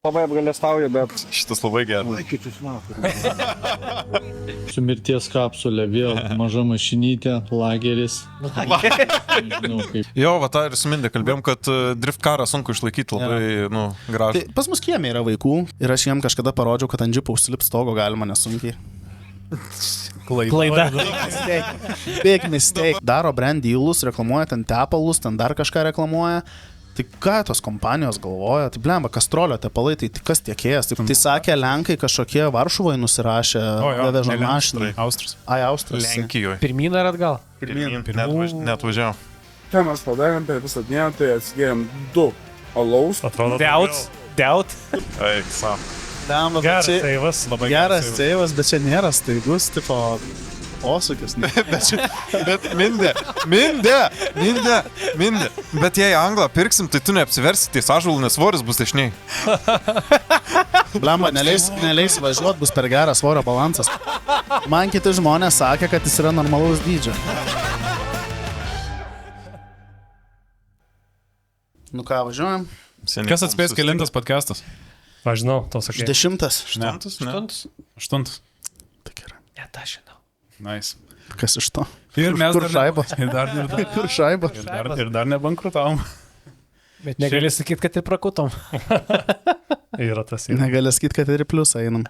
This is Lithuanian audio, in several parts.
Labai apgalėstauju, bet... Šitas labai geras. Su mirties kapsulė vėl maža mašinytė, lageris. Nežinau, kaip. Jo, va tą ir su Mindė kalbėjom, kad drift karą sunku išlaikyti labai, gražu. Tai pas mus kieme yra vaikų ir aš jiem kažkada parodžiau, kad ant džipo užsilip stogo galima nesunkiai. Klaida. Big mistake. Daro brand dealus, reklamuoja ten tepalus, ten dar kažką reklamuoja. Tai ką tos kompanijos galvoja? Tai blemba, kastrolio tepalai, tai kas tiekėjas? Tai sakė, Lenkai kažkokie Varšuvoje nusirašė, veža mašiną. Austras. Ai, Austras. Lenkijoje. Pirmyn ar atgal? Net važiavo. Ten mes padarėm per visą dieną, tai atsigėrėm 2 alaus. Atrodo, Deut. Eik, sam. Blemba, geras seivas, labai geras seivas, bet čia nėra staigus, tipo... Posūkis. Bet Mindė. Bet jei anglą pirksim, tai tu neapsiversi, tai sąžulų, nes svoris bus dešiniai. Blemba, neleis važiuot, bus per geras svorio balansas. Man kiti žmonės sakė, kad jis yra normalaus dydžio. Nu ką, važiuojam? Kas atspės kelintas podcastas? Aš žinau, tau sakai. 10. Aštuntas. Tai gerai. Net aš žinau. Nice. Kas iš to? Ir mes Kur šaiba? Kur šaiba? Ir dar nebankrutavom. Bet negali sakyti, kad ir prakutom. Yra tas. Negali sakyti, kad ir į pliusą einam.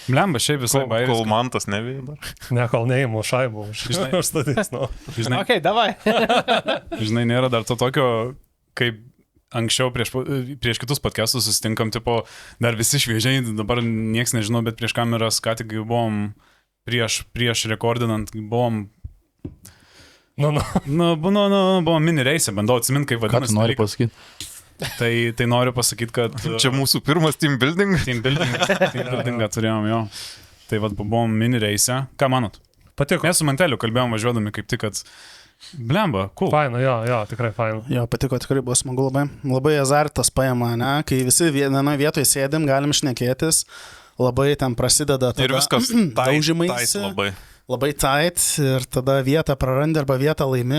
Blemba, šiaip visai bairis. Kol mantas nevėjo dar. Ne, kol neįmu šaibų už statys. Žinai, Ok, davai. žinai, nėra dar to tokio, kaip anksčiau prieš kitus podcastus susitinkam, tipo, dar visi šviežiai, dabar nieks nežinau, bet prieš kameras, ką tik buvom prieš rekordinant, buvom... Buvom mini reisė, bandau atsiminti, kaip vadinasi. Ką tu nori pasakyti? Tai noriu pasakyti, kad... Čia mūsų pirmas team building. Team buildingą turėjom, jo. Tai vad buvom mini reisė. Ką manot? Patiko. Mes su Manteliu kalbėjom važiuodami kaip tik, kad... Blemba, cool. Faina, jo, tikrai faina. Jo, patiko, tikrai buvo smagu labai. Labai azartas paima, ne? Kai visi vienoje vietoje sėdim, galim šnekėtis. Labai ten prasideda tada... Ir viskas tait labai. Labai tight ir tada vietą prarandi arba vietą laimi.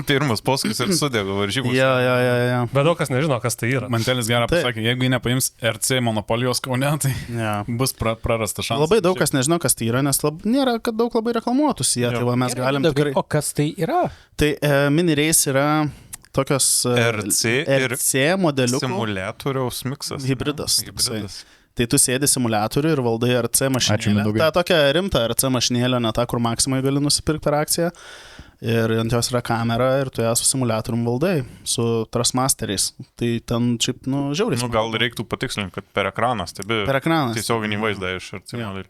Pirmas posūkis ir sudėgo varžybos. Jo. Bet daug kas nežino, kas tai yra. Mantelis gerą pasakė, jeigu jį nepaims RC monopolijos Kaune, tai bus prarasta šansas. Labai daug kas nežino, kas tai yra, nes nėra, kad daug labai reklamuotųsi jie, tai va mes galim tikrai... O kas tai yra? Tai mini race yra tokios RC modeliukų. Simuliatoriaus miksas. Hybridas. Tai tu sėdi simuliatorių ir valdai RC mašinėlę. Ta tokia rimta RC mašinėlė, ne ta, kur maksimai gali nusipirkti per akciją. Ir ant jos yra kamera ir tu ją su simuliatorium valdai, su Trustmasteriais. Tai ten šiaip, žiauriai. Gal reiktų patikslinti, kad per ekraną stebi. Per ekraną. Tiesioginį vaizdą iš RC modelių.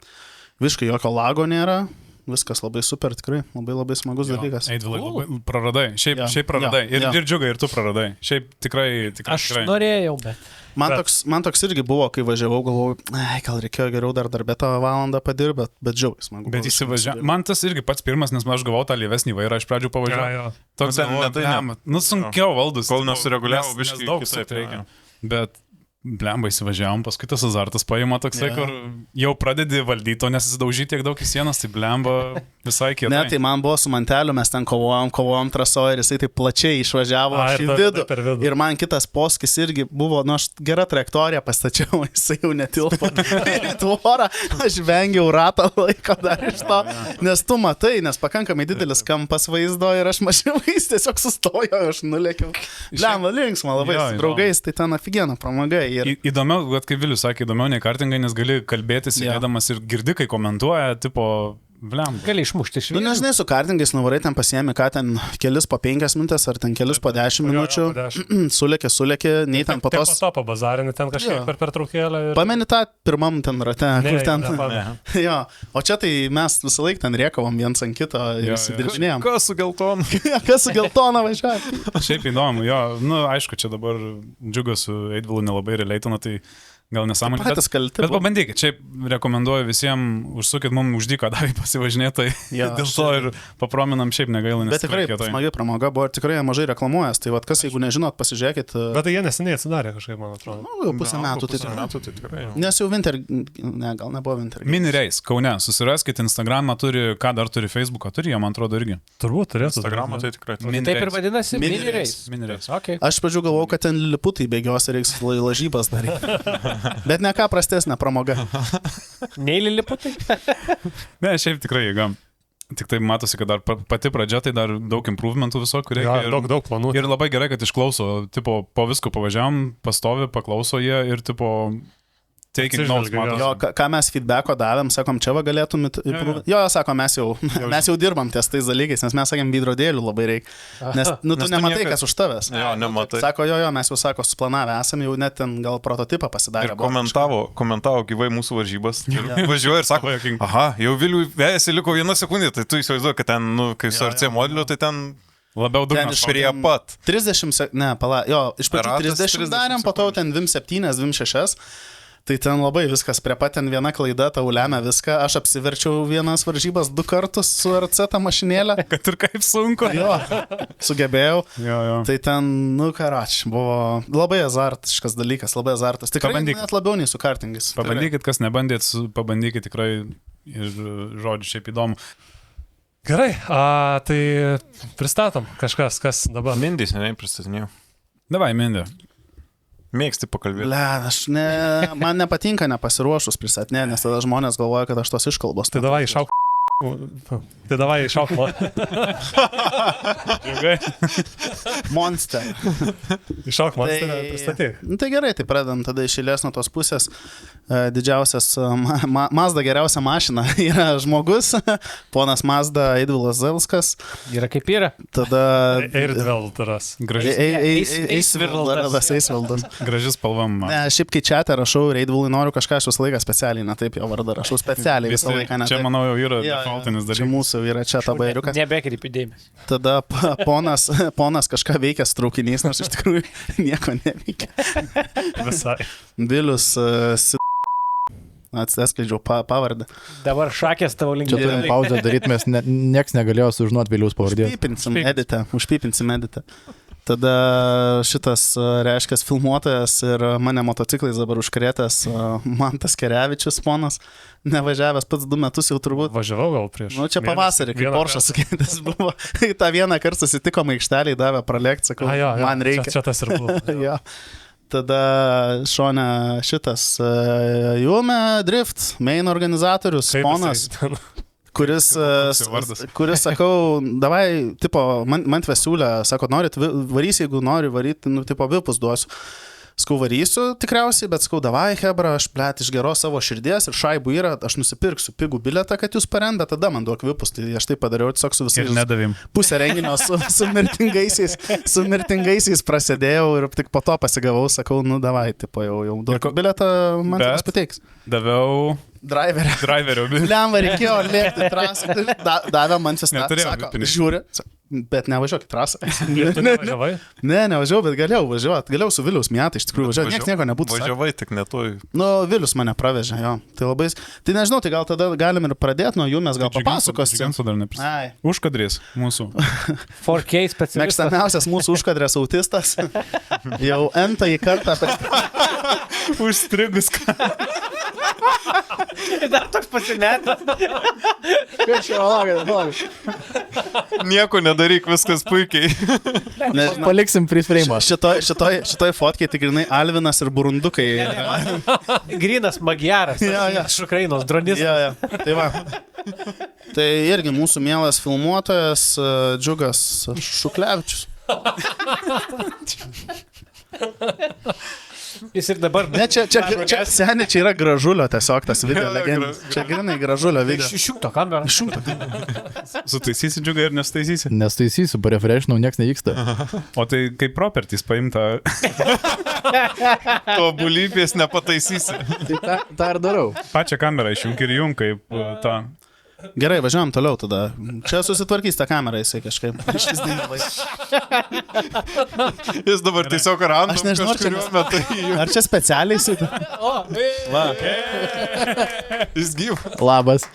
Visiškai jokio lago nėra. Viskas labai super, tikrai. Labai smagus dalykas. Eidvilai, labai praradai. Šiaip praradai. Ir Džiugai, ir tu praradai. Šiaip tikrai. Aš norėjau, bet... Man toks irgi buvo, kai važiavau, galvojau, gal reikėjo geriau dar darbę tą valandą padirbti, bet džiaugiai smagu. Bet įsivažiavau. Man tas irgi pats pirmas, nes aš gavau tą lievesnį vairą, iš pradžių pavažiavau. Toks, sunkiau valdus. Kol nesureguliavo biškai daug kitaip reikia. Bet blemba įsivažiavom, paskui tas azartas paima toksai, kur jau pradedi valdyti, o nesidaužyti tiek daug į sienas, tai blemba visai kietai. Ne, tai man buvo su Manteliu, mes ten kovojom trasoje ir jisai taip plačiai išvažiavo į vidų. Ir man kitas poskis irgi buvo, aš gerą trajektoriją pastačiau, jisai jau netilpo į tvorą, aš vengiau ratą laiko dar iš to, nes tu matai, nes pakankamai didelis kampas vaizdo ir aš mažymais tiesiog sustojau, aš nulėkiau. Blemba, linksma labai, su draugais, tai ten aфигенно pramaga. Įdomiau, kaip Vilius sakė, įdomiau nei kartingai, nes gali kalbėti sėdėdamas ir girdi, kai komentuoja, tipo, blemba. Gali išmušti iš vietos. Nežinai, su kartingais nuvarai ten pasiemi, ką ten kelis po 5 minutės ar ten kelis po 10 minučių. Sulėkė, nei ten po tos... Po to pabazarinį ten kažkiek per pertraukėlę. Pameni tą pirmam ten rate, kur ten... Jo, o čia tai mes visą laiką ten rėkavom viens ant kito ir įsidirbinėjom. Kas su geltonu? Kas su geltonu važiuoja? Šiaip įdomu, jo, aišku, čia dabar Džiugas su Eidvilu nelabai relėtina, tai... Gal nesąmonė, bet pabandykit, šiaip rekomenduoju visiems, užsukit mums uždyką davį pasivažinėtai, dėl to ir paprominam šiaip negaila. Bet tikrai smagi pramoga buvo ir tikrai mažai reklamuojas, tai kas, jeigu nežinot, pasižiūrėkit. Bet tai jie neseniai atsidarė kažkaip, man atrodo. Jau pusę metų, tai tikrai. Nes jau Winter, gal nebuvo Winter. Mini Race, Kaune, susiraskit Instagramą, turi, ką dar turi Facebooką, turi, jie man atrodo irgi. Turbūt turėtų. Instagramą tai tikrai. Taip ir vadinasi Mini Race. Mini Race. Okay. Aš pradžiu galvojau, kad ten liputai bėgios ir reiks lažybas daryti. Bet ne ką prastesnė pramoga. Nei liliputai? Ne, šiaip tikrai jėga. Tik tai matosi, kad dar pati pradžia, tai dar daug improvementų visokių reikia. Ja, daug planų. Ir labai gerai, kad išklauso, tipo, po visko pavažiavam, pastovi, paklauso jie ir, tipo, taking notes, matosi. Jo, ką mes feedbacko davėm, sakom, čia va galėtumėt. Jo, sako, mes jau dirbam ties tais dalykais, nes mes sakėm, veidrodėlių labai reikia. Nes, tu Nes tu nematai, niekad- kas už tavęs. Jo, nematai. Sako, jo, mes jau, sako, suplanavę esam, jau net ten gal prototipą pasidarė. Ir komentavo gyvai mūsų varžybas. Važiuoja ir sako, aha, jau Viliui vėjasi liko 1 sekundė, tai tu įsivaizduoji, kad ten, kai su RC modeliu, tai ten Labiau Ten dugnas. iš- prie pat. 30, ne, pala, jo, iš pradžių Ratas 30 darėm, po to ten 27, 26. Tai ten labai viskas prie pat, ten viena klaida, tau lemia viską. Aš apsiverčiau vienas varžybas 2 kartus su RC tą mašinėlę. Kad ir kaip sunku. Jo, sugebėjau. Jo. Tai ten, nu karač, buvo labai azartiškas dalykas, labai azartas. Tikrai Pabandyk. net labiau nei su kartingais. Pabandykit, kas nebandėt, pabandykit tikrai ir žodžiu šiaip įdomu. Gerai, tai pristatom kažkas, kas dabar. Mindys, seniai pristatinėjau. Davai, Mindė. Mėgsti pakalbėti. Le, man nepatinka nepasiruošus pristatinė, nes tada žmonės galvoja, kad aš tos iškalbos. Tai davai išauk. Tai davai išauk. Monster. Išauk man, tai pristatyk. Nu, tai gerai, tai pradedam tada iš eilės nuo tos pusės. Didžiausias Mazda geriausia mašina yra žmogus, ponas Mazda Eidvilas Zelskas. Yra kaip yra. Tada Eidveldaras. Eisvildas. Gražis spalvam. Ne, šiaip kai čia rašau Eidvilui noriu kažką, aš visą laiką specialiai, na taip jo vardą rašau specialiai visą laiką. Čia, manau, jau yra Jo, defaultinis Čia dalykas. mūsų yra čia ta bairiukas. Nebekreipi dėmesį. Tada ponas kažką veikia su traukiniais, nors iš tikrųjų nieko neveikia. Visai. Vilius atskleidžiau pavardę. Dabar šakės tavo Čia linkė. turim pauzę daryti, mes nieks negalėjo sužinoti Viliaus pavardės. Užpypinsim editą. Tada šitas, reiškia, filmuotojas ir mane motociklais dabar užkrėtęs Mantas Kerevičius, ponas, nevažiavęs pats 2 metus jau turbūt. Važiavau gal prieš. Nu, čia pavasarį, kai Porsche sukėtęs buvo. Ta vieną kartą susitikom aikštelį, davė pralėkti, sakau, man reikia. Čia tas ir buvo. Jo. Tada šone šitas Jume Drift, main organizatorius, Kaip ponas, jisai- kuris, kuris, sakau, davai, tipo, man tvesiūlę, sako, norit, varys, jeigu nori varyti, nu, tipo, vipus duosiu. Skau varysiu tikriausiai, bet skau, davai, hebra, aš plėt iš geros savo širdies ir šaibų yra, aš nusipirksiu pigų bilietą, kad jūs parem, bet tada man duok vipus, tai aš tai padariau tiesiog su visais. Ir nedavim. Pusę renginio su mirtingaisiais prasidėjau ir tik po to pasigavau, sakau, nu davai, tipo, jau duok bilietą, man tas pateiks. Daviau Driverio. driverio. Lemva reikėjo lėkti trasą. Davė man vis Neturėjau sako, pinigų. žiūri, bet nevažiuok į trasą. Tu nevažiavai? Ne, nevažiavau, bet galėjau važiuoti. Galėjau su Viliaus metai, iš tikrųjų važiuoti. Niekas nieko nebūtų. sakęs. Važiavai tik netoj. Nu, Vilius mane pravežė, jo. Tai labai... Tai nežinau, tai gal tada galim ir pradėti nuo jų, mes gal papasakosim. Džiuginsu dar nepristatė. Ai. Užkadrės mūsų. 4K specialistas. Mėgstamiausias mūsų užkadrės autistas. Jau entąjį kartą. Užstrigus. Dar toks pasimetęs. Nieko nedaryk, viskas puikiai. Nežinau. Paliksim frame. Šitoj fotkiai tikrinai Alvinas ir Burundukai. Grinas Magyaras. Jo, jo. Iš Ukrainos, dronis. Ja. Tai va. Tai irgi mūsų mielas filmuotojas Džiugas Šuklevičius. Jis ir dabar... Ne, čia seniai, čia yra Gražulio tiesiog tas video legenda. Čia grinai Gražulio video. Išjungto kamerą. Sutaisysi džiugą ir nestaisysi. Nestaisysiu, parefrešinau, nieks nevyksta. O tai kaip propertys paimta. Tobulybės nepataisysi. Tai tą ir darau. Pačią kamerą išjunk ir jung kaip tą. Gerai, važiuojam toliau tada. Čia susitvarkys tą kamerą jisai kažkaip. Jis dabar tiesiog random Aš nežinau, ar čia- kažkuriuo metu. Ar čia specialiai jisai? Va. Jis gyvas. Labas.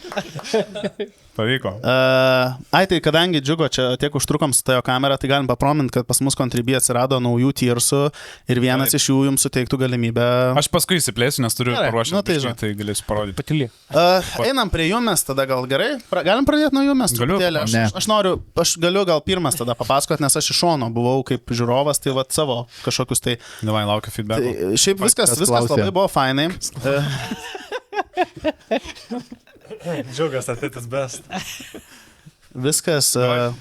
Pavyko. Ai, tai kadangi Džiugo čia tiek užtrukom su tojo kamera, tai galim papromint, kad pas mus kontribį atsirado naujų tiersų ir vienas iš jų jums suteiktų galimybę. Aš paskui įsiplėsiu, nes turiu Gerai, paruošti. nu tai tai galėsiu parodyti. Patylį. Einam prie jų, mes tada gal gerai, galim pradėti nuo jų, mes Galiu? truputėlį. Ne. Aš galiu gal pirmas tada papasakot, nes aš iš šono buvau kaip žiūrovas, tai vat savo kažkokius tai... Davai, laukiu feedback. Tai šiaip viskas klausė? labai buvo fainai. Džiaugas, atėtis best. Viskas...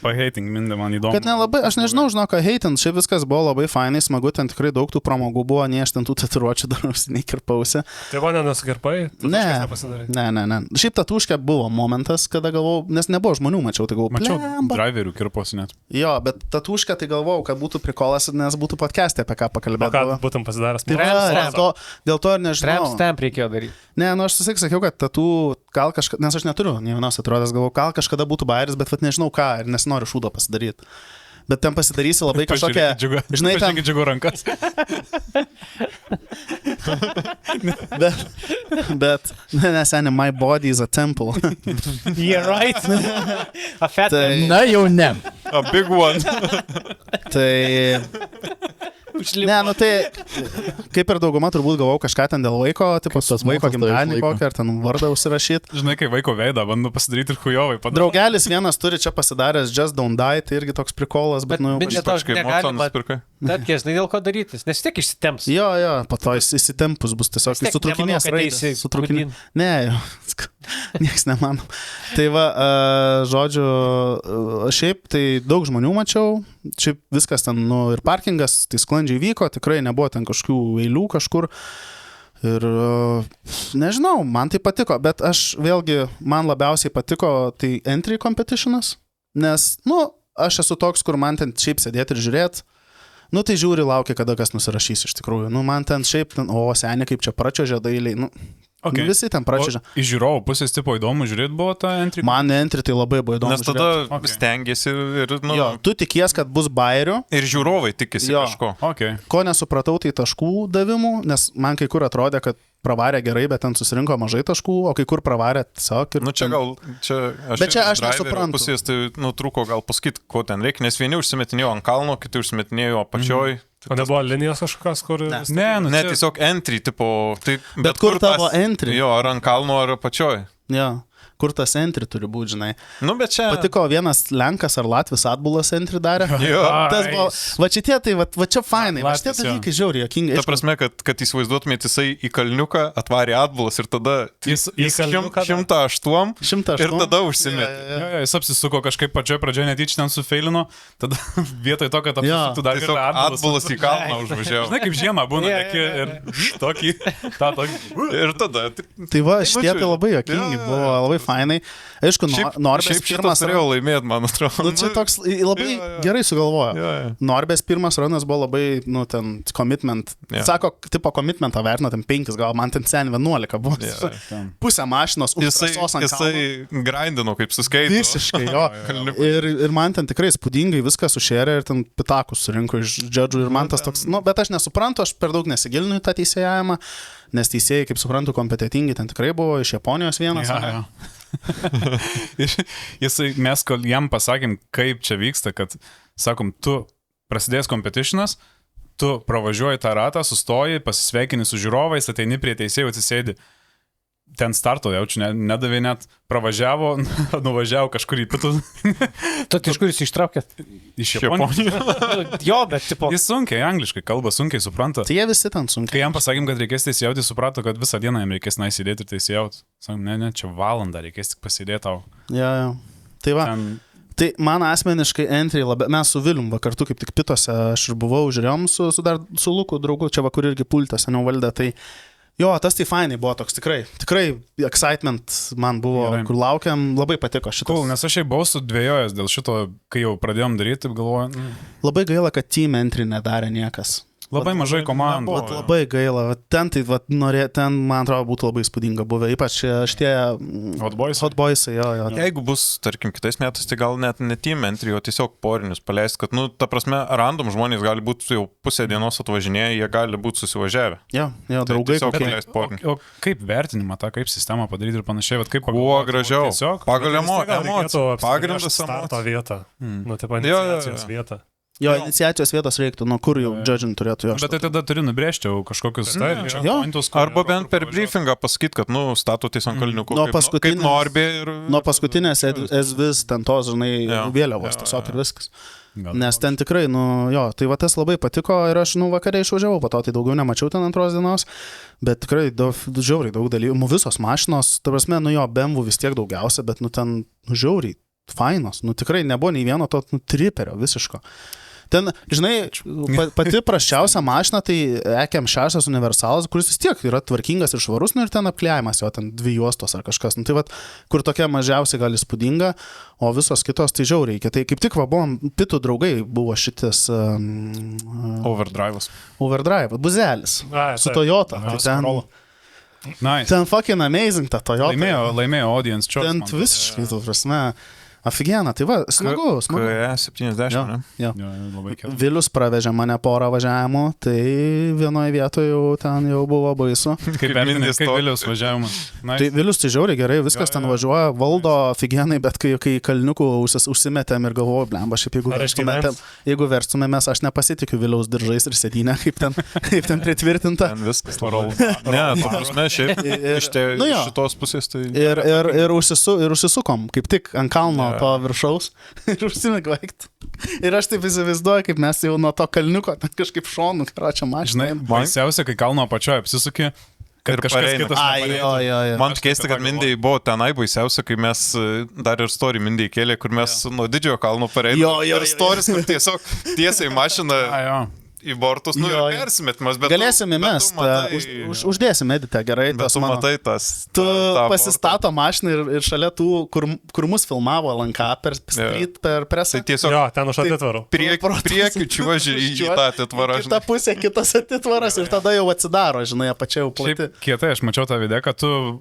Pahating, mindė, man įdomu. Kad nelabai, aš nežinau, žinok, ką heitin, šiaip viskas buvo labai fainai, smagu, ten tikrai daug tų pramogų buvo, nei aš ten tų tatuiruočių darausi, nei kirpausi. Tai mane nusakirpai? Ne. Šiaip tatuškė buvo momentas, kada galvojau, nes nebuvo žmonių, mačiau, tai galvojau, Mačiau, driverių kirposi net. Jo, bet tatuškė tai galvojau, kad būtų prikolas, nes būtų podcast'e apie ką O pakalbėti. ką būtum pasidaręs? Tai dėl to ir nežinau. Stamp reikėjo daryti. Ne, nu aš sakiau, kad tatu gal kažkada, nes aš neturiu, nei vienos atrodęs, galvoju, gal kažkada būtų bairis, bet vat nežinau ką ir nesinoriu šūdo pasidaryti. Bet ten pasidarysi labai kažkokią, žinai, ten... Pažiūrėkit džiugo rankas. bet neseniai, my body is a temple. Yeah, right. A fat Tai- Na jau ne. A big one. Tai... Ne, nu tai, kaip ir dauguma turbūt galvau kažką ten dėl vaiko, tipo, tas vaiko mokslas gimtadienį laiko. kokį, ar ten vardą užsirašyti. Žinai, kai vaiko veidą bandau pasidaryti ir hujovai padarau. Draugelis vienas turi čia pasidaręs Just Don't Die, tai irgi toks prikolas, bet nu... Bet- jau- bet- tau Kaip negalima- mokslas pirkai. Tatkės, žinai, dėl ko darytis, nes tiek išsitemps. Jo, po to jis įsitempus bus tiesiog, Vis tiek jis sutrukinės nemanau, kad raidės. eisi Sutrukinės. Ne, jo, nieks nemano. Tai va, žodžiu, šiaip tai daug žmonių mačiau, šiaip viskas ten, nu, ir parkingas, tai sklandžiai vyko, tikrai nebuvo ten kažkokių eilių kažkur. Ir nežinau, man tai patiko, bet aš vėlgi, man labiausiai patiko tai entry competitionas, nes, nu, aš esu toks, kur man ten šiaip sėdėti ir žiūrėti. Nu tai žiūri, laukia, kada kas nusirašys iš tikrųjų. Nu man ten šiaip, seniai kaip čia pračiuožė dailiai. Nu, Okay. Visi ten pračiuožė. Iš žiūrovų pusės tipo įdomu žiūrėti buvo tą entry. Man entry tai labai buvo įdomu. Nes tada Okay. stengiasi ir, nu, Jo, tu tikies, kad bus bairių. ir žiūrovai tikisi Jo. kažko. Okay. Ko nesupratau, tai taškų davimų, nes man kai kur atrodė, kad pravarė gerai, bet ten susirinko mažai taškų, o kai kur pravarė tiesiog. Nu čia gal, Bet čia aš iš driverio nesuprantu. pusės tai nutrūko gal pasakyti, ko ten reikia, nes vieni užsimetinėjo ant kalno, kiti užsimetinėjo apačioj. O nebuvo linijos kažkokios, kur... Ne. Ne, nu Ne, čia- tiesiog entry, tipo, tai... Bet kur tavo entry? Jo, ar ant kalno, ar apačioj. Jo, kur tas entry turi būti, žinai. Nu, bet čia... Patiko vienas Lenkas ar Latvis atbulas entry darė. Jo. Tas buvo, va šitie tai, va čia fainai, va šitie Latvis, jo. dalykai žiauriai, jokingai. Ta prasme, kad įsivaizduotumėte, jisai į kalniuką atvarė atbulas ir tada Jis į kalniuką- 108 108. ir tada užsimetė. Jo, jis apsisuko kažkaip pačioje pradžioje netyčia ten sufeilino, tada vietoj to, kad Jo. apsisuktų dar Tiesiog kartą atbulas į kalną užvažiavo. Žinai, kaip žiemą būna, ir tokį, tą tokį. Ir tada... Tai va, šitie čia- tai labai jokingi, Jo, buvo labai fainai. Aišku, Norbės šiaip šitas pirmas turėjo laimėti, man atrodo. Nu, čia toks labai Jo. gerai sugalvojo. Jo, jo. Norbės pirmas runas buvo labai, nu, ten, commitment. Jo. Sako, tipo, commitmentą vertino, ten 5, gal man ten sen 11 buvo. Jo. Pusę mašinos, Jisai grindino kaip suskaitė. Visiškai, jo. Ir man ten tikrai spūdingai viską sušėrė ir ten pitakus surinko iš džedžų ir man tas toks, nu, bet aš nesuprantu, aš per daug nesigilinu į tą teisėjavimą, nes teisėjai, kaip suprantu, kompetitingi ten tikrai buvo, iš Japonijos vienas. Ja, mes kol jam pasakėm, kaip čia vyksta, kad, sakom, tu prasidės competitionas, tu pravažiuoji tą ratą, sustoji, pasisveikini su žiūrovais, ateini prie teisėjų, atsisėdi. Ten starto jaučiu, nedavė net, pravažiavo, nuvažiavo kažkur į pietų. Tu iš kur jūs ištraukėt? Iš Japonijos. Jo, bet tipo... Jis sunkiai, angliškai kalba, sunkiai supranta. Tai jie visi ten sunkiai. Kai jam pasakėm, kad reikės teisėjauti, suprato, kad visą dieną jam reikės naisėdėti ir teisėjauti. Sakom, ne, čia valandą reikės tik pasidėti tau. Ja. Tai va. Ten... Tai man asmeniškai entry labai, mes su Vilium va kartu kaip tik pitose, aš ir buvau, žiūrėjom su Luku draugu, čia va kur irgi pultą seniau valdė, tai jo, tas tai fainai buvo toks, tikrai excitement man buvo, Gerai. kur laukiam, labai patiko šitas. Cool, nes aš jau buvau sudvėjojęs dėl šito, kai jau pradėjom daryti, taip galvoju, Labai gaila, kad team entry nedarė niekas. labai mažai komandų. Vat labai gaila, vat ten tai, vat ten, man atrodo, būtų labai įspūdinga buvę, ypač šitie Hot Boys. Hot Boysai, jo. Jeigu bus, tarkim, kitais metais, tai gal net ne team entry, o tiesiog porinius paleisti, kad, nu, ta prasme, random žmonės gali būti jau pusę dienos atvažinėję, jie gali būti susivažiavę. Jo, Tai draugai tiesiog kokie. leist porinį. O kaip vertinimą tą, kaip sistemą padaryti ir panašiai, vat kaip Kuo pagalvoti, gražiau. Tiesiog. Pagal Gal reikėtų emociją. apsibrėžt Pagrindas starto emocijų. vietą. Nu, tipo, Jo, jo, iniciacijos jo. vietą. Jo, iniciacijos vietos reiktų, nuo kur jau judging turėtų jo. Bet tai tada turi nubrėžti jau kažkokius checkpointus, Arba bent per briefingą pasakyti, kad, statotės ant kalniukų. Kaip Norbi ir... Nuo paskutinės SVIS ten tos, žinai, vėliavos tiesiog ir viskas. Nes ten tikrai, tai va tas labai patiko ir aš, vakare išvažiavau, po to tai daugiau nemačiau ten antros dienos, bet tikrai žiauriai daug dalykų, visos mašinos, ta prasme, BMW vis tiek daugiausia, bet, ten, žiauriai fainos, tikrai nebuvo nei vieno to triperio visiško. Ten, žinai, pati prasčiausia mašina, tai EKM6 universalas, kuris vis tiek yra tvarkingas ir švarus, ir ten apkliavimas jo, ten 2 juostos ar kažkas. Tai va, kur tokia mažiausiai gali spūdinga, o visos kitos tai žiauriai. Tai kaip tik buvom, pitų draugai buvo šitas... Overdrive, buzelis. Su Toyota. Ten fucking amazing ta Toyota. Laimėjo audience choice. Ten visiškai, tu prasme... Aфигенно, tai va, smagu. KE70, ne? Jo. Vilius pravežė mane porą važiavimų, tai vienoje vietoje ten jau buvo baisu. Kaip Vilius važiavimas. Tai Vilius tai žiauriai gerai, viskas ten važiuoja, valdo aфиgenai, bet kai kalniukų užsimetėm ir galvoju, blemba, šiaip jeigu verstumėmės, aš nepasitikiu Viliaus diržais ir sėdynę, kaip ten pritvirtinta. Ten viskas parodo. Ne, tu prasme, šiaip iš šitos pusės tai... Ir užsisukom, kaip tik ant kalno to viršaus ir užsimigvaikti. Ir aš taip įsivaizduoju, kaip mes jau nuo to kalniuko ten kažkaip šonų karočią mašiną. Žinai, baisiausia, kai kalno apačioje apsisuki, kad kažkas kitas nepareina. Man keista, kad Mindai buvo tenai baisiausia, kai mes dar ir story Mindai kėlė, kur mes nuo didžiojo kalno pareidome. Ir stories, kur tiesiog tiesiai mašina į bortus, ir persimetimas. Galėsim įmest, uždėsim editę gerai. Bet tu matai tas... Tu pasistato mašiną ir šalia tų, kur mus filmavo LNK per presą. Tai tiesiog... Jo, ten už atitvarų. Priekiu čiuoži į tą atitvarą. Kita pusė, kitas atitvaras ir tada jau atsidaro, žinai, apačia jau plati. Kietai, aš mačiau tą video, kad tu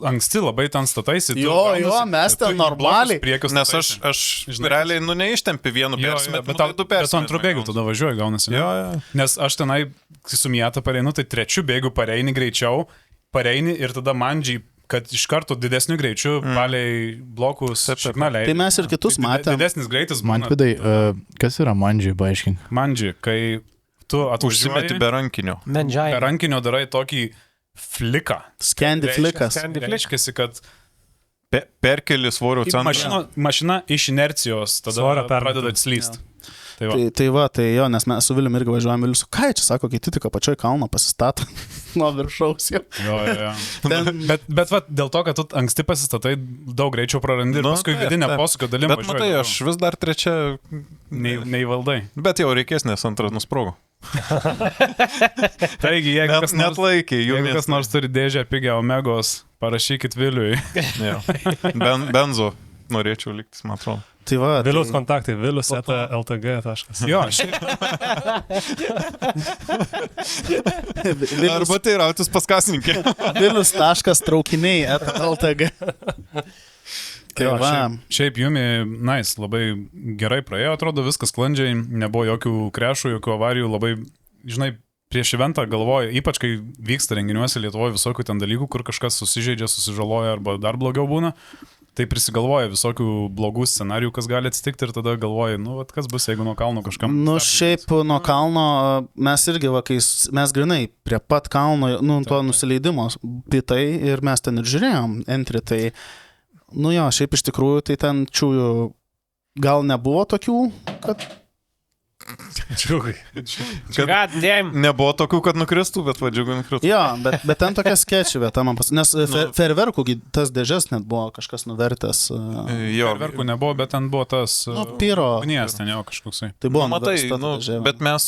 anksti labai ten stataisi. Jo, mes ten normaliai. Nes aš realiai, neištempi vienu persimetimu, tai 2 persimetimu. Bet antrų bėgių tada važiuoju, gaunasi. Nes aš tenai, kai su Miata pareinu, tai 3 bėgių pareini greičiau, pareini ir tada mandžiai, kad iš karto didesniu greičiu paliai blokus signaliai. Tai mes ir kitus matėme. Didesnis greitis. Manvidai, kas yra mandžiai, paaiškink? Mandžiai, kai tu užsimeti be rankinio. Be rankinio darai tokį fliką. Skendi flikas. Reiškiasi, kad perkeli svorio centrą. Mašina iš inercijos tada pradeda atslysti. Tai jo, nes mes su Vilium irgi važiuojam, Vilius, ką čia sako, kai tik apačioj kalno pasistato nuo viršaus jau. Jo. Bet dėl to, kad tu anksti pasistatai, daug greičiau prarandi ir paskui vidinę posūkio dalim važiuoji. Bet matai, aš vis dar 3 neįvaldai. Bet jau reikės, nes antras nusprogo. Taigi, jeigu kas nors turi dėžę pigią Omegos, parašykit Viliui. Benzo norėčiau liktis, man atrodo. Tai va, Vilius kontaktai, vilius@ltg. Jo, Arba tai rautis pas kasininkė. Vilius.traukiniai@ltg. Šiaip Jumi, labai gerai praėjo, atrodo, viskas sklandžiai, nebuvo jokių krešų, jokių avarijų, labai, žinai, prieš eventą galvoju, ypač kai vyksta renginiuose Lietuvoje visokių ten dalykų, kur kažkas susižeidžia, susižaloja arba dar blogiau būna, tai prisigalvoja visokių blogų scenarijų, kas gali atsitikti ir tada galvoju, kas bus, jeigu nuo kalno kažkam. Šiaip nuo kalno mes irgi, kai mes grinai prie pat kalno, to nusileidimo pitai ir mes ten ir žiūrėjom entry, tai šiaip iš tikrųjų, tai ten čiūjų gal nebuvo tokių, kad... Nebuvo tokių, kad nukristų, bet vadžiugu nukristų. Jo, bet ten tokia skečia vieta man nes ferverkų tas dėžes net buvo kažkas nuvertęs. Ferverkų nebuvo, bet ten buvo tas... pyro. Ugnies ten jau kažkoksai. Tai buvo bet mes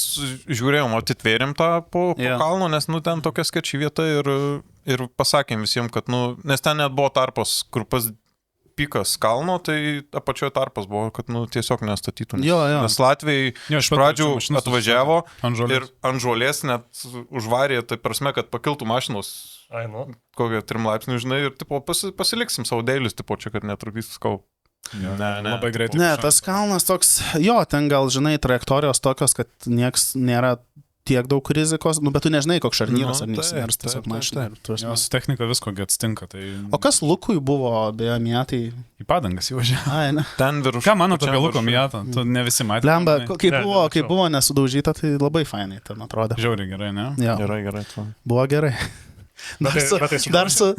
žiūrėjom, atitvėrėm tą po kalno, nes ten tokia skečia vieta ir pasakėm visiems, kad, nes ten net buvo tarpas, kur pas pikas kalno, tai apačioje tarpas buvo, kad tiesiog nestatytų. Nes Latvijai iš pradžių atvažiavo ir ant žolės net užvarė, tai prasme, kad pakiltų mašinos kokią 3 laipsnių, žinai, ir pasiliksim savo dėlius, čia, kad netrukdys skau. Labai greitai. Ne, tas kalnas toks, ten gal, žinai, trajektorijos tokios, kad nieks nėra tiek daug rizikos, nu, bet tu nežinai, koks šarnyras ar Nu, nesiners taip, tiesiog taip, mašina. Jo, su technika visko atsitinka. Tai... O kas Lukui buvo, beje, metai? Į padangas įvažiavo. Ai, ne. Ten virš. Ką manot pačiam apie Luko viršuj. Mijatą? Tu ne visi matėte. Lemba, kai Ne, buvo nesudaužyta, tai labai fainai ten atrodė. Žiauriai gerai, ne? Jo, Gerai. buvo gerai. Bet tai Dar su...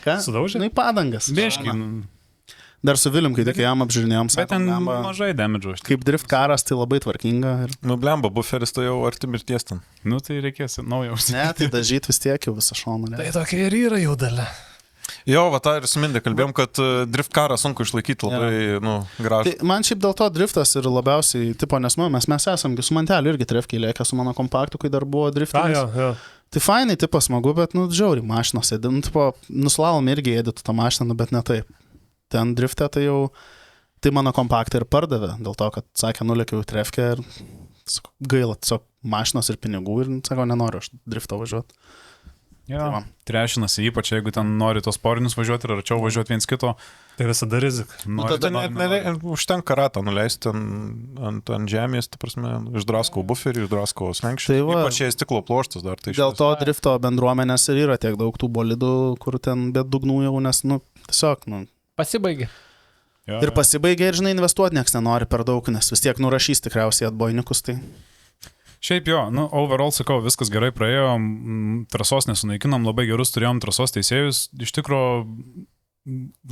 Ką? Sudaužė? Nu, į padangas. Biški. Dar su Vilium, kai tik jam apžiūrinėjom, Bet ten blemba, mažai damage. kaip drift karas, tai labai tvarkinga. Ir... Nu, blemba, buferis tai jau arti mirties ten. Nu tai reikės naujo užsienio. Ne, tai dažyti vis tiek jau visą šoną. Tai tokia ir yra jau dalia. Jo, va tą ir su Mindė kalbėjom, kad drift karą sunku išlaikyti labai, nu, gražu. Tai man šiaip dėl to driftas ir labiausiai, tipo, nes nu, mes esamgi su manteliu irgi trefkiai lėkė su mano kompaktu, kai dar buvo driftas. Jo. Tai fainai, tipo, smagu, bet, nu, žiauri, mašinos sėdi, nu, tipo, nuslalom irgi ėdėtų tą mašiną, bet ne taip. Ten driftė tai jau, tai mano kompaktą ir pardavė, dėl to, kad, sakė, nulėkiau į trefkę ir gaila, tiesiog mašinos ir pinigų ir, sako, nenoriu aš driftą važiuoti. Jo, Tai va. trešinasi, ypač jeigu ten nori tos porinius važiuoti ir arčiau važiuoti viens kito. Tai visada rizika. Tada net užtenka ratą nuleisti ant žemės, ta prasme, išdraskau buferį, išdraskau slenkščių. Tai va. Ypač jei stiklo ploštas dar. Tai Dėl to drifto bendruomenės ir yra tiek daug tų bolidų, kur ten be dugnų jau, nes, nu, tiesiog, nu. Pasibaigė. Jo, Ir pasibaigia ir, žinai, investuoti nieks nenori per daug, nes vis tiek nurašys tikriausiai atbojnikus, tai. Šiaip jo, nu, overall, sakau, viskas gerai praėjo, trasos nesunaikinom, labai gerus turėjom trasos teisėjus, iš tikrųjų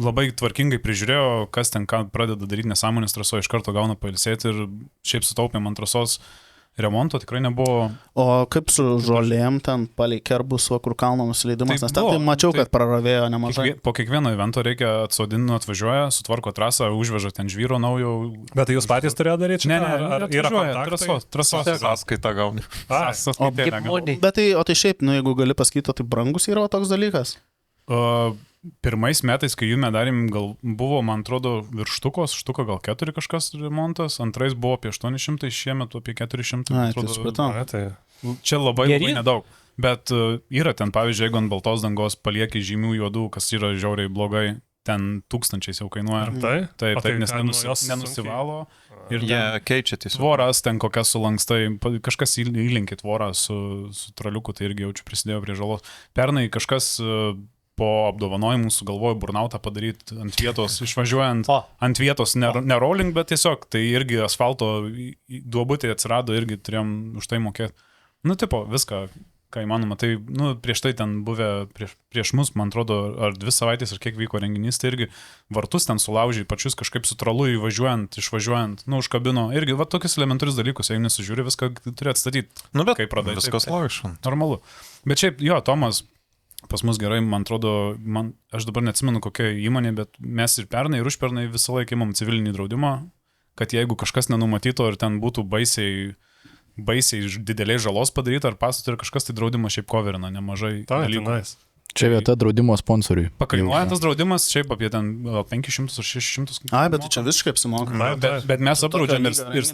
labai tvarkingai prižiūrėjo, kas ten ką pradeda daryti nesąmonės trasoje, iš karto gauna pailsėti ir šiaip sutaupėm ant trasos remonto, tikrai nebuvo. O kaip su žolėm ten palei kerbus, kur kalno nusileidimas, Tai nes ten buvo, tai mačiau, tai kad praravėjo nemažai. Po kiekvieno evento reikia atsodinti, atvažiuoja, sutvarko trasą, užveža ten žvyro naujo. Bet tai jūs patys turėjote daryti? Ne, Ar yra kontaktai? trasos. sąskaitą gauni. Bet tai, o tai šiaip, nu, jeigu gali pasakyti, tai brangus yra toks dalykas. Pirmais metais, kai jų medarėm, gal buvo, man atrodo, štuko gal 4 kažkas remontas, antrais buvo apie 800, šiemet apie 400. Ai, tai supratau. Čia labai Geri? nedaug. Bet yra ten, pavyzdžiui, jeigu ant baltos dangos palieki žymių juodų, kas yra žiauriai blogai, ten tūkstančiais jau kainuoja. Taip, nes nenusivalo. Ir Jie keičia tiesiog. tvoras ten kokias sulankstai, kažkas įlinkė tvorą su traliuku, tai irgi jaučiu prisidėjo prie žalos. Pernai kažkas po apdovanojimų sugalvojo burnautą padaryti ant vietos, išvažiuojant ant vietos, ne rolling, bet tiesiog, tai irgi asfalto duobutė atsirado, irgi turėjom už tai mokėti. Nu, tipo, viską, ką įmanoma. Tai, nu, prieš tai ten buvę, prieš mus, man atrodo, ar 2 savaitės, ar kiek vyko renginys, tai irgi vartus ten sulaužė, pačius kažkaip su tralu įvažiuojant, išvažiuojant, nu, užkabino. Irgi, va, tokius elementarius dalykus, jeigu nesužiūri, viską turi atstatyti. Nu, bet kaip pradai. viskas logiška. Normalu. Bet šiaip, jo, Tomas, pas mus gerai, man atrodo, aš dabar neatsimenu kokia įmonė, bet mes ir pernai, ir užpernai visą laiką imam civilinį draudimą, kad jeigu kažkas nenumatyto ir ten būtų baisiai dideliai žalos padaryta ar pastatą ir kažkas, tai draudimo šiaip coverina nemažai dalykų. Čia vieta draudimo sponsoriui. Pakainuoja tas draudimas šiaip apie ten 500 ar 600. Ai, bet čia visiškai apsimoka. Bet mes apdraudžiam ir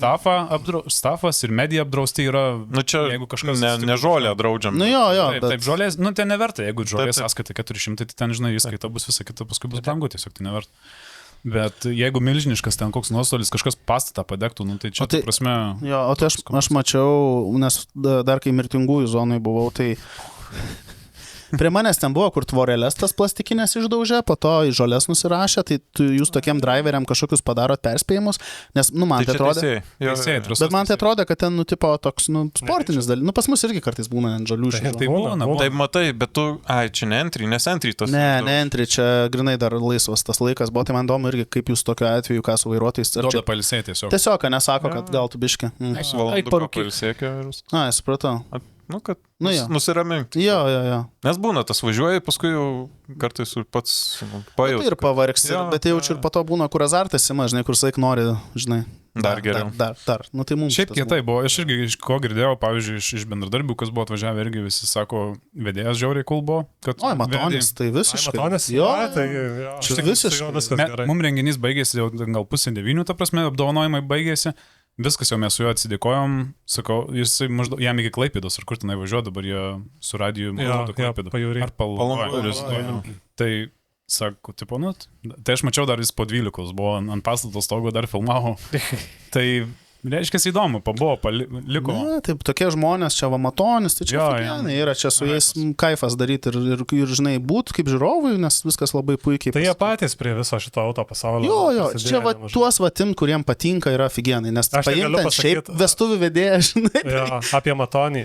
stafas, ir medija apdrausti yra. Nu čia, jeigu kažkas ne žolę draudžiam. Nu jo, Taip, žolės, nu ten neverta, jeigu žolės sąskaita 400, tai ten, žinai, įskaita bus visą kitą, paskui bus brangu, tiesiog tai neverta. Bet jeigu milžiniškas ten koks nuostolis, kažkas pastatą padegtų, nu tai čia, tai prasme... Jo, o tai aš mačiau, nes dar kai mirtingųjų zonai buvau, tai... Prie manęs ten buvo, kur tvorelės tas plastikinės išdaužė, po to į žolės nusirašė, tai jūs tokiem driveriam kažkokius padarot perspėjimus, nes, nu, man tai atrodė... Bet man tai atrodė, kad ten, nu, tipo, toks, nu, sportinis dalykas. Nu, pas mus irgi kartais būna ant žalių žalių. Tai būna. Taip, matai, bet tu... Čia ne entry, nes entry tas... Ne entry, čia grinai dar laisvas tas laikas buvo, tai man įdomu irgi, kaip jūs tokiu atveju, ką su vairuotojais... Duoda pailsėti tiesiog. Tiesiog, nesako, kad gal tu biški. Ai, supratau. Nu, kad nusiramink. Jo. Nes būna tas važiuoji, paskui jau kartais pats pajauti. Ir pavargsi, bet jaučiu ir po to būna, kur azartas ima, žinai, kur saik nori, žinai. Dar geriau. Dar. Nu, tai mums. Šiaip kietai buvo, aš irgi iš ko girdėjau, pavyzdžiui, iš bendradarbių, kas buvo atvažiavę, irgi visi sako, vedėjas žiauriai cool buvo. Oi, Matonis, tai visiškai. Matonis, jo, tai čia visiškai. Mums renginys baigėsi, jau gal 8:30, ta prasme, apdovanojimai baigėsi. Viskas jau mes su juo atsidėkojom, sakau, jisai maždaug, jam iki Klaipėdos, ar kur tenai važiuoja, dabar jie su radiju Klaipėdą. Ar Palangos. Tai, sako, tipo, nu, tai aš mačiau dar jis po 12 buvo ant pastato stogo, dar filmavo. Tai Reiškia, įdomu, pabuvo, liko. Ne, taip, tokie žmonės, čia va Matonis, tai čia fagienai yra, čia su jais kaifas daryti ir žinai, būt kaip žiūrovui, nes viskas labai puikiai. Tai jie patys prie viso šito auto pasaulio. Jo, čia va tuos vatim, kuriem patinka, yra fagienai, nes paimtant šiaip vestuvių vedėją, žinai. Jo, apie Matonį,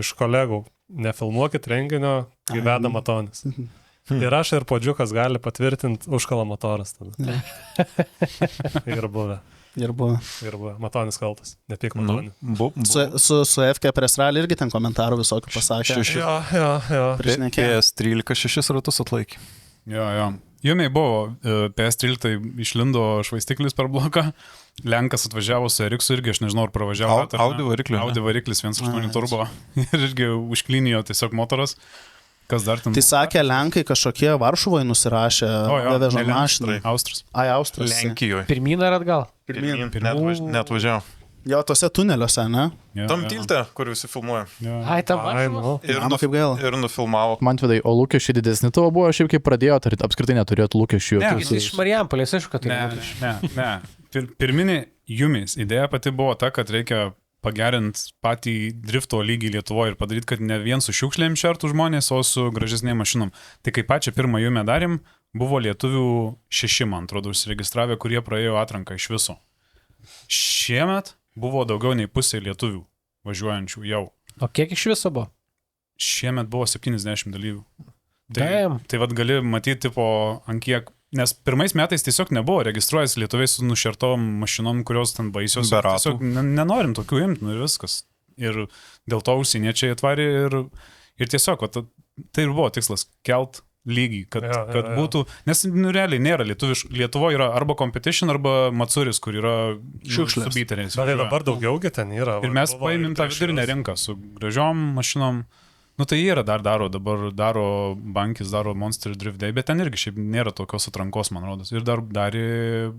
iš kolegų, nefilmuokit renginio, gyvena Matonis. Ir aš ir Podžiukas gali patvirtinti užkala motoras tada. Ir buvę. Ir buvo. Matonis kaltas. Nepyk Matonį. Su FK Presralį irgi ten komentarų visokių pasakė. Jo. PS13 6 ratus atlaikė. Jo. Jumiai buvo, PS13 išlindo švaistiklis per bloką, Lenkas atvažiavo su Eriksu irgi, aš nežinau, ar pravažiavo. Audi variklis 1.8 turbo ir irgi užklynijo tiesiog motoras. Kas dar ten? Tai sakė, Lenkai kažkokie Varšuvoje nusirašė, veža mašiną. Austras. Austras. Lenkijoje. Pirmyn ar atgal? Pirmyn. Netvažiavo. Jo, tose tuneliuose, ne? Tam tilte, kur visi filmuoja. Tam važiavo. Kaip gaila. Ir nufilmavo. Mantvidai, o lūkesčiai didesni tavo buvo, šiaip kaip pradėjot, ar apskritai neturėjot lūkesčių? Jis iš Marijampolės, aišku, kad tai ne. Pirminė Jumis idėja pati buvo ta, kad reikia pagerinti patį drifto lygį Lietuvoje ir padaryti, kad ne vien su šiukšlėm šertų žmonės, o su gražesnėm mašinom. Tai kai pačią pirmą Jumę darėm, buvo lietuvių 6, man atrodo, užsiregistravę, kurie praėjo atranką iš viso. Šiemet buvo daugiau nei pusė lietuvių važiuojančių jau. O kiek iš viso buvo? Šiemet buvo 70 dalyvių. Tai vad gali matyti, ant kiek. Nes pirmais metais tiesiog nebuvo registruojas lietuviai su nušertom mašinom, kurios ten baisios. Tiesiog nenorim tokių imti, ir viskas. Ir dėl to užsieniečiai atvarė ir tiesiog, tai ir buvo tikslas, kelt lygį, kad būtų, nes realiai nėra Lietuvoje yra arba competition, arba Matsuris, kur yra šiukšlės. Su biteriais. Bet dabar daugiaugi ten yra. Ir mes paėmėm tą vidurinę rinką su gražiom mašinom. Nu tai yra dabar daro Bankis, daro Monster Drift Day, bet ten irgi šiaip nėra tokios atrankos, man rodos. Ir dar darė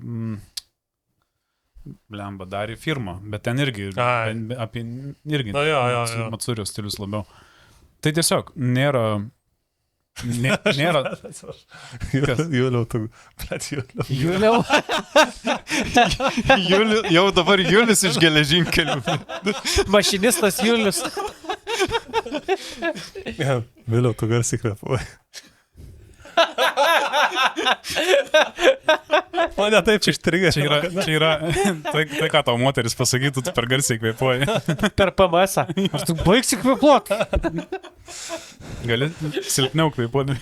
firmą, bet ten irgi apie Matsurio stilius labiau. Tai tiesiog nėra Juliau, tu. Juliau. Jau dabar Julius iš geležinkelių. Mašinistas Julius. Vėliau, tu garsiai kvėpuoji. Mane taip čia ištrigė. Čia yra tai, ką tau moteris pasakytų, tu per garsiai kvėpuoji. Per PMS-ą. Ar tu baigsi kvėpuoti? Gali silpniau kvėpuoti.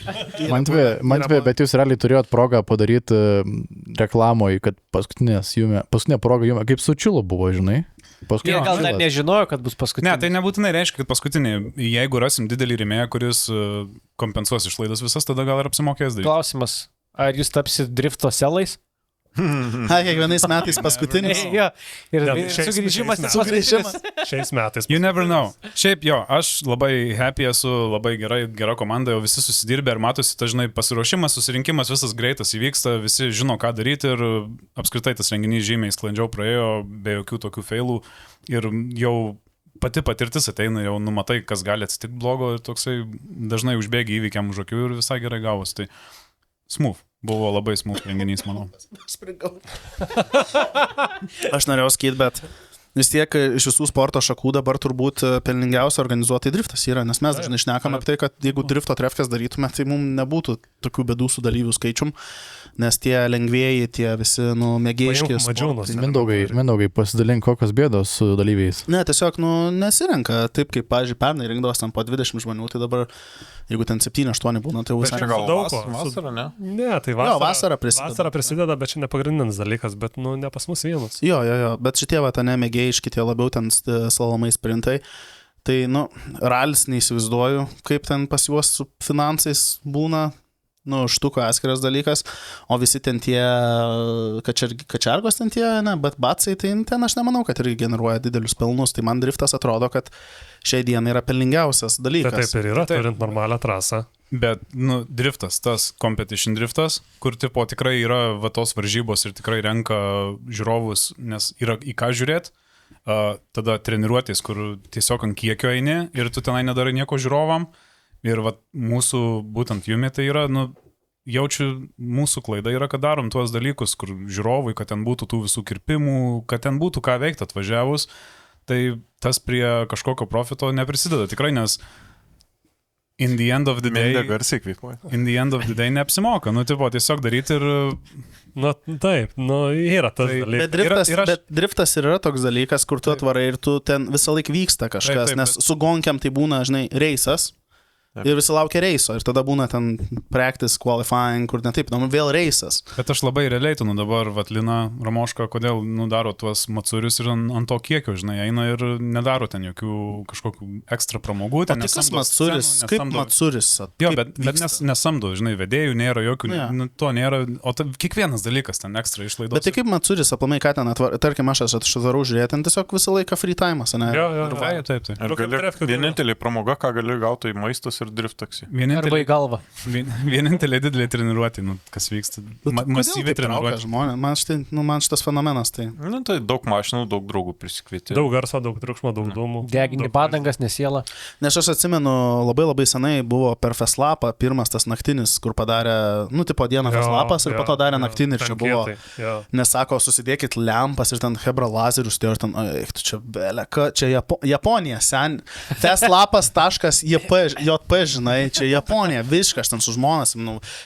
Mantvė, bet jūs realiai turėjot progą padaryti reklamoje, kad paskutinė proga Jume, kaip su Čilu buvo, žinai? Jie gal dar nežinojo, kad bus paskutinė. Ne, tai nebūtinai reiškia, kad paskutinė. Jeigu rasim didelį rėmėją, kuris kompensuos išlaidas visas, tada gal ir apsimokės daryti. Klausimas, ar jūs tapsit drifto selais? Kiekvienais metais paskutinis. Jo, ir sugrįžimas. Šiais metais. You never know. Šiaip jo, aš labai happy esu, labai gera komanda, jau visi susidirbė ir matosi, dažnai pasiruošimas, susirinkimas, visas greitas įvyksta, visi žino, ką daryti ir apskritai tas renginys žymiai sklandžiau praėjo, be jokių tokių failų ir jau pati patirtis ateina, jau numatai, kas gali atsitikti blogo ir toksai dažnai užbėgi įvykiam už akių ir visai gerai gavos. Tai smooth. Buvo labai smooth renginys, manau. Aš norėjau sakyti, bet vis tiek iš visų sporto šakų dabar turbūt pelningiausia organizuotai driftas yra, nes mes dažnai šnekam apie tai, kad jeigu drifto trefkės darytume, tai mums nebūtų tokių bėdų su dalyvių skaičium, nes tie lengvėjai, tie visi, mėgėjiški. Mindaugai, pasidalink, kokios bėdos su dalyviais. Ne, tiesiog, nesirenka taip, kaip, pavyzdžiui, pernai rinkdavos ten po 20 žmonių, tai dabar, jeigu ten 7-8 būna, tai visai gal vasara, ne? Ne, tai vasara prisideda. Vasara prisideda, bet čia ne pagrindinis dalykas, bet, ne pas mus vienas. Jo, bet šitie mėgėjiški, tie labiau ten slalomai sprintai. Tai, ralis neįsivaizduoju, kaip ten pas juos su finansais būna. Štuko atskiras dalykas, o visi ten tie kačergos ten tie, bet batsai, tai ten aš nemanau, kad irgi generuoja didelius pelnus, tai man driftas atrodo, kad šiai dienai yra pelningiausias dalykas. Taip ir yra, turint normalią trasą. Bet, driftas, tas competition driftas, kur tipo tikrai yra tos varžybos ir tikrai renka žiūrovus, nes yra į ką žiūrėti, tada treniruotis, kur tiesiog ant kiekio eini ir tu tenai nedarai nieko žiūrovam. Ir mūsų būtent Jumi tai yra, jaučiu, mūsų klaida yra, kad darom tuos dalykus, kur žiūrovai, kad ten būtų tų visų kirpimų, kad ten būtų ką veikti atvažiavus, tai tas prie kažkokio profito neprisideda tikrai, nes in the end of the day... Garsiai kvėpuoja. In the end of the day neapsimoka. Nu, tipo, tiesiog daryti ir... Nu, taip, yra tas dalykas. Bet driftas yra toks dalykas, kur tu atvarai ir tu ten visą laiką vyksta kažkas, nes su gonkiam tai būna, žinai, reisas. Ir visi laukia reiso, ir tada būna ten practice, qualifying, kur netaip, vėl reisas. Bet aš labai realiai, dabar Vatlina Ramoška, kodėl daro tuos matsurius ir ant to kiekio, žinai, eina ir nedaro ten jokių kažkokių ekstra pramogų. O tai kas matsuris? Kaip matsuris? Jo, bet nesamdo, žinai, vedėjų nėra, jokių, to nėra, o kiekvienas dalykas ten ekstra išlaidos. Bet tai kaip matsuris, aplamai, ką ten, tarkim, aš atvažiavau žiūrėti, ten tiesiog visą laiką free time'as, ne? Taip. Vienintelė pramoga, ką gali gauti, maistas ir drift taksi. Arba į galvą. Vienintelė didelė treniruotė, kas vyksta. Masyviai treniruotė. Man šitas fenomenas tai. Tai daug mašinų, daug draugų prisikvieti. Daug garso, daug triukšmo, daug dūmų. Degini padangas, nesiela. Nes aš atsimenu, labai senai buvo per Feslapą pirmas tas naktinis, kur padarė, tipo dieną Feslapas ir po to darė naktinį ir čia buvo. Nes sako, susidėkit lempas ir ten hebra lazerius, tai ir ten, tu čia beleka, čia Japonija, Feslapas.jp, žinai, čia Japonija, viskas ten su žmonas,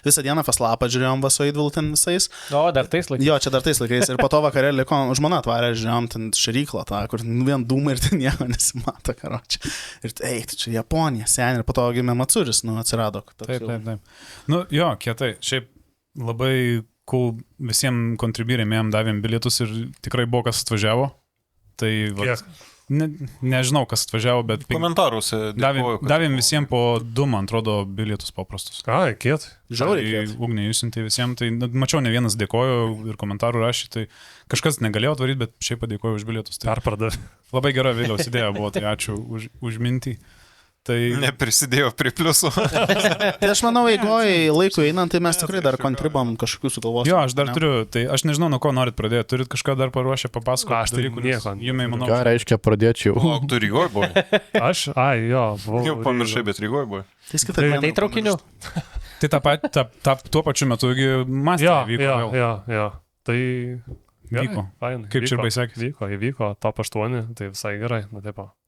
visą dieną Feslapą žiūrėjom Vasoidvil ten visais. O, dar tais laikais. Jo, čia dar tais laikais. Ir po to vakarė liko, žmona atvarė, žiūrėjom ten šaryklą, tą, kur vien dūmai ir ten nieko nesimato, karočią. Ir čia Japonija, seniai, ir po to gimė Matsuris, atsirado. Taip. Nu, jo, kietai. Šiaip labai cool visiems kontribūrėm, davėm bilietus ir tikrai buvo kas atvažiavo. Tai nežinau, kas atvažiavo, bet... Komentaruose davėm visiems po 2, man atrodo, bilietus paprastus. Ai, kiet. Žiauriai. Ugnė išsiuntė visiems, tai mačiau, ne vienas dėkojo ir komentarų rašė, tai kažkas negalėjo atvaryti, bet šiaip padėkojo už bilietus. Tai perpardavė. Labai gera Viliaus idėja buvo, tai ačiū už mintį. Tai neprisidėjo prie pliusų. Tai aš manau, eigoje laikui einant, tai mes tikrai dar kontribom kažkokių sugalvosiu. Jo, aš dar turiu, tai aš nežinau, nuo ko norit pradėti. Turit kažką dar paruošę, papasakoti. Aš tai nieko. Ką reiškia pradėčiau? O, tu Rygoj buvai? Aš, buvau. Jau pamiršai, bet Rygoj buvai. Tai traukiniu. Tai tuo pačiu metu mąstė vyko. Jo. Tai vyko. Kaip čia baisėkis? Įvyko top 8, tai visai gerai.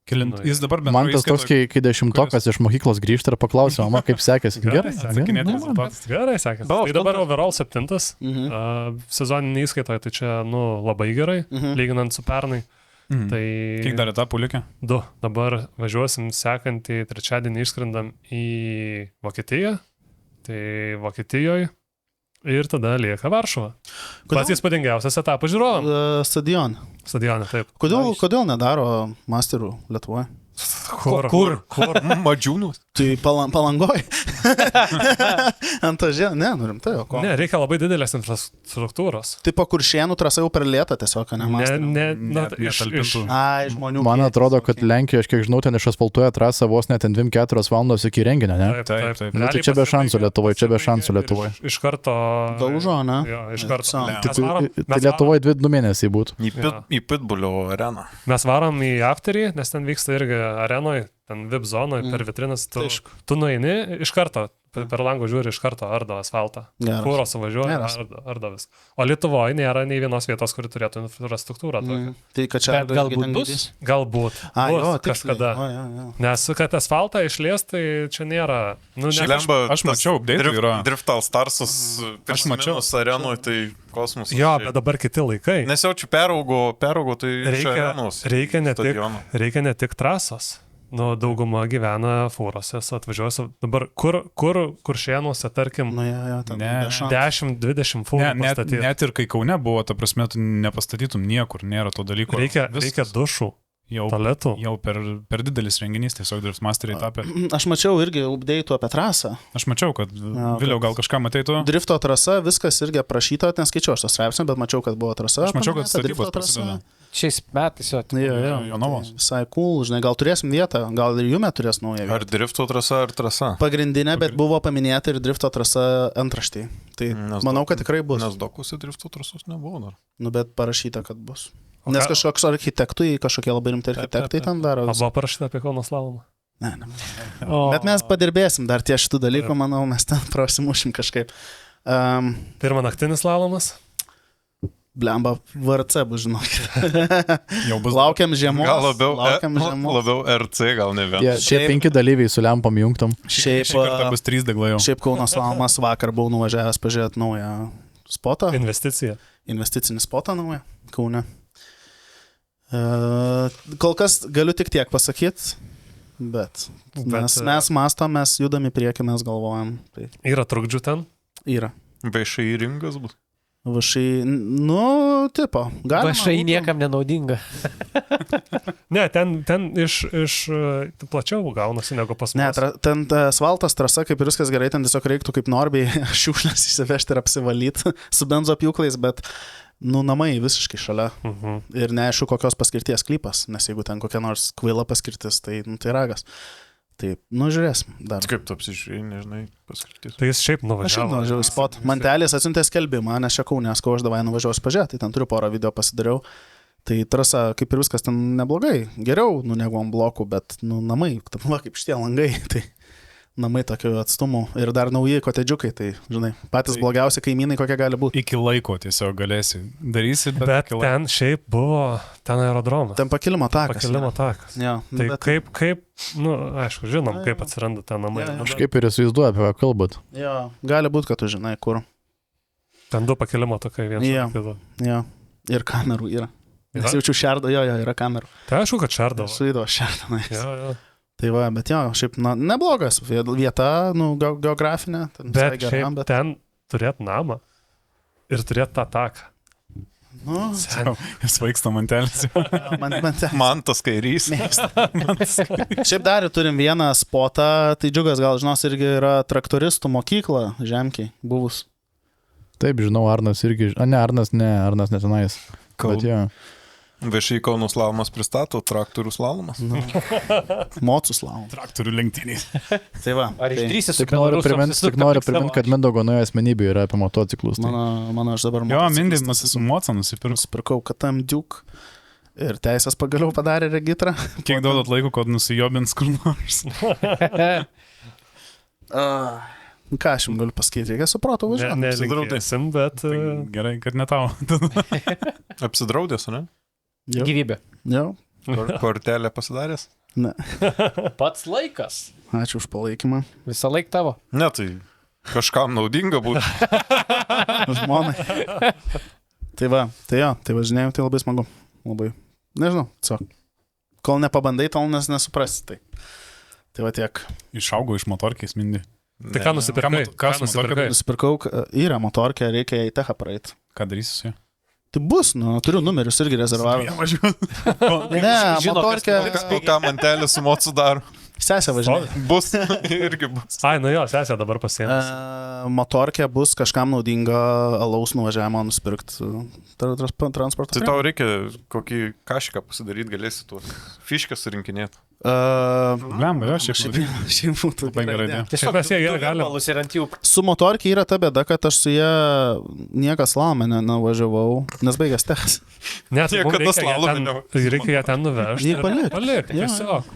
Jis dabar man tas toks, kai 10-tokas iš mokyklos grįžta ir paklausė, mama, kaip sekėsi. Gerai sekėsi. Tai dabar overall 7. Sezoninė įskaitoje, tai čia labai gerai, lyginant su pernai. Tai kiek dar etapų likę? 2. Dabar važiuosim sekantį trečiadienį išskrendam į Vokietiją. Tai Vokietijoje. Ir tada lieka Varšuva. Pats įspūdingiausias etapas žiūrovam. Stadioną, taip. Kodėl nedaro masterų Lietuvoje? Kur? Madžiūnų. Tai Palangoj. Antažė, rimtai, o ko? Ne, reikia labai didelės infrastruktūros. Tai po Kuršienų trasa jau per lėtą tiesiog, Ai, žmonių. Man atrodo, kad Lenkija, aš kiek žinau, ten išasfaltuoja trasą vos net 2-4 valandos iki renginio, ne? Taip. Tai čia be šansų Lietuvoje, Iš karto... Daužo, ne? Jo, iš karto. Tai Lietuvoje 2 mėnesiai būtų. Į Pitbulio areną. Mes varom į afterį, nes ten vyksta irgi arenoje, ten VIP zonoje, per vitrinas, tu nueini iš karto, per langų žiūri iš karto, ardo asfaltą. Kūro suvažiuoja, ardo viską. O Lietuvoje nėra nei vienos vietos, kuri turėtų infrastruktūrą. Tai kad čia galbūt bus? Galbūt. Kažkada. Nes kad asfaltą išlies, tai čia nėra... Aš mačiau, Drift All Starsus, aš mačiau arenoje, tai kosmosas. Jo, bet dabar kiti laikai. Nes jau čia peraugo, tai reikia ne tik trasos. Dauguma gyvena fūrose, atvažiuosi. Dabar kur šienuose, tarkim, 10-20 fūrų pastatyti. Net ir kai Kaune buvo, ta prasme, tu nepastatytum niekur, nėra to dalyko. Reikia dušų. Tualetų. Jau per didelis renginys, tiesiog Drift Masteriai tapė. Aš mačiau irgi update'ų apie trasą. Aš mačiau, kad vėliau gal kažką mateitų. Drifto trasa, viskas irgi aprašyta, neskaičiau aš tos straipsnio, bet mačiau, kad buvo trasa. Aš mačiau, kad statybos prasideda. Šiais metais jo. Jo novos. Visai cool, žinai, gal turėsim vietą, gal ir Jume turės naują vietą. Ar drifto trasa, ar trasa? Pagrindinė, bet buvo paminėta ir drifto trasa antraštėje. Tai manau, kad tikrai bus. Nes dokuose drifto trasos nebuvo dar. Bet parašyta, kad bus. Nes kažkoks architektai, kažkokie labai rimti architektai ten daro. Buvo parašyta apie Kauno slalomą. Ne. Bet mes padirbėsim dar ties šitų dalykų, manau, mes ten prasimušim kažkaip. Pirmą naktinis slalomas. Blemba, VRC bus, žinokit. Jau bus. Laukiam žiemos. Gal labiau, labiau RC, gal ne vien. Šie 5 dalyviai su lempom jungtom. Šiaip bus 3 deglai jau. Šiaip Kauno slalomas vakar buvau nuvažiavęs pažiūrėti naują spotą. Investicinį spotą naują Kaune. Kol kas galiu tik tiek pasakyti, bet mes mastom, mes judam į priekį, mes galvojam. Tai yra trukdžių ten? Yra. Viešai ringas bus. Vašai, tipo, galima. Vašai niekam nenaudinga. Ne, ten iš plačiau gaunasi negu pas mus. Ne, ten asfaltas trasa, kaip ir viskas gerai, ten tiesiog reiktų kaip Norbiai šiukšlės įsivežti ir apsivalyti su benzopjūklais, bet, namai visiškai šalia. Ir neaišku, kokios paskirties sklypas, nes jeigu ten kokia nors kvaila paskirtis, tai ragas. Taip, žiūrėsim dar. Kaip tu apsižiūrėjai, nežinai, paskirtis. Tai jis šiaip nuvažiavo. Aš nuvažiavau į spot. Mantelis atsiuntė skelbimą, nes čia Kaunės, aš davai nuvažiuosiu pažiūrėti, tai ten turiu porą video pasidariau. Tai trasa, kaip ir viskas ten neblogai, geriau, negu ant blokų, bet, namai, kaip šitie langai, tai namai tokių atstumų ir dar nauji kotedžiukai, tai, žinai, patys blogiausi kaimynai, kokie gali būti. Iki laiko tiesiog galėsi, darysi, bet ten šiaip buvo, ten aerodromas. Ten pakilimo takas. Ja, tai bet... kaip, aišku, žinom, kaip atsiranda ten namai. Aš kaip ir įsivaizduoju, apie ką kalbat. Jo, gali būti, kad tu žinai, kur. Ten 2 pakilimo takai, vienas kitų. Jo, ir kamerų yra. Nes jaučiu šerdo, jo, yra kamerų. Tai aišku, kad šerdo. Suido šerdo. Jo. Tai va, bet jo, šiaip, neblogas vieta, geografinė. Bet šiaip ten turėt namą ir turėt tą taką. Svaigsta Mantelis. Mantas kairys. Šiaip dar turim vieną spotą, tai Džiugas gal žinos irgi yra traktoristų mokykla Žemkiai buvus. Taip, žinau, Arnas irgi, Arnas netenais. Bet jo. Viešai Kauno slalomas pristato traktorių slalomas. Mocų slalomas. Traktorių lenktynės. Tai va. Ar išdrįsi su Tik noriu priminti, kad Mindaugo nauja asmenybė yra apie motociklus. Tai. Mano aš dabar motociklus. Jo, Mindaugas su Moca nusipirkau KTM Duke ir teisės pagaliau padarė regitrą. Kiek duodat laiko, kad nusijobins kur nors? Ką aš jums galiu pasakyti, reikia suprato važiuoti. Nelinkėsim, bet... Gerai, kad ne tau. Apsidraudęs, ne? Gyvybė. Jau. Kortelę pasidaręs? Ne. Pats laikas. Ačiū už palaikymą. Visą laiką tavo. Ne, tai kažkam naudinga būtų. Žmonai. Tai važinėjau, tai labai smagu. Labai. Nežinau, tiesiog. Kol nepabandai, tol nesuprasi. Tai va tiek. Išaugo iš motorkės Mindi. Tai ką nusipirkai? Nusipirkau, yra motorkė, reikia į techą praeiti. Ką darysi su ja? Tai bus, turiu numerius irgi rezervavęs. Ne, motorkė. O ką Mantelis su Mocu daro? Sesė važiuoja. Bus, irgi bus. Ai, jo, sesė dabar pasiėmės. Motorkė bus kažkam naudinga alaus nuvažiavimo nusipirkti transportą. Tai tau reikia kokį kašiką pasidaryti, galėsi tuos fiškas surinkinėti. Blemba, jo, šiaip būtų gerai. Tiesiog mes jie galim. Su motorkė yra ta bėda, kad aš su ją niekas slalomę nevažiavau, nes baigęs techas. Net reikia ją ten nuvežti. Jį palikti. Tiesiog.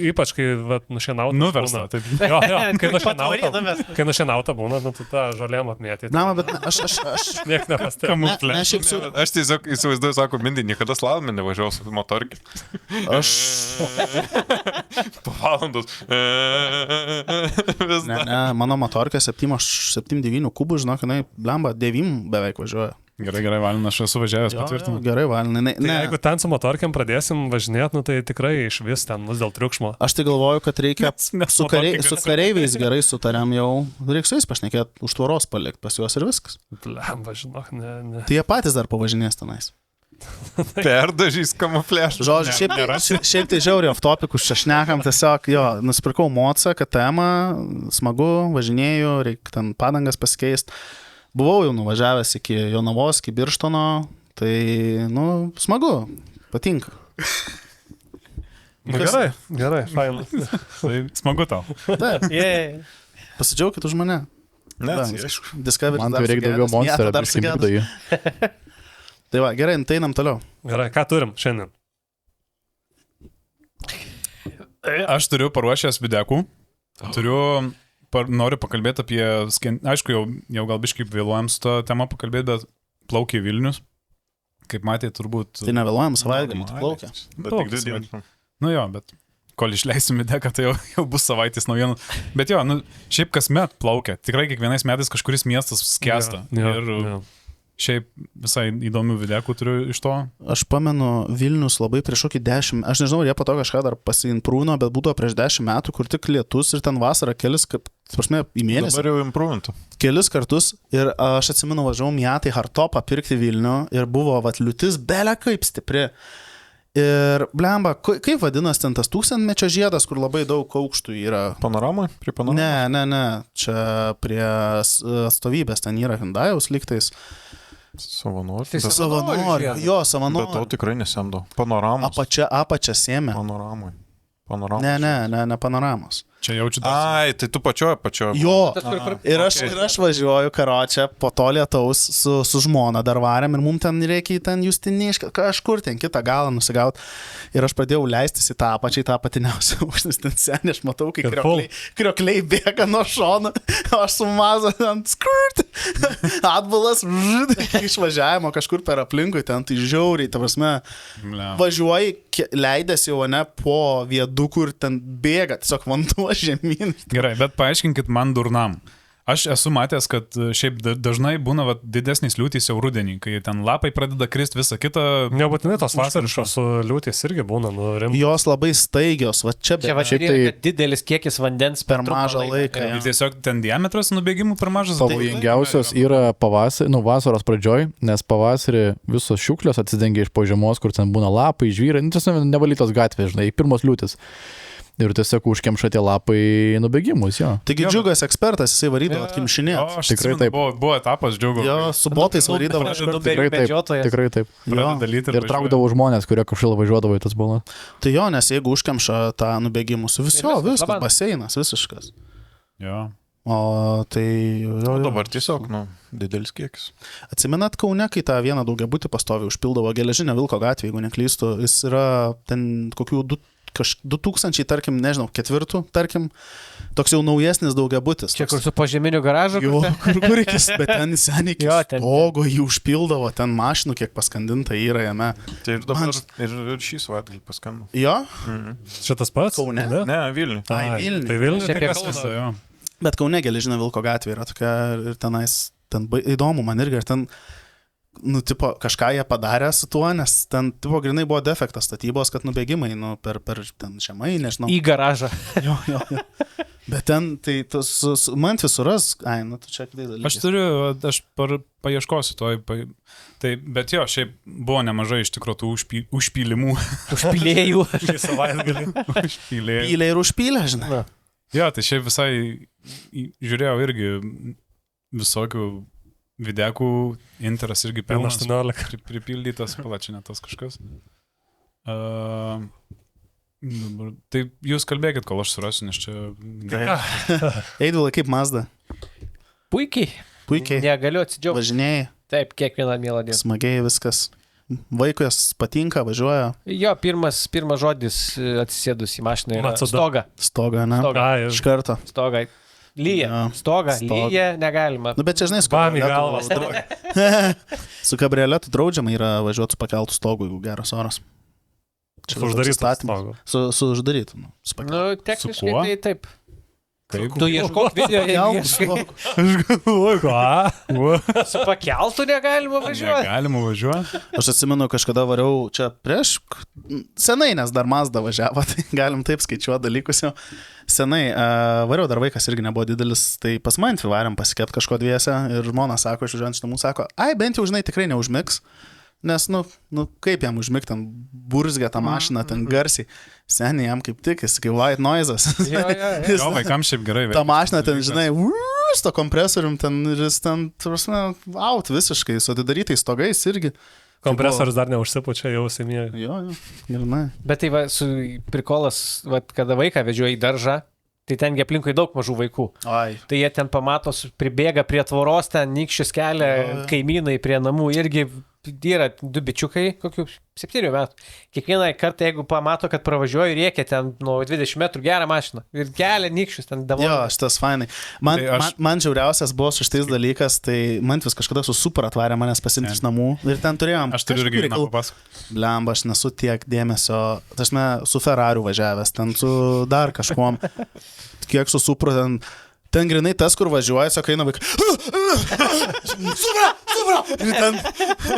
Ypač, kai nušienauta. Nuversta. Jo, kai nušienauta būna, tu tą žolėm apmėtyti. Na, bet aš... Niek nepastebėjau. Aš tiesiog įsivaizduoju, sako, Mindai, niekada slalomę nevažiavau su motorkė. Aš... Po valandos. Ne, mano motorkė 7-9 kubų, žinok, jinai blemba 9 beveik važiuoja. Gerai, Valina, aš esu važiavęs, patvirtinu. Gerai, Valina. Tai jeigu ten su motorkiam pradėsim važinėti, tai tikrai iš vis ten mus dėl triukšmo. Aš tai galvoju, kad reikia su kareiviais gerai sutariam jau, reikia su jais pašnekėti, už tvoros palikti pas juos ir viskas. Blemba, žinok, ne. Tai jie patys dar pavažinės tenais. Perdažys kamufliažą. Žodžiu, šiaip tai žiauriai off-topikus čia šnekam, tiesiog, nusipirkau Mocą, KTM, smagu, važinėjau, reikia ten padangas pasikeisti. Buvau jau nuvažiavęs iki Jonavos, iki Birštono, tai, smagu, patinka. Gerai, fain. Smagu tau. Taip, pasidžiaukit už mane. Ne, aišku. Man tai reikia daugiau monsterą, dar skimbido jį. Tai va, gerai, tai einam toliau. Gerai, ką turim šiandien? Aš turiu paruošęs videkų. Noriu pakalbėti apie... Aišku, jau gal biškai vėluojam su tą temą pakalbėti, bet plaukia į Vilnius. Kaip matėte, turbūt... Tai nevėluojam savaitgalį, tai plaukia. Bet tik 2 dienas. Nu jo, bet kol išleisim videką, tai jau bus savaitės naujienų. Bet jo, šiaip kasmet plaukia. Tikrai kiekvienais metais kažkuris miestas skęsta. Šiaip visai įdomių videkų turiu iš to. Aš pamenu Vilnius labai prieš kokį 10, aš nežinau, jie po to kažką dar pasiimprūno, bet būdavo prieš 10 metų, kur tik lietus ir ten vasarą kelis, prasme, į mėnesį. Dabar jau imprūvintų. Kelis kartus ir aš atsimenu, važiavau Miatai Hartopą pirkti Vilnių ir buvo liūtis belia kaip stipri. Ir blemba, kaip vadinasi ten tas 1000-mečio žiedas, kur labai daug aukštų yra? Panoramai? Prie panoramos? Ne, čia prie atstovybės ten yra Hyundai'aus lygtais. Savanorių. Savanorių. Jo, savanorių. Bet to tikrai nesemdo. Panoramos. Apačia sėmė. Panoramai. Ne panoramos. Čia jaučiu dar. Ai, tai tu pačioje. Jo. Ir aš važiuoju karočią po to lietaus su žmona dar varėm ir mums ten reikia ten Justinišką, kažkur ten kitą galą nusigauti. Ir aš pradėjau leistis į tą apačią, į tą patiniausią aukštis ten senį, aš matau, kai kriokliai bėga nuo šono, aš su maza ten skurt, atbulas, išvažiavimo kažkur per aplinkui, ten tai žiauriai, ta prasme, važiuoji, leidęs jau ne po viadukų ir ten bėga, tiesiog vanduo žemyn. Gerai, bet paaiškinkit man durnam. Aš esu matęs, kad šiaip dažnai būna didesnis liūtys jau rudenį, kai ten lapai pradeda kristi, visą kitą. Nebūtinai tos vasariškos liūtys irgi būna rimtos. Jos labai staigios, va čia šiaip tai didelis kiekis vandens per mažą laiką. Ir tiesiog ten diametras nubėgimų per mažas. Pavojingiausios yra vasaros pradžioj, nes pavasarį visos šiukšlės atsidengia iš po žemos, kur ten būna lapai, žvyrai, tiesiog nevalytos gatvės, žinai, pirmos liūtis. Ir tiesiog užkemša tie lapai nubėgimus, jo. Taigi Džiugas ekspertas, jisai varydavo atkimšinėt. Tikrai taip. Buvo etapas Džiugo. Jo, su botais varydavo. Tikrai taip. Ir traukdavo žmonės, kurie kažkaip važiuodavo į tas bolas. Tai jo, nes jeigu užkemša tą nubėgimus, viskas, baseinas visiškas. Jo. O tai... O dabar tiesiog, didelis kiekis. Atsimenat Kaune, kai tą vieną daugiabutį pastovi užpildavo Geležinio Vilko gatvė, jeigu neklystu, jis yra ten kokių 2000, tarkim, nežinau, 4, tarkim, toks jau naujesnis daugiabutis. Čia kur su požeminiu garažu? Jo, kur iki, bet ten seniai iki stogo jį užpildavo, ten mašinų kiek paskandinta yra jame. Tai ir dabar ir šį savaitgalį paskambino. Jo? Čia tas pats? Kaune. Ne, Vilniui. Vilniui. Tai Vilniui tai kas jo. Bet Kaune Geležinio Vilko gatvė yra tokia ir tenais, ten įdomu man irgi, ir ten tipo, kažką jie padarė su tuo, nes ten, tipo, grinai buvo defektas statybos, kad nubėgimai, per ten žemai, nežinau. Į garažą. Jo. Bet ten, tai man visuras, tu čia kitai dalykai. Aš paieškosiu to. Tai, bet jo, šiaip buvo nemažai iš tikrųjų tų užpylimų. Užpylėjų. Užpylėjų. Pylė ir užpylė, žinai. Jo, tai šiaip visai žiūrėjau irgi visokių videkų, Interas irgi pelnas. 18. Pripildytas, palačinėtas kažkas. Tai jūs kalbėkit, kol aš surasiu, nes čia... Eidvilai, kaip Mazda? Puikiai. Negaliu atsidžiaugti. Važinėjai. Taip, kiekvieną mielą dieną. Smagiai viskas. Vaikujas patinka, važiuoja. Jo, pirmas žodis atsisėdus į mašiną yra stoga. Stoga, ne? Iš karto. Stoga. Lyja. Stoga. Lyja negalima. Bet čia, žinai, su kabrioletu draudžiama yra važiuoti su pakeltų stogu, jeigu geras oras. Su uždarytu stogu. Su uždarytu. Techniškai tai taip. Tu ieškok video. Aš galvoju, ką? Su pakeltu negalima važiuoti. Negalima važiuoti. Aš atsimenu, kažkada variau čia prieš, senai, nes dar Mazda važiavo, tai galim taip skaičiuoti dalykus jau. Senai, variau dar vaikas irgi nebuvo didelis, tai pas manį varėm pasikėpti kažko dviese ir žmona sako, iš užuojant šitą mūsų sako, bent jau, žinai, tikrai neužmigs. Nes, kaip jam užmigti, ten burzgia tą mašiną, ten garsiai. Seniai jam kaip tik, jis kaip white noises. Jo, vaikams šiaip gerai. Ta mašina ten, žinai, su to kompresorium, ten, ir jis ten, turėsime, out visiškai, su atidarytais stogais irgi. Kompresorius dar neužsipučia, jau semėjo. Jo, žinai. Bet tai va, su prikolas, va, kada vaiką vedžioja į daržą, tai tengi aplinkui daug mažų vaikų. Tai jie ten pamato, pribėga prie tvoros, ten nykščius kelia, kaimynai prie namų irgi yra 2 bičiukai, kokių 7 metų. Kiekvieną kartą, jeigu pamato, kad pravažiuoju, rėkia ten nuo 20 metrų gerą mašiną ir kelia nykščius ten dabar. Jo, šitas fainai. Man žiauriausias buvo su šitais dalykas, tai man vis kažkada su super atvarė manęs pasimti iš namų ir ten turėjom. Aš turiu irgi vieną papasakoti. Blemba, aš nesu tiek dėmesio, tašme, su Ferrariu važiavęs, ten su dar kažkuom, kiek su supru ten grinai tas, kur važiuoja, sakai, eina vaikai. Supra! Ir ten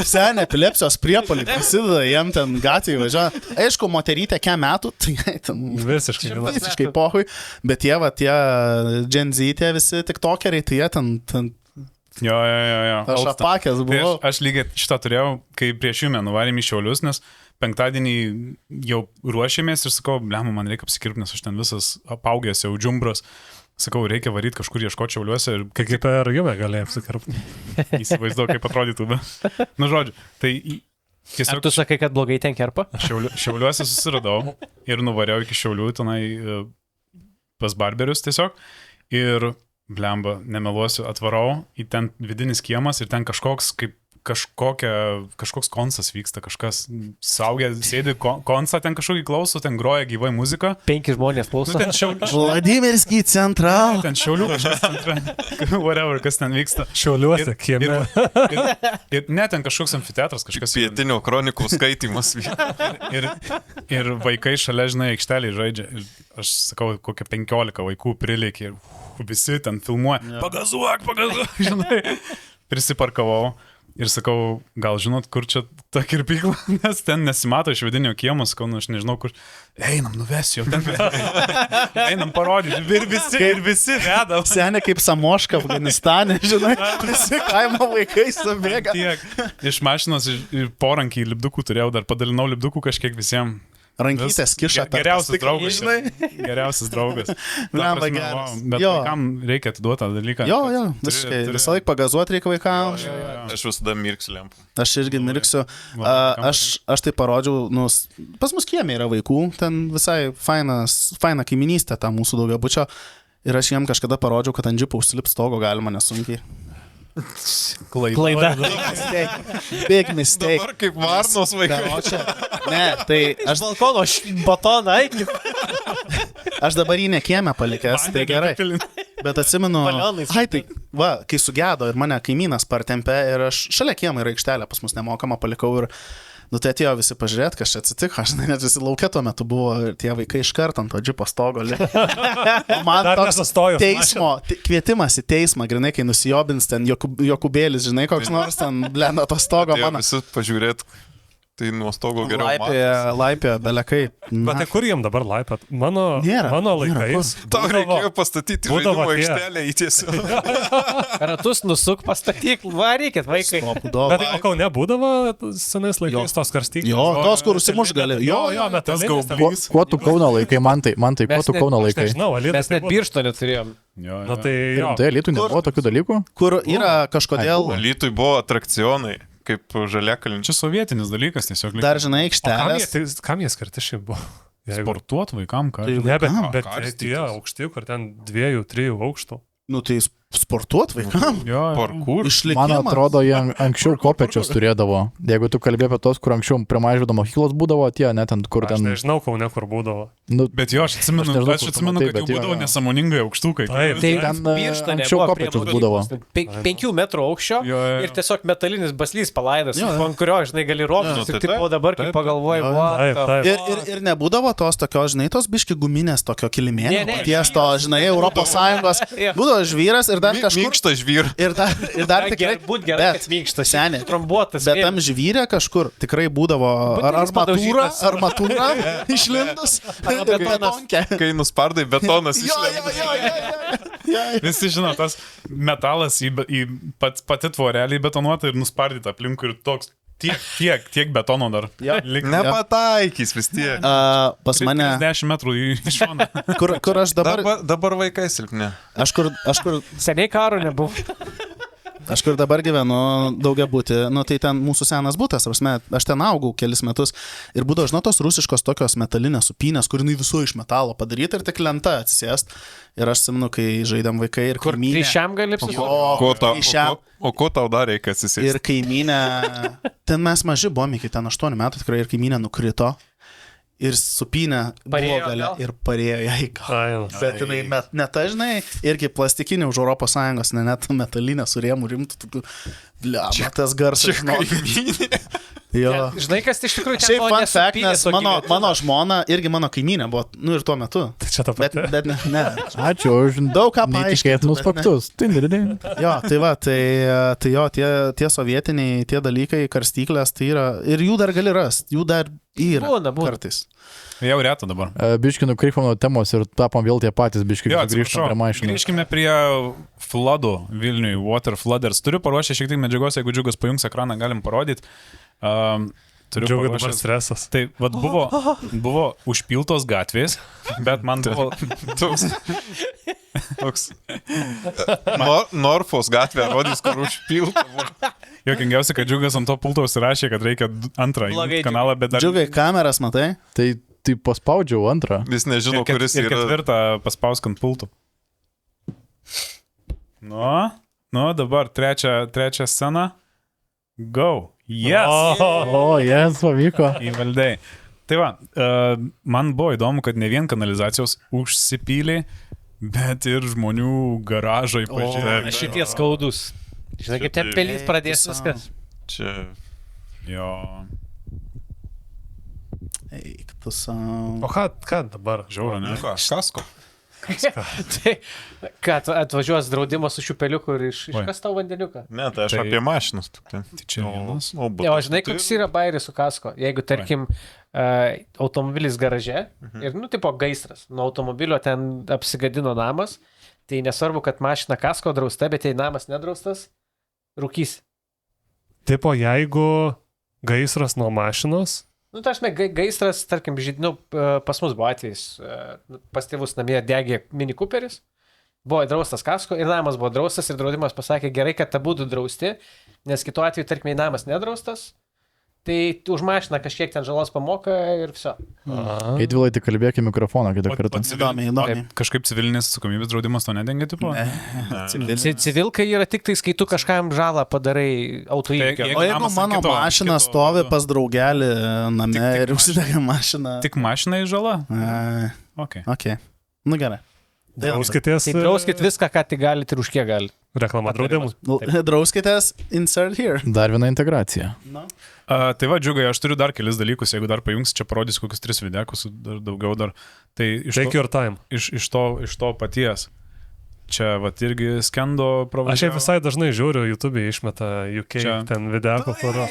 senė epilepsijos priepolį prasideda, jiem ten gatvėje važiuoja. Aišku, moterytė kiek metų, tai ten visiškai pohui, bet tie Gen Z, tie visi tiktokeriai, tai jie ten Jo. Aš apakęs buvau. Aš lygiai šitą turėjau, kai prieš jų nuvarėm į Šiaulius, nes penktadienį jau ruošėmės ir sakau, blemu, man reikia apsikirpti, nes aš ten visas apaugęs jau džumbras. Sakau, reikia varyti kažkur ieškoti Šiauliuose. Ir kaip per jumę galėjai apsikarpti. Įsivaizduoju, kaip atrodytų. Nu, žodžiu, tai tiesiog... Ar tu sakai, kad blogai ten kerpa? Šiauliuose susiradau ir nuvariau iki Šiaulių tenai pas barberius tiesiog. Ir, blemba, nemeluosiu, atvarau į ten vidinis kiemas ir ten kažkoks konsas vyksta, kažkas saugė, sėdi konsą, ten kažkokį klauso, ten groja gyvai muzika. 5 žmonės klauso. Vladimirskį centrą. Ten Šiaulių kažkas centrą. Whatever, kas ten vyksta. Šiauliuose, kieme. Ir ne, ten kažkoks amfiteatras, kažkas. Pietinio kronikų skaitymas. Ir vaikai šalia, žinai, aikštelį žaidžia. Ir aš sakau, kokie 15 vaikų prileikė ir visi ten filmuoja. Pagazuok, žinai. Prisiparkavau. Ir sakau, gal žinot, kur čia ta kirpykla, nes ten nesimato iš vidinio kiemo, sakau, nu aš nežinau, kur. Einam, nuvesiu, ten einam parodyti. Ir visi vedam. Senė kaip Samoška Afganistane, žinai, visi kaimo vaikai subėga. Iš mašinos ir porankį lipdukų turėjau, dar padalinau lipdukų kažkiek visiems. Rankytės kiša. Geriausias draugas, žinai. Geriausias draugas. Lemba geras. Bet vaikam reikia atiduoti tą dalyką. Jo, visą laiką pagazuoti reikia vaikam. Aš visada mirksiu lempų. Aš irgi mirksiu. Aš tai parodžiau, pas mus kiemė yra vaikų, ten visai faina kaiminystė ta mūsų daugiabučio. Ir aš jiem kažkada parodžiau, kad ant džipo užsilip stogo galima nesunkiai. Klaida. Big mistake. Dabar kaip Varnos vaikai. Ne, tai aš balkono batoną eikit. Aš dabar jį nekiemę palikęs, tai gerai. Bet atsimenu, kai sugedo ir mane kaimynas partempė ir aš šalia kiemą yra aikštelė, pas mus nemokamą palikau ir tai atėjo visi pažiūrėti, kas čia atsitiko, aš net visi laukia tuo metu buvo ir tie vaikai iškart ant to džipo stogo. Man toks teismo, kvietimas į teismą, grinai, kai nusijobins ten Jokubėlis, žinai, koks nors ten blenda to stogo. Visi pažiūrėti. Tai nuo stogo geriau. Laipė, belekai. Bet tai kur jiem dabar laipė? Mano laikais. Tau reikėjo pastatyti žaidimo aikštelę į tiesiog. Ratus nusuk, pastatyk, varykit, vaikai. Bet o Kaune būdavo senais laikais tos karstyklos? Jo, tos, kur užsimuš gali. Jo, tas gaublys. Kuo tu Kauno laikai, man tai, kuo tu Kauno laikai? Mes net biršto neturėjom. Na tai jo. Tai Alytui nebuvo tokių dalykų? Kur yra kažkodėl... Alytui buvo atrakcionai. Kaip Žaliakalnis. Čia sovietinis dalykas tiesiog. Dar žinai, aikštelės. Kam jie skirti šiaip buvo? Sportuot vaikam, ką? Ne, bet tie aukšti, kur ten 2-3 aukštų. Nu tai sportuot vaikam. Parkur. Man atrodo, jie anksčiau kopečius turėdavo. Jeigu tu kalbėjai apie tos, kur anksčiau prie Mažvydo mokyklos būdavo, tie net ten, kur ten... Aš nežinau, Kaune, kur būdavo. Bet jo, aš atsimenu, kad jau būdavo nesąmoningai aukštukai. Taip, ten anksčiau kopečius būdavo. 5 metrų aukščio ir tiesiog metalinis baslys palaidas, ant kurio, žinai, gali roptis. Ir tipo dabar, kai pagalvoju, ir nebūdavo tos tokios, žinai, tos biški guminės tokio kilimėlio. Ties to, žinai, Europos Sąjungos. Būdavo žvyras ir dar kažkur. Minkštas žvyr. Ir dar tikrai. Būt gerai, kad minkštas. Senė. Trombuotas. Bet tam žvyrė kažkur tikrai būdavo armatūra išlindus. Kai nuspardai, betonas išlenda. Visi žino, tas metalas pati tvorelį betonuota ir nuspardyta aplinkui ir toks. Tiek betono dar. Nepataikys vis tiek. Pas mane 10 metrų į šoną. Kur aš dabar... Dabar vaikai silpni. Aš kur... Seniai karo nebuvo. Aš kur dabar gyvenu daugiabutį, nu tai ten mūsų senas būtas, aš ten augau kelis metus ir būdavo, žinot, tos rusiškos tokios metalinės supynės, kur jinai viso iš metalo padaryta ir tik lenta atsisėst. Ir aš simnu, kai žaidėm vaikai ir kaimynė. Kryšiam gali apsisukti? O ko tau dar reikia atsisėsti? Ir kaimynė, ten mes maži buvom iki ten 8 metų tikrai ir kaimynė nukrito. Ir supynė buvo gale ir parėjo ją į galvą. Bet jinai net, žinai, irgi plastikinė už ES, ne net metalinė surėmų rimtų. Bliama, tas garsas. Jo. Žinai, kas iš tikrųjų ten šiaip buvo fun fact, nesupynė nes to mano žmona irgi mano kaimynė buvo, nu ir tuo metu. Tai čia ta pati. Bet ne. Ačiū už Daug ką neįtikėtinus faktus. Jo, tai va, tai jo, tie sovietiniai, tie dalykai, karstyklės, tai yra, ir jų dar gali rasti, jų dar yra Būna. kartais. Jau reto dabar. Biški nukrypom nuo temos ir tapom vėl tie patys biški. Jo, Grįžtam prie mašinų. Grįžkime prie floodų Vilniui, water flooders. Turiu paruošę šiek tiek medžiagos, jeigu Džiugas pajungs ekraną, galim parodyti. Džiugai dabar stresas. Tai vat, buvo užpiltos gatvės, bet man buvo toks Norfos gatvė rodys, kur užpilta. Jokingiausia, kad Džiugas ant to pulto užsirašė, kad reikia antrą kanalą, bet dar... Džiugai, kameras, matai? Tai paspaudžiau antrą. Vis nežinau, kuris ir yra. Ketvirtą paspausk ant pultų. Nu, dabar trečią sceną. Go. Yes. Yes, pavyko. Įvaldai. Tai va, man buvo įdomu, kad ne vien kanalizacijos užsipylė, bet ir žmonių garažai pažiūrėjo. Šitie skaudus. Žinai, kaip ten pelys pradės viskas. Čia. Jo. Eik, tu savo. O ką dabar? Žiauru, ne? Kasko. Tai, ką, atvažiuos draudimas su šių peliukų ir iškas tau vandeniuką? Ne, tai aš apie mašinas. Tai čia vienas. Ne, o žinai, koks yra bairis su kasko? Jeigu, tarkim, automobilis garaže ir, nu, tipo gaisras, nuo automobilio ten apsigadino namas, tai nesvarbu, kad mašina kasko drausta, bet jei namas nedraustas, rūkys. Tipo, jeigu gaisras nuo mašinos... Nu, tarsi, gaisras, tarkim, pas mus buvo atvejis, pas tėvus namie degė Mini Cooperis, buvo draustas kasko ir namas buvo draustas ir draudimas pasakė, gerai, kad abudu drausti, nes kitu atveju, tarkim, jei namas nedraustas, tai už mašiną kažkiek ten žalos pamoka ir viso. Eidvilai, tai kalbėk į mikrofoną kitą kartą. Įdomiai. Kažkaip civilinės atsakomybės draudimas to nedengia, tipo? Civilkai yra tik tai, kai tu kažkam žalą padarai autoįvykio. O jeigu mano mašina stovi pas draugelį name ir užsidega mašiną. Tik mašinai žala? Ok. Nu gerai. Drauskitės. Tai drauskit viską, ką tik galite ir už kiek galite. Reklama draudimus. Drauskitės, insert here. Dar viena integracija. Tai va, Džiugai, aš turiu dar kelis dalykus, jeigu dar pajungs, čia parodysiu kokius 3 videkus, dar daugiau dar. Tai Take your time. Iš to paties. Čia va irgi skendo pravažiavo. Aš jau visai dažnai žiūriu, YouTube išmeta UK čia. Ten videoko paro.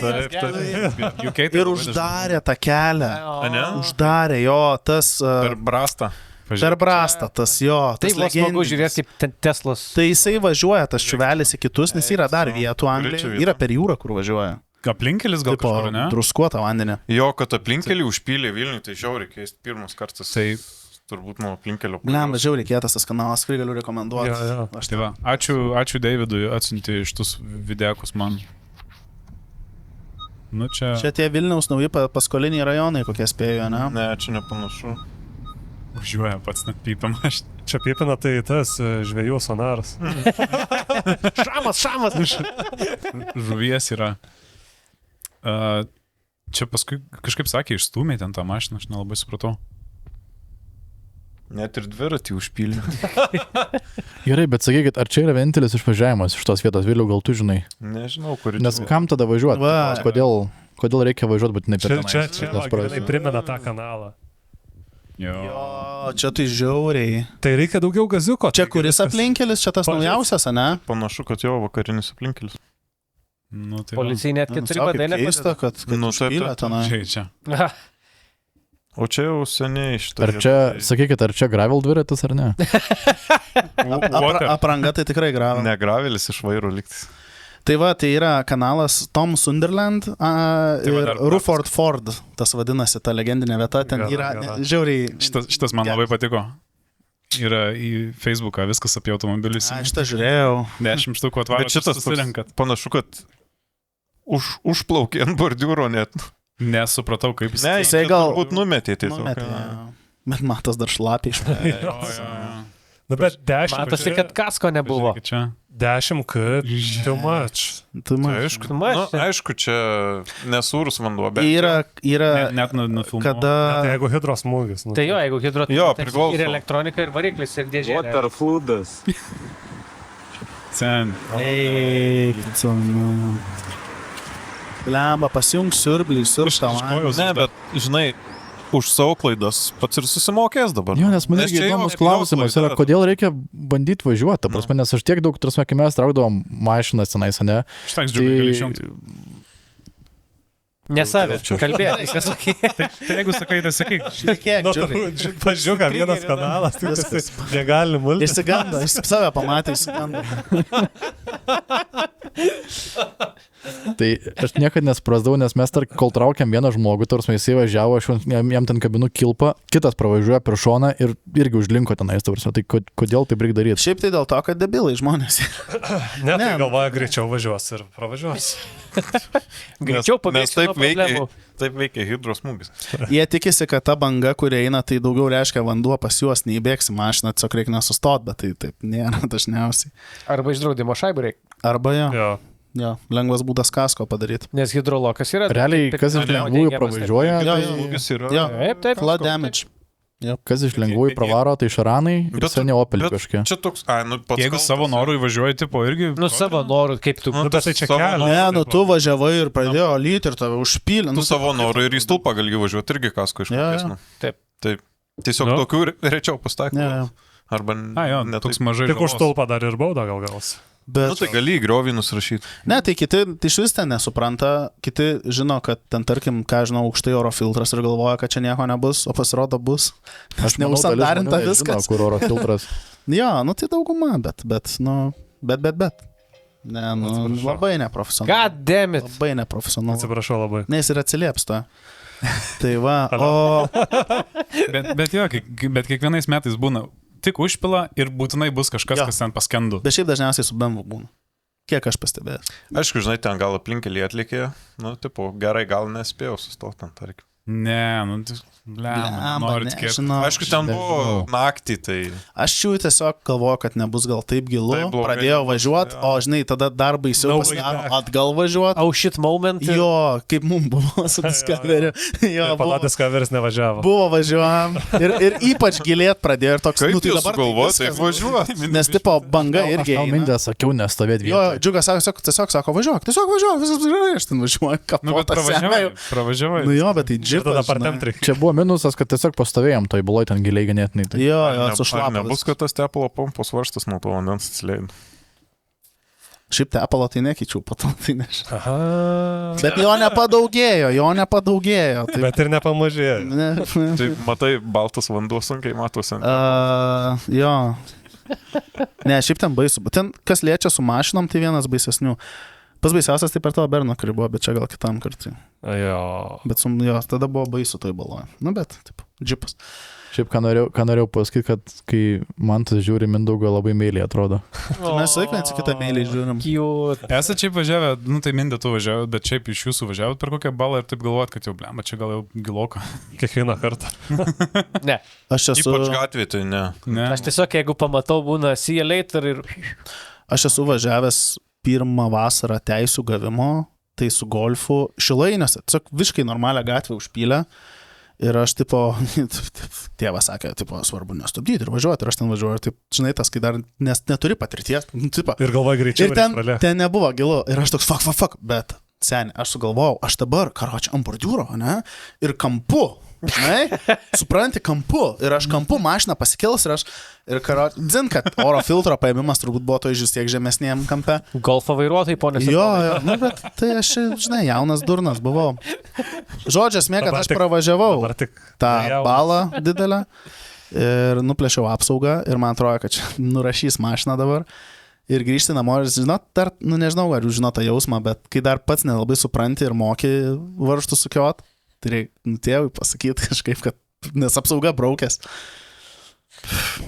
Ir uždarė tą kelią. Uždarė jo, tas... Per Brastą. Per Brastą, tas jo. Tai buvo smagu žiūrėti kaip ten Teslos. Tai jisai važiuoja, tas čiuvelis į kitus, nes yra dar vietų Anglijoje. Yra per jūrą, kur važiuoja. Aplinkelis gal kažkur, ne? Druskuotą vandenį. Jo, kad aplinkelį užpylė Vilniui, tai žiauriai keist pirmas kartas. Tai turbūt nuo aplinkelio. Blem, žiauriai kietas tas kanalas, kurį galiu rekomenduoti. Aš tai va, ačiū Davidui, atsiunti šitus videkus man. Nu čia tie Vilniaus nauji paskoliniai rajonai, kokie spėjo, ne? Ne, čia nepanašu. Važiuoja pats net pypam. Čia pypina tai tas žvejų sonaras. Šamas. Žuvies yra. Čia paskui kažkaip sakė, išstūmė ten tą mašiną, aš nelabai supratau. Net ir dviratį užpylė. Gerai, bet sakykit, ar čia yra vienintelis išvažiavimas iš tos vietos, vėliau gal tu žinai? Nežinau, kur. Nes kam tada važiuoti? Kodėl reikia važiuoti būtinai per tenais? Čia primena tą kanalą. Jo, čia tai žiauriai. Tai reikia daugiau gaziuko. Čia kuris aplinkelis, čia tas naujausias, ne? Panašu, kad jo vakarinis aplinkelis. Nu, tai policijai net 4 badai keista, kad užpylė tenai. Čia. O čia jau seniai iš to. Ar čia, sakykit, ar čia gravel dviratis ar ne? Apranga tai tikrai gravel. Ne gravelis iš vairo liktis. Tai va, tai yra kanalas Tom Sunderland ir Ruford Ford, tas vadinasi, ta legendinė vieta, ten yra žiauriai... Šitas man labai patiko. yra į Facebooką, viskas apie automobilius. Aš tą žiūrėjau. 10 štukų atvarot, Bet šitas susirenkat. panašu, kad užplaukė ant bordiūro net. Nesupratau, kaip Ne, Jisai jisai gal- galbūt numetė tiesiog. Numetė, jo. Bet matas dar šlapiai iš Nu, bet 10. Matosi, kad kasko nebuvo. Čia. 10, kad too much. Tu man. Aišku, Maš, aišku, čia nesūrus vanduo, bet... Yra Net nufilmuoju. Tai kada... jeigu hidros smūgis. Nu, Tai jo, jeigu hidro... Jo, tai priklauso. Ir elektronika, ir variklis, ir dėžė. Sen. Lemba, pasijung siurblį, siurštą. Ne, bet, žinai, už savo klaidas pats ir susimokės dabar. Jo, nes man Nes irgi čia jo- įdomus jo klausimas yra, klaida. kodėl reikia bandyti važiuoti, ta prasme, nes aš tiek daug, tarsi, kai mes traukdavom mašinas tenais, ne? Štaks džiugai gali išjungti. Nesavė, kalbėti, kas sakė. Tai jeigu sakai, tai sakai. Pažiūrėk, vienas kanalas, tai jis negali multi. Išsigando, jis save pamatė, išsigando. Tai aš niekada nesprasdavau, nes mes kol traukiam vieną žmogų, tarsi jisai važiavo, aš jam ten kabinu kilpą, kitas pravažiuoja per šoną ir irgi užlinko tenais, tarsi. Tai kodėl taip reikia daryti? Šiaip tai dėl to, kad debilai žmonės. Ne, tai Ne. galvoja, greičiau važiuos ir pravažiuos. Greičiau Nes pabėgti taip nuo problemų. veikia hidrosmūgis. Jie tikisi, kad ta banga, kuri eina, tai daugiau reiškia vanduo pas juos, neįbėgsi mašiną, tiesiog reikia nesustoti, bet tai taip nėra dažniausiai. Arba iš draudimo šaibų reikia. Arba jo, Jo. lengvas būdas kasko padaryti. Nes hidrolokas yra... Realiai, taip- kas iš taip- lengvųjų neigiamas, pravažiuoja, Jo, tai Smūgis yra. Jo, Taip. flood damage. kas iš lengvųjų pravaro, tai šaranai ir Bet- seniai Opel bet kažkiek. Čia toks, nu pats. Jeigu savo norų įvažiuoji, tipo, irgi... Nu, savo norų, kaip tu... Nu, bet tai čia savo kelias. Ne, nu tu važiavai ir pradėjo lyti ir tave užpylė. Tu savo norų ir į stulpą gali važiuoti irgi kasko išmokės. Jo, jo. Nu. Taip. Taip. Tiesiog Nu. tokių rečiau pasitaiko. Ne, jo. Arba jo, ne toks mažai. Tik už žalos. tulpą dar ir baudą gal gaus. Bet, Nu tai gali į griovį nusirašyti. ne, tai kiti tai iš vis ten nesupranta, kiti žino, kad ten, tarkim, ką žinau, aukštai oro filtras ir galvoja, kad čia nieko nebus, o pasirodo bus. Aš manau, dalis neužsandarinta žmonių nežino, viskas. kur oro filtras. Jo, nu tai dauguma, bet. Ne, nu, Atsiprašau. labai neprofesionalu. God damn it. Labai neprofesionalu. Atsiprašau labai. Ne, jis ir atsilieps to. Tai va, o Bet jo, bet kiekvienais metais būna tik užpila ir būtinai bus kažkas, Jo. kas ten paskendų. bet šiaip dažniausiai su BMW būna. Kiek aš pastebėjęs. Aišku, žinai, ten gal aplinkelį atlikė. Nu, tipo, gerai, gal nespėjau sustoti ten, tarkim. Ne, nu, Blemba, noriu ne, tikėti. žinau. Aišku, ten buvo Nežinau. naktį, tai... Aš jų tiesiog galvoju, kad nebus gal taip gilu, Taip blogai pradėjo nebus, važiuoti, jo. o žinai, tada dar baisiau No pasidaro way back. atgal važiuoti. Oh shit moment. Jo, kaip mums buvo su Discovery. Jo, buvo, Palatės kaveris nevažiavo. buvo važiuojam ir ypač gilėt pradėjo ir toks, Kaip nu tai jūs dabar sugalvojot, viskas taip važiuoti? Nes tipo banga Aš irgi. tau eina. mindė sakiau, nestovėti Jo, vietoje. Džiugas tiesiog sako, važiuok, viskas gerai, aš ten važiuoju, Nu, bet kapotas. pravažiavai. Nu jo, bet tai Ir džipas. tada žinai. partemtrik. Čia buvo minusas, kad tiesiog pastovėjom, tai buvo ten giliai ganėtinai. Tai. Jo, jo, Ar sušlapo. nebus, kad tas tepalo pompos varžtas nuo to vandens atsileido. Šiaip tepalo tai nekeičiau, po to tai nežinau. Aha. Bet jo nepadaugėjo. Tai... Bet ir nepamažėjo. Ne, Tai matai, baltas vanduo sunkiai matosi. jo. Ne, šiaip ten baisu. Bet ten, kas liečia su mašinom, tai vienas baisesnių. Pas baisiausias tai per tavo Berną, kuri buvo, bet čia gal kitam kartui. Jo. Bet jo, tada buvo baisu toj baloje. Nu, bet, taip, džipas. Šiaip ką norėjau pasakyti, kad kai man tas žiūri Mindaugo labai meiliai atrodo. Tai mes laikant į kitą meilį žiūrim. Cute. Esate šiaip važiavę, nu tai mindė tu važiavot, bet šiaip iš jūsų važiavot per kokią balą ir taip galvojat, kad jau blemba, čia gal jau giloka. Kiekvieną kartą. Ne. Aš esu, Ypač gatvė, tai ne. Ne. Aš tiesiog, jeigu pamatau, būna see you later ir... aš esu važiavęs pirmą vasarą teisų gavimo, tai su golfu Šilainiuose. Tiesiog visiškai normalią gatvę užpylę. Ir aš, tipo, tėvas sakė, tipo, svarbu nestabdyti ir važiuoti. Ir aš ten važiuoju. Ir taip, žinai, tas, kai dar neturi patirties. Tipo, Ir galvoju greičiau. ir ten nebuvo gilu. Ir aš toks, fuck. Bet, seniai, aš sugalvojau, aš dabar, karočią, ant bordiūro, ne? Ir kampu. Žinai, supranti, kampu. Ir aš kampu mašiną pasikils ir aš, dzin, kad oro filtro paėmimas turbūt buvo to iš vis tiek žemesnėjam kampe. Golfo vairuotojai, ponės. Jo, nu, bet tai aš, žinai, jaunas durnas buvau. Žodžiu, esmė, kad aš pravažiavau Dabar tik tą jaunas. balą didelę ir nuplėšiau apsaugą ir man atrodo, kad čia nurašys mašiną dabar. Ir grįžti namo ir žinot, dar, nu nežinau, ar jūs žinot tą jausmą, bet kai dar pats nelabai supranti ir moki varžtų sukiot, tai reikia tėvui pasakyti kažkaip, kad nes apsauga braukės.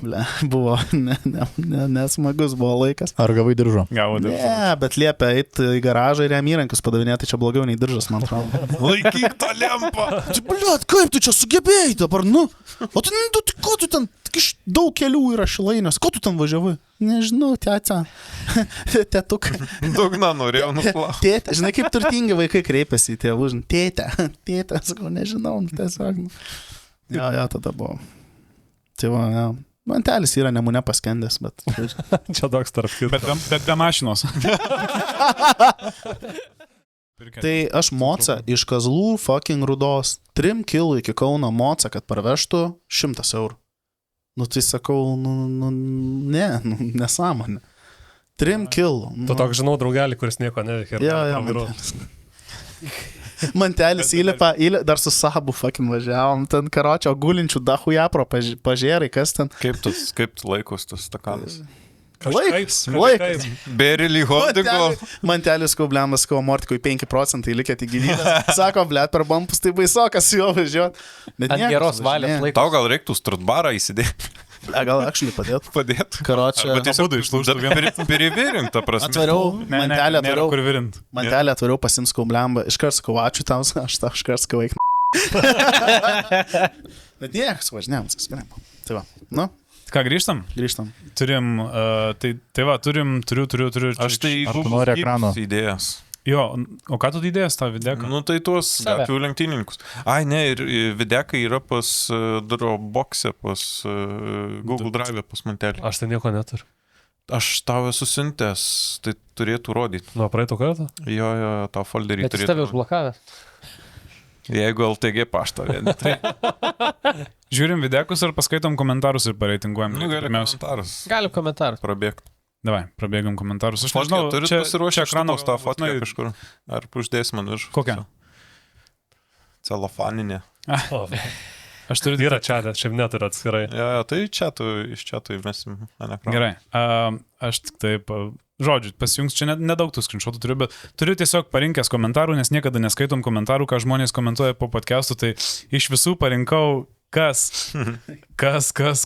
Ble, buvo nesmagus buvo laikas. Ar gavai diržo? Gavo diržą. Ne, bet liepia eiti į garažą ir jam įrankius padavinėti, tai čia blogiau nei diržas, man atrodo. Laikyk tą lempą. Bliat, kaip tu čia sugebėjai dabar, nu? O tu, ko tu ten, iš daug kelių yra šilainės, ko tu ten važiavai? Nežinau, teta. Tetukai. Dugną norėjau nuplauti. Tėtė, žinai, kaip turtingi vaikai kreipiasi į tėvų, žinai, tėtė, sakau, nežinau, tiesiog. Jo, tada buvo. Tai va, ja. Mantelis yra Nemune paskendęs, bet... Čia toks tarp kitų. Bet be mašinos. Tai aš moca iš Kazlų fucking Rudos 3 kilų iki Kauno moca, kad parvežtų 100 eurų. Nu tai sakau, nesąmonė. 3 kilų. Tu toks žinau draugelį, kuris nieko neveikia. Jo, Mantelis. Mantelis įlipa, dar su Sabu fucking važiavom, ten karočio gulinčių dahujapro pažėrai, kas ten. Kaip tu laikus tas stakanas? Laiks. Berily Hodiko. Mantelis kaubliamas, sakau, Mortikui 5% likėt į gyvybę. Sako, blėt, per bampus tai baisokas su juo važiuot. Ant geros valios laiko. Tau gal reiktų strutbarą įsidėti? Gal actually padėt. Karočio. Bet tiesiog išlūžtų Perivėrint, ta prasme. Atvariau, Mantelį atvariau. Kur virint. Mantelį atvariau pasims kaubliambą. Iškart sakau, ačiū tau, aš tau iškart sakau, eik. Bet niekas važinėjom, viskas gerai. Tai va, nu. Ką, grįžtam? Grįžtam. Turim, turiu. Aš tai Ar tu nori ekrano? Idėjas. Jo, o ką tu įdėjęs tą videką? Nu tai tuos gatvių lenktynininkus. Ai, ne, ir videkai yra pas Dropbox'e, pas Google Drive, pas Mantelį. Aš tai nieko neturiu. Aš tau esu siuntęs, tai turėtų rodyti. Nuo praeito karto? Jo, tau folderį Bet jis turėtų. tave užblokavęs. Jeigu LTG paštą vien. Žiūrim videkus ar paskaitom komentarus ir pareitinguojam? Nu, gali komentarus. Galim komentarus. Prabėgti. Davai, prabėgam komentarus. Aš Fotkę nežinau, turit pasiruošę ekrano tą fotkę kažkur. Ar uždės man virš. Kokią? Celofaninė. Aš turiu... Yra čia, šiaip neturiu atskirai. Ja, tai čia iš čia tu įmesim ant ekrano. Gerai. Aš tik taip... Žodžiu, pasijungs, čia nedaug tų screenshotų turiu, bet turiu tiesiog parinkęs komentarų, nes niekada neskaitom komentarų, ką žmonės komentuoja po podcastų, tai iš visų parinkau, kas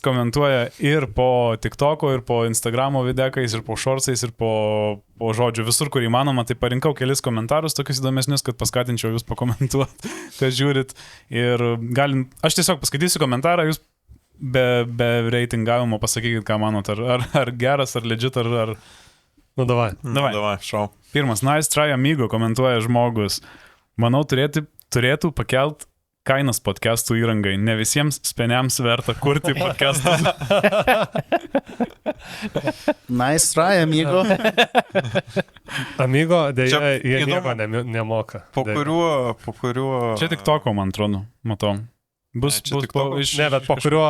komentuoja ir po TikToko, ir po Instagramo videkais, ir po shortsais, ir po žodžiu visur, kur įmanoma, tai parinkau kelis komentarus, tokius įdomesnius, kad paskatinčiau jūs pakomentuoti, kas žiūrit. Ir aš tiesiog paskaitysiu komentarą, jūs be reitingavimo pasakykit, ką manot, ar geras, ar legit, ar... Nu, davai. Davai, šau. Pirmas, nice try amigo, komentuoja žmogus. Manau, turėtų pakelt kainas podcastų įrangai. Ne visiems speniams verta kurti podcastų. Nice try, amigo. Amigo, dėja, Čia jie įdomu. nieko nemoka. Po kuriuo... Čia tik toko, man atrodo, matau. Bus Ne, čia TikToko. Ne, bet po kurio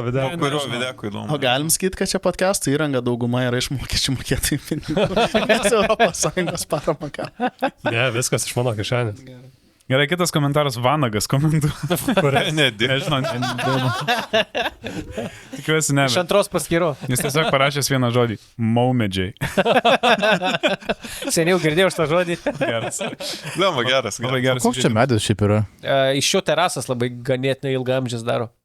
video. Po kurio videko įdomu. O galim sakyti, kad čia podcastų įranga dauguma yra iš mokesčių mokėtojų pinigų. Nes Europos Sąjungos parama ką. Ne, viskas iš mano kišenės. Gerai, kitas komentaras, Vanagas komentuoja. Nežinau. Tikiuosi, ne. Iš antros paskyros. Jis tiesiog parašęs vieną žodį. Maumedžiai. Seniau girdėjau šitą žodį. Geras. Lema, geras. Labai geras. Koks čia medis šiaip yra? Iš šio terasas labai ganėtinai ilgamžis daro.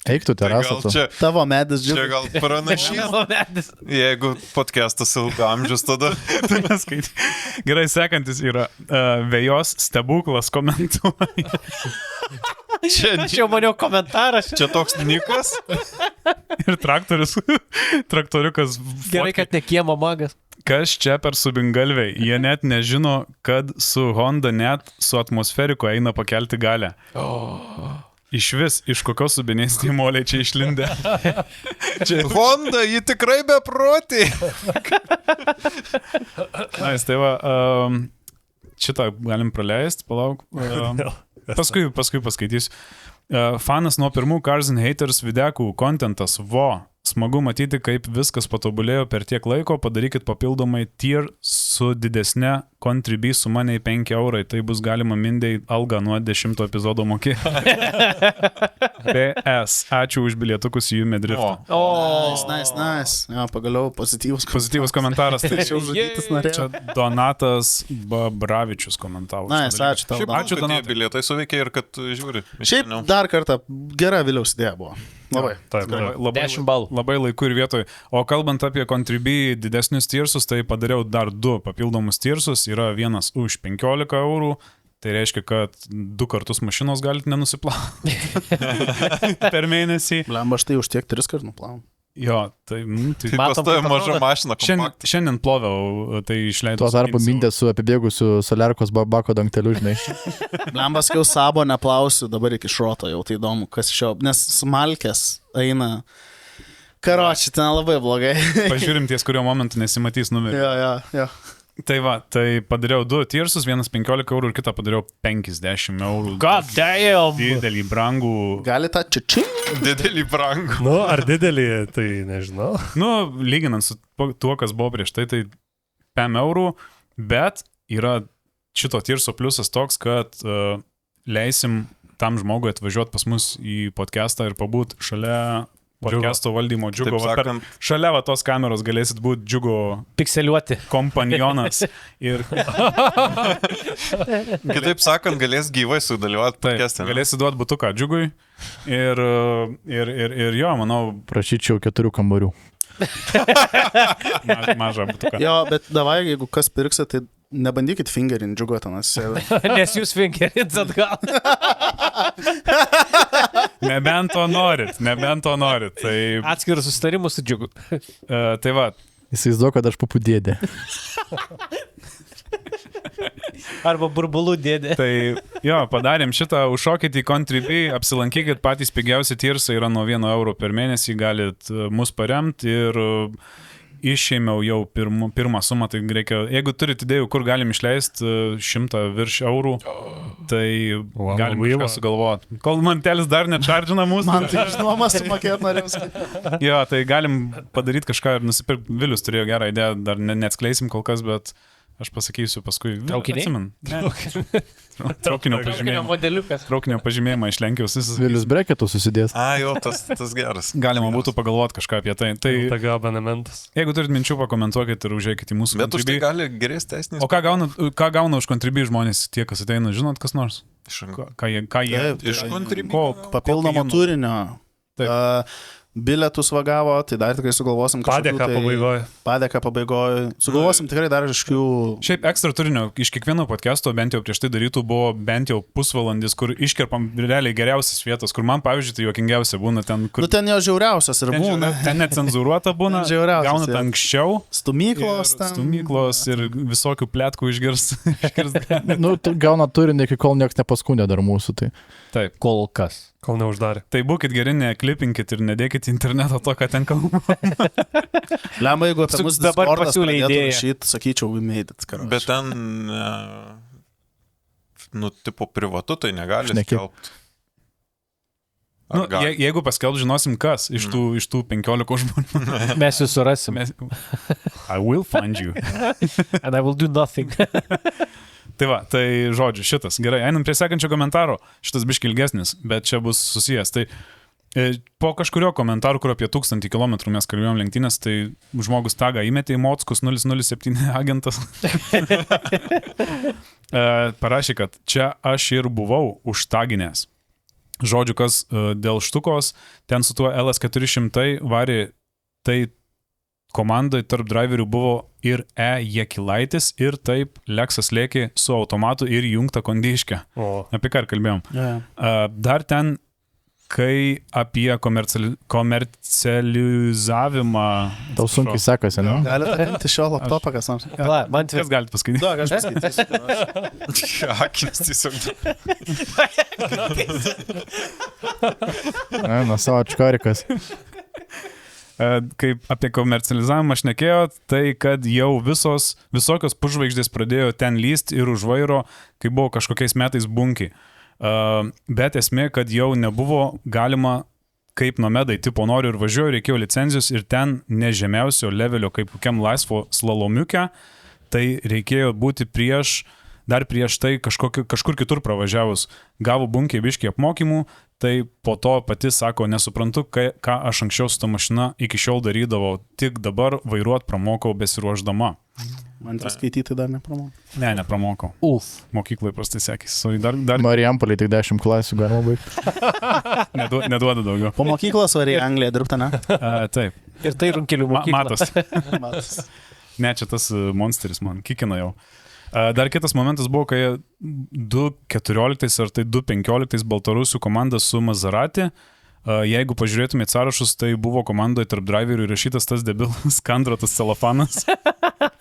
Eiktų terasą. Gal čia, Tavo medis čia džiugas. gal pranašys. Mano medis. Jeigu podcastas ilgamžius, tada... Gerai, sekantis yra Vėjos stebuklas komentuoja. Aš jau maniau komentaras. Čia toks nikas. Ir traktoriukas. Gerai, kad ne kiemo magas. Kas čia per subingalviai? Jie net nežino, kad su Honda net su atmosferiku eina pakelti galę. Iš vis, iš kokios subinės tie moliai čia išlindė. Honda, ji tikrai beprotį. Tai va, šitą galim praleisti, palauk. Paskui paskaitysiu. Fanas nuo pirmų Cars and Haters videkų kontentas. Smagu matyti, kaip viskas patobulėjo per tiek laiko. Padarykit papildomai tier su didesne Contribui su maniai 5 eurai, tai bus galima Mindai algą nuo 10 epizodo mokėti. PS, ačiū už bilietukus į Jume driftą. Nice. Ja, pagaliau Pozityvus komentaras. Tai Čia užžudytis norėjau. čia Donatas Babravičius komentavo. Nice, ačiū tau. Šiaip Ačiū, ačiū, Donatai. kad bilietai suveikia ir kad žiūri. Šiaip dar kartą gera Viliaus idėja buvo. Labai. Taip, Labai, 10 balų. labai laiku ir vietoj. O kalbant apie Contribui didesnius tiersus, tai padariau dar 2 papildomus tiersus. Yra vienas už 15 eurų. Tai reiškia, kad 2 kartus mašinos galite nenusiplauti per mėnesį. Blemba, aš tai už tiek 3 kartų nuplaunu. Jo, tai... Tai pastoja maža mašina. Šiandien ploviau, tai išleidau. Tuo tarpu mindė su apibėgusiu soliarkos bako dangteliu, žinai. Blemba, sakiau, sabo neplausiu, dabar iki šroto jau, tai įdomu, kas iš jo, nes smalkės eina. Karoči, ten labai blogai. Pažiūrim ties kurio momentu nesimatys numerį. Jo. Tai va, tai padariau 2 tiersus, vienas 15 eurų ir kitą padariau 50 eurų. God damn! Didelį, brangų. Gali tą čiči? Didelį brangų. Nu, ar didelį, tai nežinau. Nu, lyginant su tuo, kas buvo prieš tai 5 eurų, bet yra šito tierso pliusas toks, kad leisim tam žmogui atvažiuoti pas mus į podcastą ir pabūt šalia podcasto valdymo Džiugo. Šalia va tos kameros galėsit būti Džiugo Pikseliuoti. kompanionas. Ir Kitaip sakant, galės gyvai sudalyvauti podcast'e. galėsit duoti butuką Džiugui. Ir jo, manau, Prašyčiau 4 kambarių. mažą butuką. Jo, bet davai, jeigu kas pirksit, tai nebandykit fingerint Džiugo tenas. Nes jūs fingerins atgal. Nebent to norit. Tai, Atskirus susitarimus su Džiugu. tai va, Įsivaizduoju, kad aš papų dėdė. Arba burbulų dėdė. tai jo, padarėm šitą, užšokit į Contribui, apsilankykit, patys pigiausi tiersai yra nuo 1 euro per mėnesį, galit mus paremti ir išėmiau jau pirmą sumą, tai reikia, jeigu turite idėjų, kur galim išleisti 100 virš eurų, tai galim kažką sugalvoti. Kol mantelis dar nečardžina mūsų. Man tai žinoma, sumokėt norėjau. Jo, tai galim padaryti kažką ir nusipirkti. Vilius turėjo gerą idėją, dar neatskleisim kol kas, bet aš pasakysiu paskui. Traukiniai? Traukinio pažymėjimą. Modeliukas. Traukinio pažymėjimą iš Lenkijos. Vilius breketų susidės. Jo, tas geras. Galima būtų pagalvoti kažką apie tai. Tai Tai abonementas. jeigu turit minčių, pakomentuokit ir užėkit į mūsų Bet už tai Contribui. gali gerės teisinis. O ką gauna už Contribui žmonės, tie, kas ateina, žinot kas nors? Ką jie... Iš Contribui. Papildomo turinio. Taip. Bilietus vagavo, tai dar tikrai sugalvosim kažkokių. Padėka pabaigoje. Padėka pabaigoje. Sugalvosim tikrai dar kažkokių. Šiaip ekstra turinio iš kiekvieno podcast'o bent jau prieš tai darytų buvo bent jau pusvalandis, kur iškerpam realiai geriausias vietas, kur man, pavyzdžiui, tai juokingiausia būna ten, kur... Nu ten jo žiauriausias ir būna. Ten necenzuruota būna, Žiauriausias, gaunat jo. anksčiau. Stumyklos ten. Stumyklos ir visokių plėtkų išgirs. Nu, gauna turinį, iki kol niekas nepaskundė dar mūsų. Tai. Taip. Kol kas. Kol neuždarė. Tai būkit geri, neklipinkit ir nedėkit interneto to, ką ten kalbama. Lemba, jeigu apie mus Dabar Discordas pasiūlė pradėtų idėją. rašyt, sakyčiau, we made it. Karoči. Bet ten, nu, tipo privatu, tai negali Šneki. skelbti. Nu, jeigu paskelb, žinosim kas iš tų 15 žmonių. Mes jūs surasim. I will find you. And I will do nothing. Tai va, tai žodžiu, šitas. Gerai, einam prie sekančio komentaro. Šitas biški ilgesnis, bet čia bus susijęs. Tai po kažkurio komentaru, kur apie 1000 km mes kalbėjom lenktynės, tai žmogus tagą įmetė į Mockus 007 agentas. Parašė, kad čia aš ir buvau užtaginės. Žodžiu, kas dėl štukos, ten su tuo LS400 varė, tai komandai tarp driverių buvo ir Jekilaitis, ir taip Lexas lėkė su automatu ir jungta kondiškė. Apie ką ir kalbėjom. Dar ten, kai apie komercializavimą... Tau sunkiai sekasi, ne? Galite atimti šio laptopą, kas nors. Man Kas galite paskaityti? Du, aš paskaitysiu. Akis tiesiog. Na, savo čkarikas. Kaip apie komercializavimą aš nekėjau, tai kad jau visokios pužvaigždės pradėjo ten lysti ir už vairo, kai buvo kažkokiais metais bunkiai. Bet esmė, kad jau nebuvo galima kaip nomedai, tipo noriu ir važiuoju, reikėjo licenzijos ir ten nežemiausio levelio, kaip kokiam laisvo slalomiuke, tai reikėjo būti dar prieš tai kažkur kitur pravažiavus. Gavo bunkė biškį apmokymų, tai po to pati sako, nesuprantu, ką aš anksčiau su ta mašina iki šiol darydavau, tik dabar vairuot pramokau besiruoždama. Man tai skaityti dar nepramokau. Ne, nepramokau. Mokyklai prastai sekėsi. Dar Marijampolėje tik 10 klasių galima baigti. neduoda daugiau. Po mokyklos varė į Angliją dirbti, ne? Taip. Ir tai runkelių mokykla. Matos. Ne, čia tas monsteris man kikina jau. Dar kitas momentas buvo, kai 2014 ar tai 2015 Baltarusių komanda su Maserati. Jeigu pažiūrėtumėte sąrašus, tai buvo komandoje tarp driverių įrašytas tas debilas Kandrotas celofanas.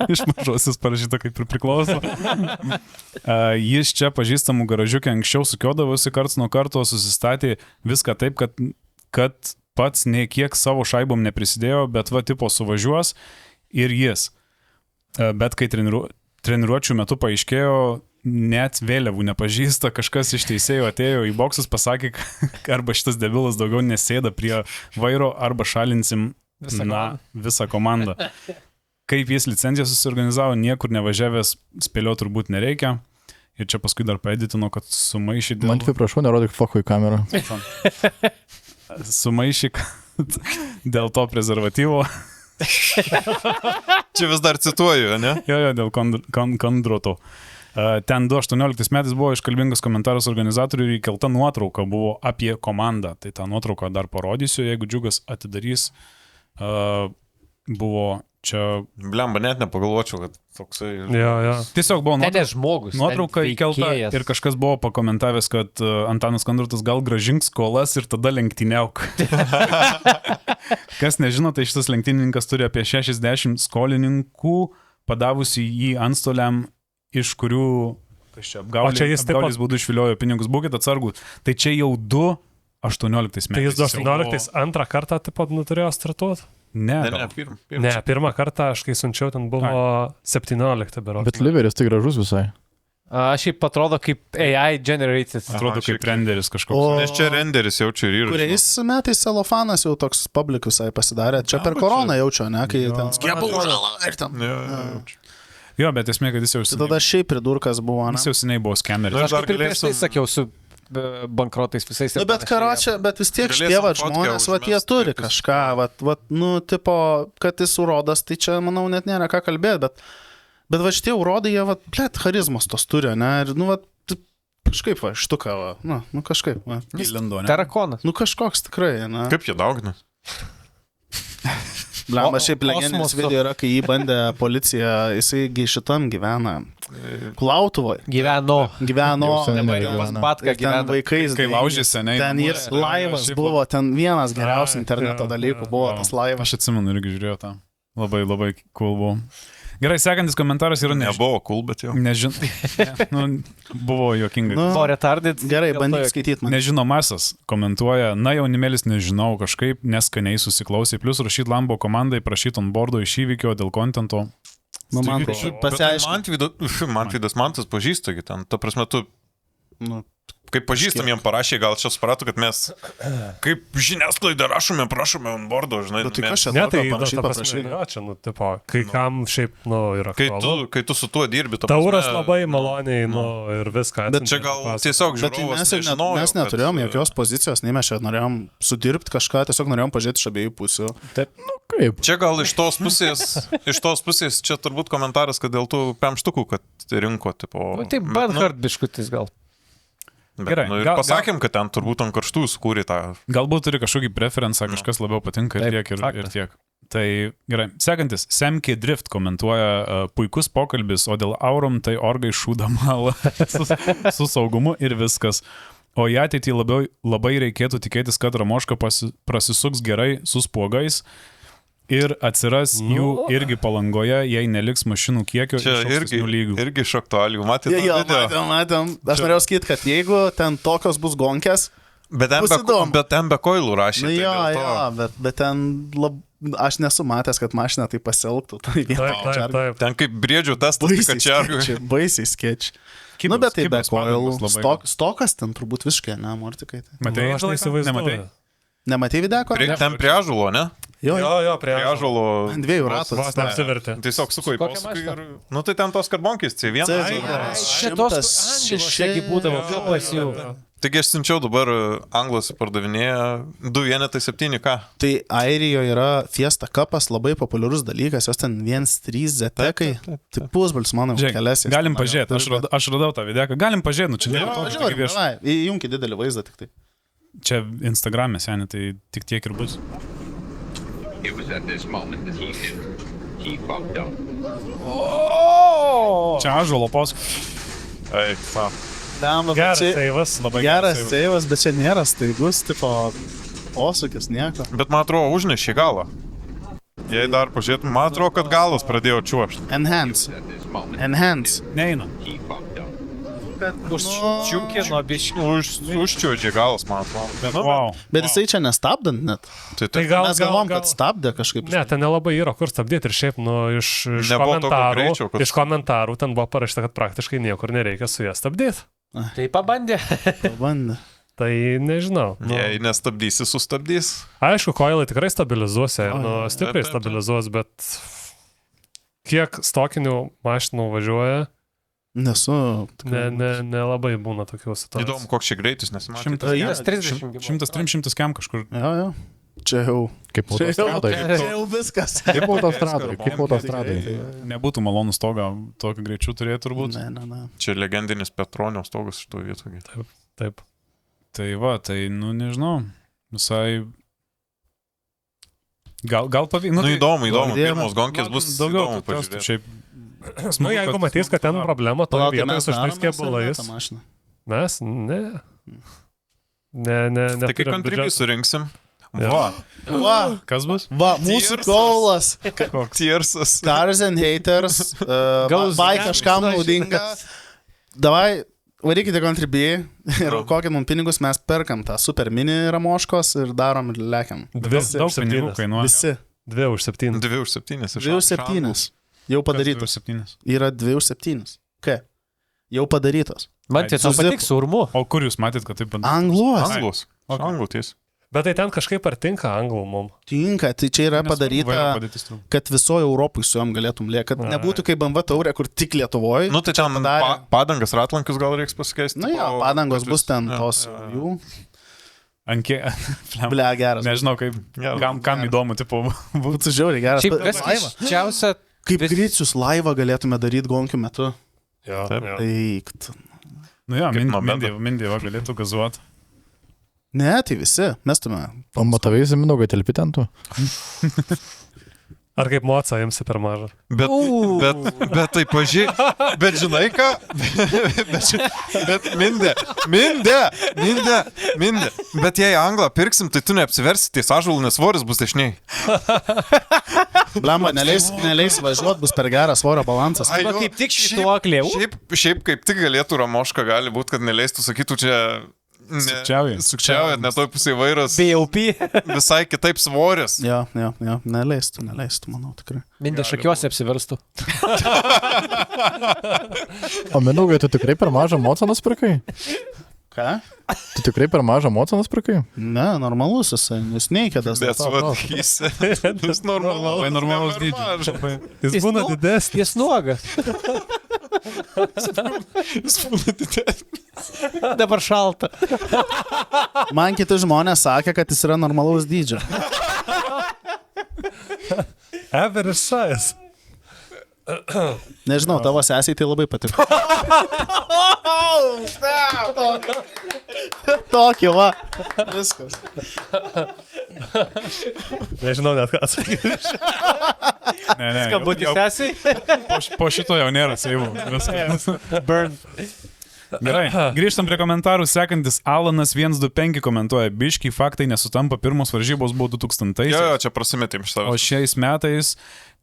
Iš mažosios parašyta, kaip ir priklauso. Jis čia pažįstamų garažiukė anksčiau sukiodavosi karts nuo karto, susistatė viską taip, kad pats nei kiek savo šaibom neprisidėjo, bet va tipo suvažiuos ir jis. Bet kai treniruočių metu paaiškėjo, net vėliavų nepažįsta, kažkas iš teisėjų atėjo į boksus, pasakė, arba šitas debilas daugiau nesėda prie vairo, arba šalinsim visą komandą. Kaip jis licenciją susiorganizavo, niekur nevažiavęs, spėlio turbūt nereikia. Ir čia paskui dar paeditino, kad sumaišė dėl... Man tik prašau, nerodyk foko į kamerą. Sumaišė dėl to prezervatyvo. Čia vis dar cituoju, ne? Jo, dėl Kandroto. Ten 2018 metais buvo iškalbingas komentaras organizatorių ir įkelta nuotrauka buvo apie komandą. Tai tą nuotrauką dar parodysiu, jeigu Džiugas atidarys. Buvo čia... Blemba, net nepagalvočiau, kad toksai... Jo. Tiesiog buvo žmogus, nuotrauka įkelta ir kažkas buvo pakomentavęs, kad Antanas Kandrotas gal grąžink skolas ir tada lenktyniauk. Kas nežino, tai šitas lenktynininkas turi apie 60 skolininkų, padavusi jį antstoliam, iš kurių apgaulės būdų išviliojo pinigus. Būkite atsargūs. Tai čia jau 2018 metais. Tai jis 2018 antrą kartą taip pat nuturėjo startuoti? Ne, pirmą kartą, aš kai siunčiau, ten buvo 17 berods. Bet liveris tai gražus visai. Šiaip atrodo kaip AI generated. Atrodo kaip renderis kažkoks. Nes čia renderis jaučiu ir įrašau. Kuriais metais celofanas jau toks public visai pasidarė. Čia per koroną jaučiu, ne? Kai ten skiepų žala ir ten. Jo, bet esmė, kad jis jau seniai. Tada šiaip pridurkas buvo, ne? Jis jau seniai buvo skemeris. Aš kaip ir prieš tai sakiau su bankrotais visais. Bet karočią, bet vis tiek šitie žmonės, jie turi kažką, tipo, kad jis urodas, tai čia, manau, net nėra ką kalbėti, bet šitie urodai, jie, charizmos tos turi, ne? Ir, kažkaip, štuka, kažkaip, Tarakonas. Kažkoks tikrai, ne? Kaip jie daugina? Blemba, šiaip legendinis video yra, kai jį bandė policija, jisai šitam gyvena. Klautuvoje. Gyveno. Patka gyveno. Vaikais. Kai laužė seniai. Ten ir laivas buvo, ten vienas geriausių interneto dalykų buvo tas laivas. Aš atsimenu irgi žiūrėjau tą. Labai, labai cool buvo. Gerai, sekantis komentaras yra nebuvo cool, bet jau. Buvo juokingai. Buvo retarded. Gerai, bandyk skaityti man. Nežinomasis komentuoja, jaunimėlis nežinau, kažkaip neskaniai susiklausė, plus rašyt Lambo komandai, prašyt on bordo iš įvykio dėl kontento. Man Mantvydas Mantas pažįsta, ten, ta prasme, tu... Kaip pažįstam, jam parašė, gal čia suprato, kad mes kaip žiniasklaidą prašome on bordo, žinai. Tai kas čia parašyti? Kai kam šiaip, yra aktualu. Kai tu su tuo dirbi, Tauras labai maloniai, ir viską. Bet čia gal tiesiog žiūrovas nežinojo. Mes neturėjom jokios pozicijos, nei mes čia norėjom sudirbti kažką, tiesiog norėjom pažiūrėti iš abiejų pusių. Taip, kaip? Čia gal iš tos pusės, čia turbūt komentaras, kad dėl tų pemštukų, kad rinko, tipo... Tai Banhart biškutis gal. Gerai, ir pasakėm, kad ten turbūt ant karštų sukūrė tą... Galbūt turi kažkokį preferenciją, kažkas labiau patinka ir tiek. Tai gerai. Sekantis, Semki Drift komentuoja, puikus pokalbis, o dėl Aurum tai orgai šūda malą su saugumu ir viskas. O į ateitį labai reikėtų tikėtis, kad Ramoška prasisuks gerai su spuogais ir atsiras jų irgi Palangoje, jei neliks mašinų kiekio iš aukštesnių lygių. Irgi iš aktualių, matėte? Matėm. Aš norėjau sakyti, kad jeigu ten tokios bus gonkės, bet ten be koilų rašė. Bet ten aš nesu matęs, kad mašina tai pasielgtų. Taip. Ten kaip briedžių testas, kad čia baisiai sketch. Bet tai be koilų. Stokas ten turbūt visiškai, ne, Mortikai. Matei, aš neįsivaizduoju. Nematei videko? Ten prie Ąžuolo, ne? Jo, prie Ąžuolo. ant 2 ratų. Vos neapsivertė. Tiesiog suko į Kokią posūkį mašiną? ir... Nu tai ten tos karbonkiais, C1. Šitos angliškai būdavo kalbas jų. Taigi aš siunčiau dabar Anglas pardavinėja 217K. Tai Airijoje yra Fiesta Cupas, labai populiarus dalykas, jos ten 1.3 ZT-kai. Tai pusbalis, manau, Žiūrėk, kelias. galim pažiūrėti, aš radau tą videką, galim pažiūrėti, nu čia nėra tokio, kaip vieš. Įjungti didelį vaizdą tik tai. Čia Instagram'e seniai, tai tik tiek ir bus. It was at this moment that he knew he fucked up. Čia Ąžuolo posūkis. Geras seivas. Geras seivas, bet čia nėra staigus, tipo, posūkis, nieko. Bet man atrodo, užnešė galą. Jei dar pažiūrėtum, man atrodo, kad galas pradėjo čiuošti. Enhance. At this moment Enhance. Neina. he fucked up. Užčiūkino biškių. Užčiuodžia galas, man atrodo. Bet wow. Bet jisai čia nestabdant net. Tai gal, Mes galvom, kad stabdė kažkaip. Ne, ten nelabai yra kur stabdyti ir šiaip, nu, iš Nebuvo tokio komentarų, greičio, kad- iš komentarų ten buvo parašyta, kad praktiškai niekur nereikia su ją stabdyti. Tai pabandė. Pabandė. Tai nežinau. Nu, Jei nestabdysi, sustabdys. aišku, koilai tikrai stabilizuos ir nu, stipriai Taip, taip, taip. stabilizuos, bet kiek stokinių mašinų važiuoja, Nesu. nelabai būna tokių situacijų. Įdomu, koks čia greitis, nesimatė. 130. 100-300 kem kažkur. Jo. Čia jau. Kaip autostradai. Čia jau viskas. Kaip autostradai. Kaip autostradai. Nebūtų malonu stogą tokiu greičiu turėti turbūt. Ne. Čia legendinis Petronio stogas iš to vietoje. Taip. Tai va, tai, nu nežinau, visai... Gal pavyks. Nu įdomu, Dieve. pirmos gonkės bus daugiau įdomu testų. pažiūrėti. Šiaip... Nu, jeigu matys, kad ten problema, toje Palauk, tai vietoje mes su šitais daromės kėbulais. tą mašiną. Mes? Ne. Tai kai kontribį surinksim. Jo. Va, Va, Kas bus? mūsų kaulas. Tiersas. Cars and haters. Gaus Vai geras kažkam mašinas. naudinga. Davai, varykite kontribį ir aukokit mums pinigus, mes perkam tą super mini ramoškos ir darom ir lekiam. Daug pinigų kainuoja. Visi. 2 už 7. 2 už 7. 2 už 7. Jau padarytos. 7. Yra 2 už 7. Ką? Jau padarytos. Man tiesiog Su patiks urmu. O kur jūs matėt, kad taip padarė? Angluos. Anglus. Anglų ties. Bet tai ten kažkaip ar tinka anglų mum. Tinka, tai čia yra padaryta, kad visoje Europoje su jom galėtum liekti. Kad nebūtų kaip BMW taurė, kur tik Lietuvoje. Nu tai ten padarė. padangas, ratlankius gal reiks pasikeisti. Na jo, padangos bus ten tos jų. Ankė... Ble, geras. Nežinau, kaip... Kam įdomu, tipo... Būtų žiauriai geras. Šiaip kas Laiva. keisčiausia, Kaip greičius laivą galėtume daryti gonkių metu. Jo. Eik. Nu jo, Kaip nuo medo. Mindė va galėtų gazuoti. Ne, tai visi. Mestume. O matavai, Mindaugai, telpi ten tu? Ar kaip moca imsi per mažą. Bet tai bet žinai ką? bet mindė. Bet jei anglą pirksim, tai tu neapsiversi, ties ąžuolų, nes svoris bus dešiniai. Blemba, neleis važiuoti, bus per geras svorio balansas. Ai, va, jo, kaip tik šituoklė. Šiaip kaip tik galėtų Ramoška, gali būti, kad neleistų, sakytų čia... Sukčiaujat, net toj pusėje vairas. BLP. Visai kitaip svoris. Jo, neleistų, manau, tikrai. Mindė šakiuose apsiverstų. O Mindaugai, tu tikrai per mažą mocą nusipirkai? Ką? Tu tikrai per mažą mocą nusipirkai? Ne, normalus jisai, jis neįkėdas. Jis Labai normalus dydžio. Jis būna didesnis. Jis nuogas. Dabar šalta. Man kiti žmonės sakė, kad jis yra normalaus dydžio. Average size. Nežinau, tavo sesiai tai labai patiko. Tokį, va. Viskas. Nežinau net ką atsakyti. Ne. Skambutį sesiai. Po šito jau nėra seivų. Viskas. Burn. Gerai, grįžtam prie komentarų. Sekantis Alanas 125 komentuoja: biškiai faktai nesutampa, pirmos varžybos buvo 2000-ais. Jo, čia prasimetėm iš O tavęs. šiais metais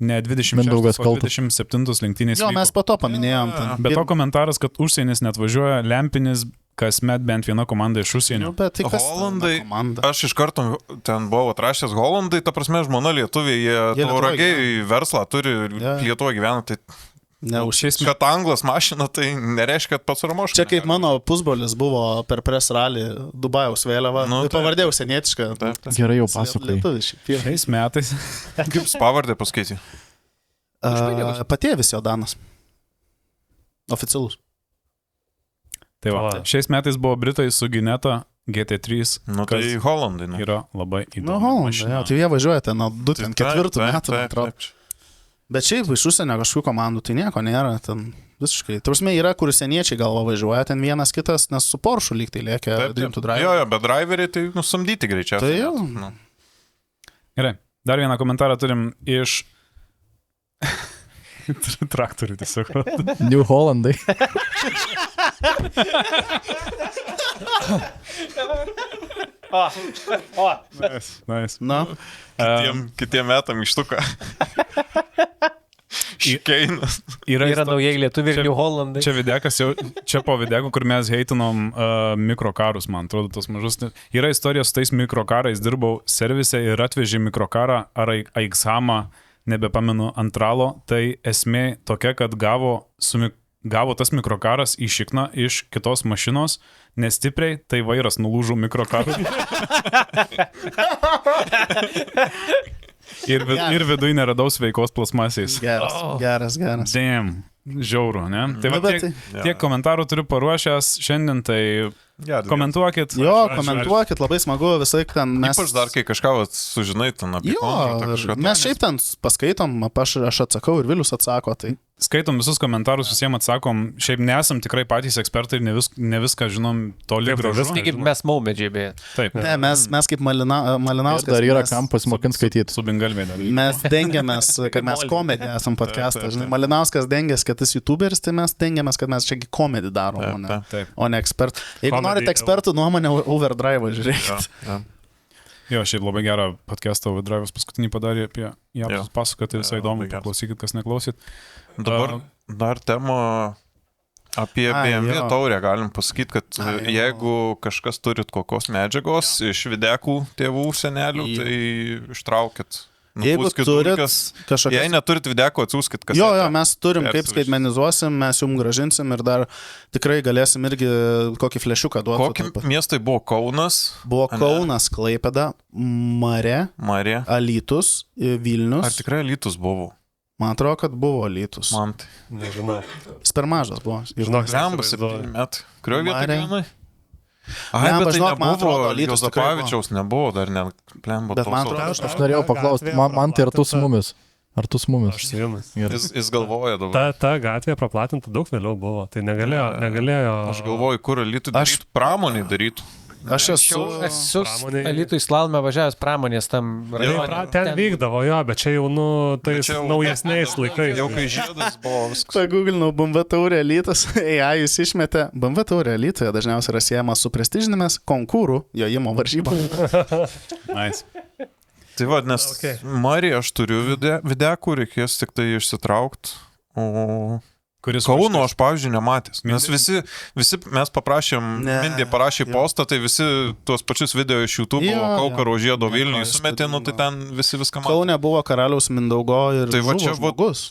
ne 26, Mindaugas o kaltas. 27 lenktynės. Jo, mes vyko. po to paminėjom. Bet to komentaras, kad užsienis net važiuoja lempinis, kasmet bent viena komanda iš užsienio. Bet tai kas Holandai, ta komanda? aš iš karto ten buvau atrašęs Holandai, ta prasme, žmona lietuviai, jie Lietuvoj tauragiai verslą turi, Jo. Lietuvoje gyvena, tai Kad anglas mašina, tai nereiškia, kad pats Ramoškas. Čia kaip mano pusbrolis buvo per press rally Dubajaus vėliava. Pavardė užsienietiška. Gerai jau pasakoji. Šiais metais. Kaip pavardė paskaitė? Patėvis Jodanas. Oficialus. Tai va, šiais metais buvo Britai su Gineta GT3. Tai Holandai. Yra labai įdomu. Holandai, tai jie važiuoja ten nuo 2004 metų, atrodo. Bet šiaip iš užsienio kažkokių komandų tai nieko nėra, ten visiškai. Tausme yra, kur seniečiai galva važiuoja, ten vienas kitas, nes su Porsche lyg tai lėkia Dream to Drive. Jo, bet driveriai tai nusamdyti greičiausiai. Tai jau. Gerai, dar vieną komentarą turim iš traktorių tiesiog. New Hollandai. Nice. Na. Kitiem metam ištuką. Škeinas. Yra naujai lietuviai ir New Hollandai. Čia videkas jau, čia po videko, kur mes heitinom mikrokarus, man atrodo, tos mažus. Yra istorija su tais mikrokarais, dirbau servise ir atvežė mikrokarą ar Aixamą, nebepamenu, antralo. Tai esmė tokia, kad gavo tas mikrokaras į šikną iš kitos mašinos, nestipriai, tai vairas nulūžo mikrokarui. ir viduje neradau sveikos plasmasės. Geras. Damn, žiauru, ne? Tai va, tiek komentarų turiu paruošęs šiandien, tai komentuokit. Jo, komentuokit, labai smagu visai ten mes. Ypač dar, kai kažką sužinai ten apie kontraktą. Mes šiaip ten paskaitom, aš atsakau ir Vilius atsako, tai. Skaitom visus komentarus, visiems atsakom. Šiaip nesam tikrai patys ekspertai ir ne viską žinom toli gražu. Tai kaip mes maumedžiai, beje. Taip. Ne, mes kaip Malinauskas. Dar yra kam pasimokint skaityti. Su Bengalvė. Mes dengiamės, kad mes komedį esam podcastą. Malinauskas dengiasi, kad jis youtuberis, tai mes dengiamės, kad mes čia komedį darom, o ne ekspert. Jeigu norite ekspertų nuomonę, Overdrive žiūrėkit. Jo, šiaip labai gerą podcastą Overdrive'as paskutinį padarė apie ją pasakoti, visai įdomu, paklausykit, kas neklausyt. Dabar dar tema apie BMW taurę galim pasakyti, kad jeigu kažkas turit kokios medžiagos iš videkų tėvų, senelių, tai ištraukit. Jeigu turit kažkokias... Jei neturit videko, atsiųskit kas. Jo, mes turim, kaip skaitmenizuosim, mes jums gražinsim ir dar tikrai galėsim irgi kokį flešiuką duoti. Kokie miestai buvo Kaunas? Buvo Kaunas, Klaipėda, Marė, Alytus, Vilnius. Ar tikrai Alytus buvo? Man atrodo, kad buvo Alytus. Man tai. Nežinau. Jis per mažas buvo. Žinok, Zembas 7 metų. Kurioje vietoje gyvenai? Ai, bet tai nebuvo, Jozapavičiaus nebuvo, dar net plembo. Bet man atrodo, aš norėjau paklausti, man tai ar tu su mumis? Ar tu su mumis? Aš su jumis. Jis galvoja dabar. Ta gatvė praplatinta daug vėliau buvo, tai negalėjo. Aš galvoju, kur Alytų darytų, pramonį darytų. Aš esu Alytų į Slalomę važiavęs pramonės tam rajone. Ten vykdavo, jo, bet čia jau, tais naujesniais laikais. Jau kai žiedas buvo viskas. Paguglinau BMW taurė Alytus, jūs išmetė. BMW taurė Alytuje dažniausiai yra siejama su prestižinėmis konkūrų jojimo varžybomis. Nice. Tai vad, nes Marija, aš turiu videkų, reikės tik tai išsitraukti, o... Kauno aš, pavyzdžiui, nematęs. Nes visi mes paprašėm, Mindė parašė postą, tai visi tuos pačius video iš YouTube, Kaukaro žiedo Vilniui sumetė, tai ten visi viską matė. Kaune buvo karaliaus Mindaugo ir tai žuvo žmogus.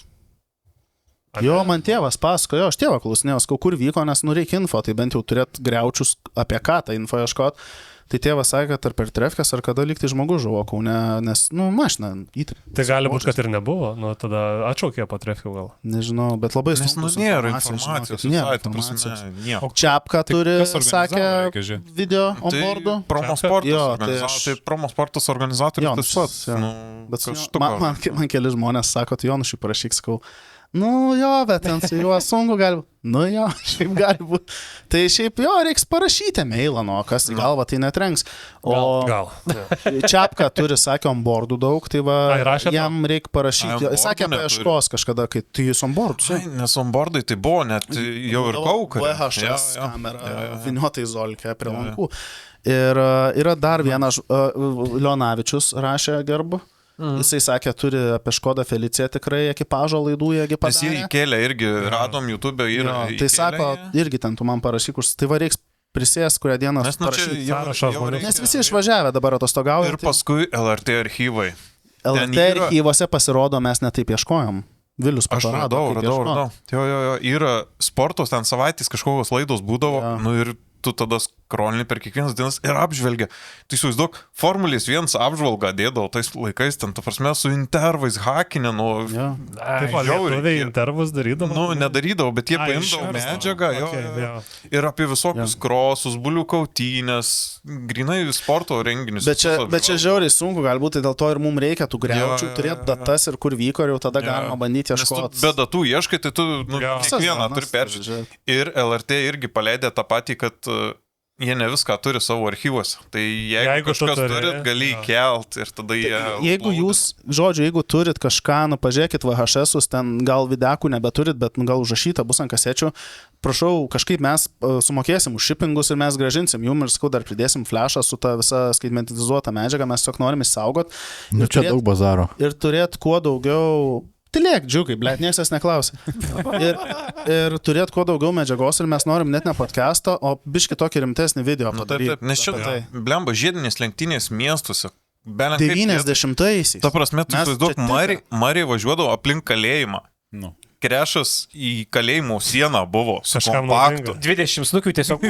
Jo, man tėvas pasakojo, aš tėvą klausinėjau, kur vyko, nes reikia info, tai bent jau turėt griaučius apie ką tą info ieškot. Tai tėvas sakė, kad ar per trefkės, ar kada likti žmogus žuvo Kaune, nes, mašina įtrė. Tai gali būti, kad ir nebuvo, tada atšaukė po trefkių gal. Nežinau, bet labai sunkus. Nes nėra informacijos. Nėra informacijos. Čiapka turi, sakė, video onboardų. Tai Promosportas organizatorius tas pats. Man keli žmonės sako, tai Jonušui parašyk, sakau, bet ten su juo sunku gali būti. Šiaip gali būti. Tai šiaip reiks parašyti mailą, kas į galvą tai netrenks. Gal. Čiapka turi, sakė, onboardų daug, tai jam reikia parašyti. Jis sakė, paieškos kažkada, kai tai jis onboardų. Nes onboardai tai buvo net jau ir Kaukarė. VHS kamera, viniuotai Zolkė prie lankų. Ir yra dar vienas, Leonavičius rašė Gerbu. Jisai sakė, turi apie Škodą Feliciją tikrai ekipažo laidų, jiegi padarė. Jis jį įkėlė irgi, radom YouTube ir tai sako, irgi ten tu man parašyk, tai va reiks prisės, kurią dieną parašyti. Nes visi išvažiavę dabar atostogauja. Ir paskui LRT archyvai. LRT archyvose pasirodo, mes netaip ieškojom. Vilius Aš patarado. radau. Jo. Yra sportos, ten savaitės kažkokios laidos būdavo, nu ir tu tada skrolinį per kiekvienas dienas ir apžvelgia. Tai įsivaizduok, Formulės 1 apžvalgą dėdavo tais laikais, ten, ta prasme, su intervais, hakinė, nu... Taip, lietuviai intervus darydavo? Nu, nedarydavo, bet jie paimdavo medžiagą, ir apie visokius krosus, bulių kautynės, grinai sporto renginius. Bet čia žiauriai sunku, galbūt tai dėl to ir mums reikia tų greučių, turėti datas ir kur vyko, ir jau tada galima bandyti ieškoti. Be datų ieškai, tai tu kiekvieną turi peržiūrėti. Ir LRT irgi paleidė tą patį, kad jie ne viską turi savo archyvuose. Tai jeigu kažkas turit, gali įkelt ir tada jie... Jeigu jūs, jeigu turit kažką, pažiūrėkit VHS-us, ten gal videkų nebeturit, bet gal užrašyta bus ant kasečių, prašau, kažkaip mes sumokėsim už shippingus ir mes gražinsim jum ir dar pridėsim flashą su ta visa skaitmentizuota medžiaga, mes tiesiog norim išsaugot. Nu čia daug bazaro. Ir turėt kuo daugiau... Tylėk, džiugai, blėt, niekas neklausė. Ir turėt kuo daugiau medžiagos ir mes norim net ne podcastą, o biški tokį rimtesnį video padaryti. Taip, nes čia, blemba, žiedinės lenktynės miestuose. 90-aisiais. Ta prasme, tu įsivaizduok, Marija važiuodavo aplink kalėjimą. Krešas į kalėjimo sieną buvo su kompaktu. 20 snukių tiesiog.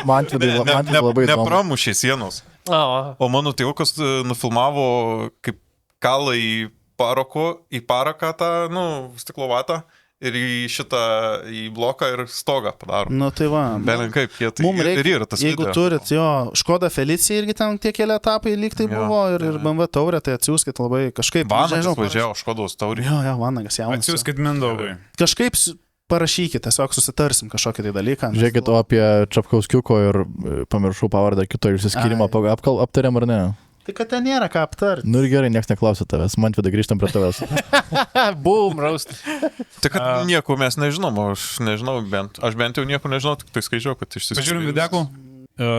Man labai nepramušė sienos. O mano tėvukas nufilmavo, kaip kala į paraką tą, stiklovatą ir į bloką ir stogą padaro. Nu tai va. Belin kaip, jie tai ir yra tas jeigu video. Turit, Škoda Felicija irgi ten tie keli etapai lyg tai buvo ir BMW taurė, tai atsiųskit labai kažkaip. Vanagas važiavo Škodos taurė. Jo, Vanagas jaunas. Atsiųskit Mindaugai. Kažkaip parašykit, tiesiog susitarsim kažkokį tai dalyką. Žiūrėkit, o apie Čapkauskiuko ir pamiršau pavardę kito išsiskyrimo aptarėm ar ne? Tai kad ten nėra ką aptarti. Nu ir gerai, niekas neklausė tavęs. Man tada grįžtam prie tavęs. Boom, roast. Tai kad nieko mes nežinom, aš bent jau nieko nežinau, tik tai skaičiau, kad išsiskyrė. Pažiūrim videkų.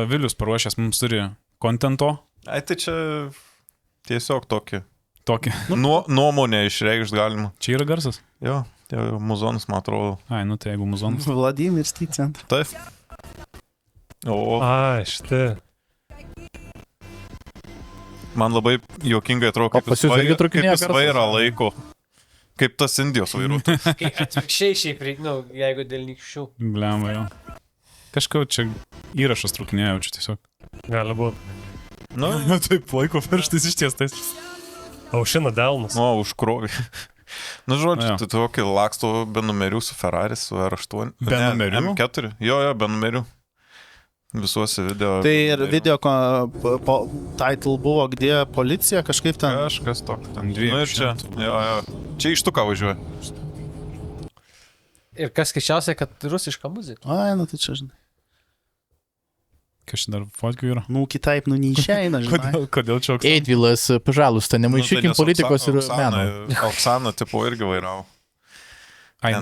Vilius paruošęs mums turi kontento. Ai, tai čia tiesiog tokį. Nuomonę išreikšt galima. Čia yra garsas? Jo, muzonas, man atrodo. Ai, tai jeigu muzonas. Vladimir Sticent. Taip. Ai, štai. Man labai juokingai atrodo, kaip jis vairą laiko. Kaip tas Indijos vairuotojas. Atvirkščiai šiaip, jeigu dėl nykščių. Blemba, jo. Kažkau čia įrašas trukinėjo, čia tiesiog. Gali būti. Taip, laiko pirštais ištiestais. Aušina delnus. Užkrovė. Žodžiu, tai tokį laksto be numerių su Ferrari, su R8. Be numerių? M4. Jo, be numerių. Visuose video. Tai ir video title buvo, kde policija kažkaip ten. Kažkas toks. Čia. Čia iš tuką važiuoja. Ir kas keičiausia, kad rusiška muzika. Ai, tai čia, žinai. Kas čia dar fotkių yra? Kitaip, neišeina, žinai. Kodėl čia Oksana? Eidvilas, pažalusta, nemaišykim politikos ir meno. Oksana, tipo, irgi vairavo. Ai,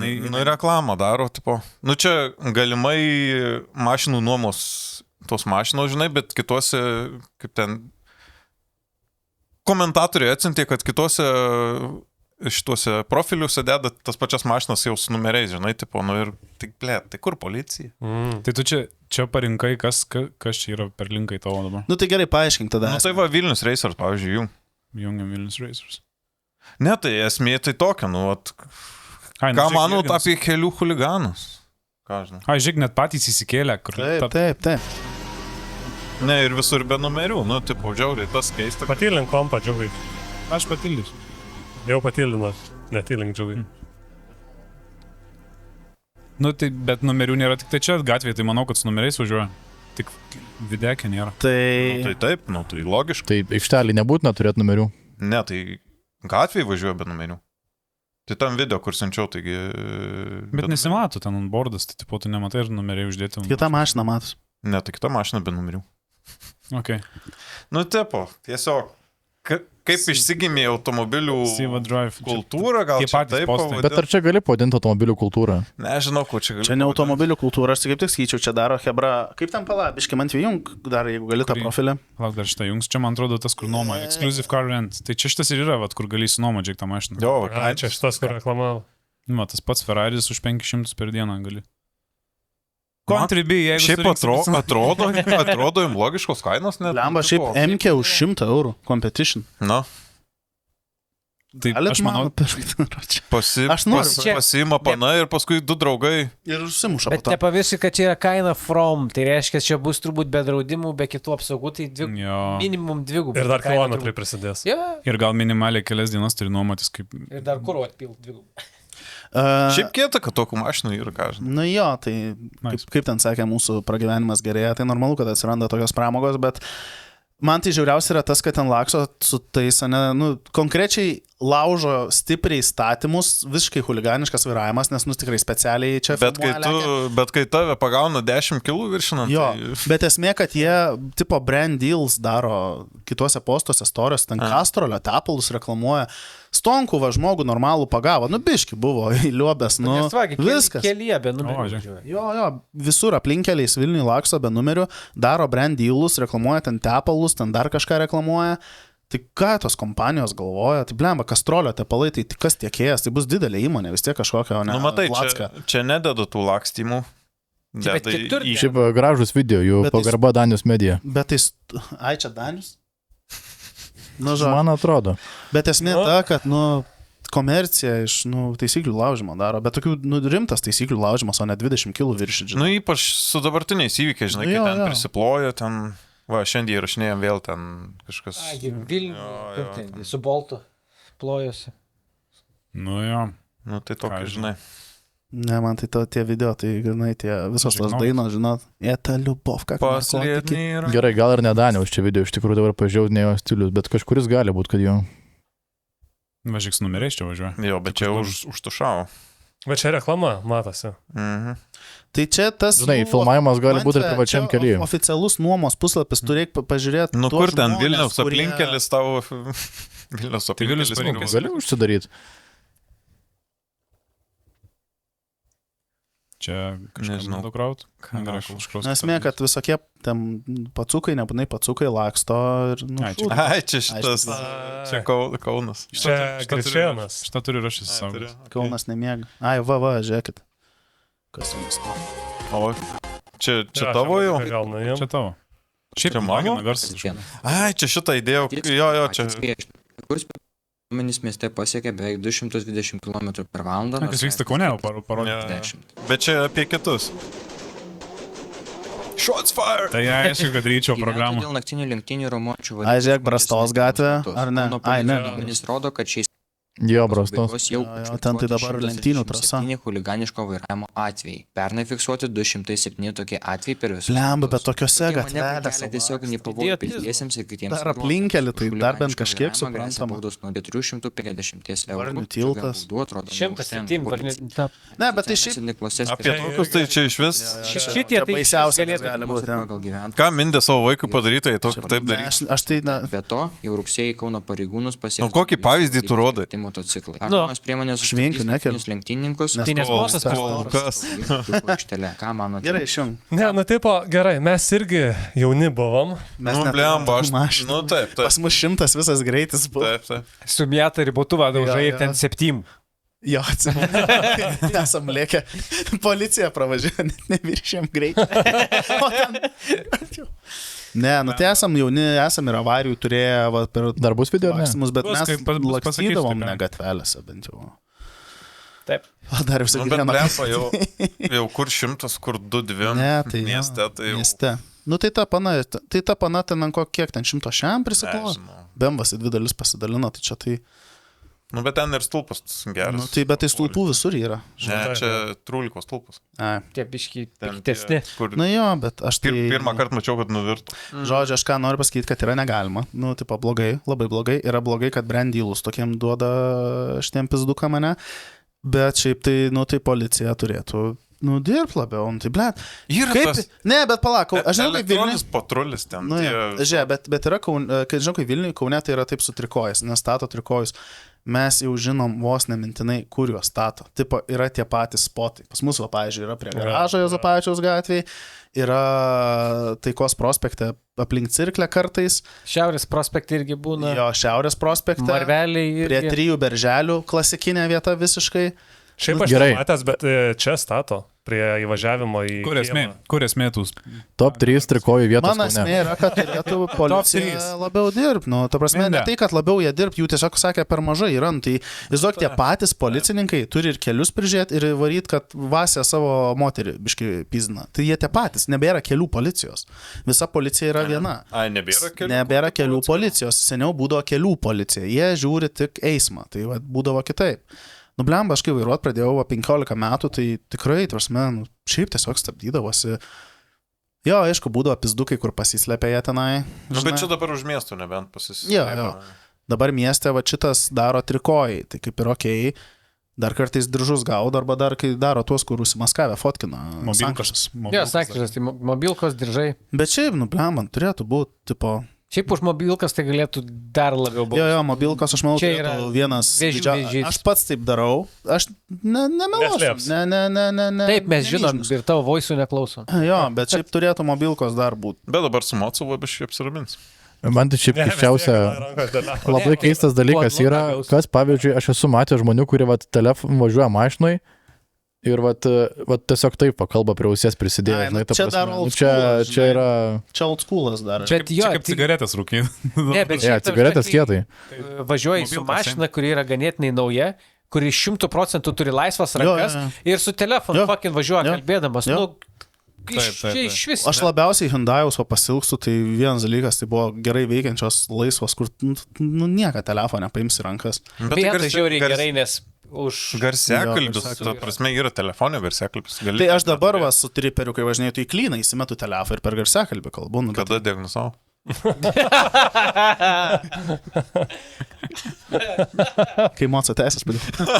reklamą daro, tipo. Čia galimai mašinų nuomos tos mašinos, žinai, bet kitose, kaip ten, komentatoriai atsintė, kad kitose šituose profiliuose deda tas pačias mašinas jau su numeriais, žinai, tipo, ir tai kur policija? Tai tu čia parinkai, kas čia yra per linkai tavo dabar? Tai gerai, paaiškink tada. Tai va, Vilnius Racers, pavyzdžiui, Jungiam Vilnius Racers. Ne, tai esmė tai tokia, ką manot apie kelių huliganus? Ką žinai? Žiūrėk, net patys įsikėlė. Taip. Ne, ir visur be numerių, tipo, džiaugiai, tas keista. Patylink kompą, džiaugai. Aš patylysiu. Jau patylino, netylink, džiaugai. Tai, bet numerių nėra tik tai čia gatvėje, tai manau, kad su numeriais važiuoja. Tik videkė nėra. Tai taip, tai logiška. Tai aikštelį nebūtina turėti numerių. Ne, tai gatvėje važiuoja be numerių. Tai tam video, kur siunčiau, taigi... Bet nesimato ten onboardas, tai tipo, tu nematai ir numeriai uždėti. Kita mašina matos. Ne, tai kita mašina be numerių. Ok. Tipo, tiesiog, kaip išsigimė automobilių kultūra, gal čia taip pavadinti. Bet ar čia gali pavadinti automobilių kultūrą? Nežinau, ko čia gali. Čia ne automobilių kultūra, aš kaip tik skaičiau, čia daro Hebra. Kaip ten biški man tvijung dar, jeigu gali tą profilį. Lauk, dar šitą jungs, čia man atrodo tas, kur nuoma, Exclusive Car Rent. Tai čia šitas ir yra, kur gali įsinuomoti tą mašiną. Jo, čia šitas, kur reklamavo. Tas pats Ferraris už 500 per dieną gali. Contribui, jeigu... Šiaip atrodo jums logiškos kainos, net. Lemba, šiaip MK už 100 eurų competition. Tai aš manau, pasiima pana ir paskui du draugai. Ir užsimuša. Bet nepavirsi, kad čia yra kaina from, tai reiškia, čia bus turbūt be draudimų, be kitų apsaugų, tai minimum dvigubą. Ir dar kilometrai prisidės. Ir gal minimaliai kelias dienas turi nuomotis kaip... Ir dar kuro atpilt dvigubą. Šiaip kieta, kad tokių mašinų yra, ką žinai. Nu jo, tai kaip ten sakė, mūsų pragyvenimas gerėja, tai normalu, kad atsiranda tokios pramogos, bet man tai žiauriausia yra tas, kad ten lakso su tais, konkrečiai laužo stipriai statymus, visiškai huliganiškas vairavimas, nes tikrai specialiai čia... Bet kai tave pagauna 10 kilų viršinant... Jo, bet esmė, kad jie tipo brand deals daro kituose postuose, storios, ten Castrolio tepalus reklamuoja. Stonkuva žmogų normalų pagavo, biški buvo įliuobęs, viskas. Kelyje be numerių. Jo, visur aplinkeliais Vilniui lakso be numerių, daro brand dealus, reklamuoja ten tepalus, ten dar kažką reklamuoja. Tai ką tos kompanijos galvoja, tai blemba, Castrolio tepalai, tai kas tiekėjas, tai bus didelė įmonė, vis tiek kažkokia, o ne matai, Lacka. čia nededa tų lakstymų. Šiaip gražus video, jų pagarba Danijos medija. Bet tai, čia Danius? Man atrodo. Bet esmė ta, kad, komercija iš, taisyklių laužimo daro, bet tokių, rimtas taisyklių laužimas, o ne 20 kilų viršit. Ypač su dabartiniais įvykiais, žinai, kai ten prisiplojo, ten... Va, šiandien įrašinėjom vėl ten kažkas... Vilnių, su boltu plojosi. Tai tokį, žinai. Ne, man tai tie video, tai grinai tie visos tos dainos, žinot, ta liubovka. Gerai, gal ir ne Daniaus čia video, iš tikrųjų dabar pažiūrėjau ne jo stilius, bet kažkuris gali būti, kad jo. Važiuoks numeriais čia važiuoja. Jo, bet čia užtušavo. Bet čia reklama, matosi. Tai čia tas... Žinai, filmavimas gali būti ir privačiam kelyje. Oficialus nuomos puslapis, turėk pažiūrėti... Kur ten Vilniaus aplinkelis tavo... Vilniaus aplinkelis. Gali užsidaryti. Čia kažkas daug raut. Esmė, kad visokie ten pacukai, nebūnai pacukai laksto ir... Čia šitas. Čia Kaunas. Čia Krišėnas. Šitą turiu rašyti savo. Kaunas nemiega. Žiūrėkit. Kas jums to? O, čia tavo jau? Čia tavo. Čia mano garsas. Čia šitą įdėjau. Jo, čia. Duomenys mieste pasiekia beveik 220 km per valandą. Kas vyksta Kaune, parodė. Bet čia apie kitus. Shots fired! Tai aišku, kad ryčio programą. Dėl naktinių lenktynių romuočių žiūrėk, Brastos gatvė, ar ne? Ne. Duomenys rodo, kad šiais... Jo, Brastos. Ten tai dabar lenktynių trasa. Huliganiško vairavimo atvejai. Pernai fiksuoti 207 tokie atvejai per visus. Blemba, bet tokiose gatvelėse. Tiesiog nepavojų pėstiesiems ir kitiems. Dar aplinkelį, tai dar bent kažkiek suprantama. Baudos nuo 450 eurų. Varnių tiltas. 107. Ne, bet tai šiaip... Apie tokius tai čia iš vis... Šitie tai baisiausias gali būti. Ką mindė savo vaikui padarytai, taip daryti? Aš tai... Be to, jau rugsėjai Kauno pareigūnus pasiekė... Kokį pavyzdį tu rodai? Motociklai. Artimas priemonės švinkų lenktyninkus. Tai nesposas kas. Ką manote? Gerai, išjung. Ne, tipo, gerai, mes irgi jauni buvom. Mes blemba, taip. Pas mus 100 visas greitis buvo. Taip. Sumietą ribotuvą daužai ir ten 7. Jo, atsimenu. Nesam lėkę. Policija pravažiuoja, net neviršėm greitį. Ne, tai esam jauni, esam ir avarijų turėję per... Dar bus video, ne? Bet mes lakstydavom ne gatvelėse bent jau. Taip. Dar visą gyvenimą. Jau kur 100, kur 2-2 mieste. Mieste. Tai ta pana ten ant kiek ten 100 šiam prisiklojo. Bembas į 2 dalis pasidalino, tai čia tai... Bet ten ir stulpas geras. Bet tai stulpų visur yra. Ne, čia Trūliko stulpas. Tie biški piktesni. Jo, bet aš tai... Pirmą kartą mačiau, kad nuvirtų. Žodžiu, aš ką noriu pasakyti, kad yra negalima. Tipo blogai, labai blogai. Yra blogai, kad brand dealus tokiem duoda šitiem pizduką mane. Bet šiaip tai, tai policija turėtų... dirb labiau, tai blėt. Kaip? Ne, bet palakau. Aš žinau, kaip Vilnius... patrulis ten. Bet yra, kai žinau, kaip Vilniui, Kaune tai yra taip su trikojais, nes stato trikojus. Mes jau žinom vos nemintinai, kur juos stato. Tipo, yra tie patys spotai. Pas mūsų, pavyzdžiui, yra prie garažo Juozapavičiaus gatvėje, yra Taikos prospekte aplink Cirklę kartais. Šiaurės prospekte irgi būna. Jo, Šiaurės prospekte. Marveliai irgi. Prie 3 berželių klasikinė vieta visiškai. Šiaip aš nematęs, bet čia stato. prie įvažiavimo į... Kur esmė tų? Top 3 trikojų vietos. Mano esmė yra, kad turėtų policija labiau dirbti. Nu, ta prasme, ne tai, kad labiau jie dirbti, jų tiesiog sakė per mažai yra. Tai įsivaizduok, tie patys policininkai turi ir kelius prižiūrėti ir varyti, kad Vasė savo moterį biškai pizna. Tai jie tie patys, nebėra kelių policijos. Visa policija yra viena. Nebėra kelių? Nebėra kelių policijos. Seniau būdavo kelių policija. Jie žiūri tik eismą. Tai būdavo kitaip. Nu, blemba, aš kai vairuot pradėjau 15 metų, tai tikrai, tarsi, šiaip tiesiog stabdydavosi. Jo, aišku, būdavo pizdukai, kur pasislėpė jie tenai. Nu, bet čia dabar už miestų nebent pasislėpė. Jo. Dabar mieste šitas daro trikojai, tai kaip ir okei. Dar kartais diržus gaudo, arba dar kai daro tuos, kur užsimaskavę fotkina. Mobilkos. Jo, sankryžas, tai mobilkos diržai. Bet šiaip, blemba, turėtų būti, tipo... Šiaip už mobilkas tai galėtų dar labiau būti. Jo, mobilkas, aš manau, čia yra vienas vėžys. Aš pats taip darau, aš nemeluosiu. Ne. Taip, mes žinom ir tavo voisų neklauso. Jo, bet šiaip turėtų mobilkos dar būti. Bet dabar su Mocovu biškai apsiramins. Man tai šiaip keisčiausia, labai keistas dalykas yra, kas, pavyzdžiui, aš esu matęs žmonių, kurie važiuoja mašinai. Ir tiesiog taip pakalba prie ausies prisidėjo. Čia dar old schoolas. Čia yra... Čia old schoolas dar. Čia kaip cigaretės rūkai. Ne, bet cigaretės kietai. Važiuoji su mašina, kuri yra ganėtinai nauja, kuri 100% turi laisvas rankas ir su telefonu fucking važiuoja kalbėdamas. Aš labiausiai Hyundai'us pasilgstu, tai vienas dalykas, tai buvo gerai veikiančios laisvos, kur nieką telefoną paims į rankas. Bet tai žiauriai gerai, nes už garsiakalbis, ta prasme, yra telefonio garsiakalbis. Tai aš dabar su triperiu, kai važinėjau, tai klyną įsimetu telefoną ir per garsiakalbį kalbu. Kada diagnozavo? Kai moco teisės padėjau.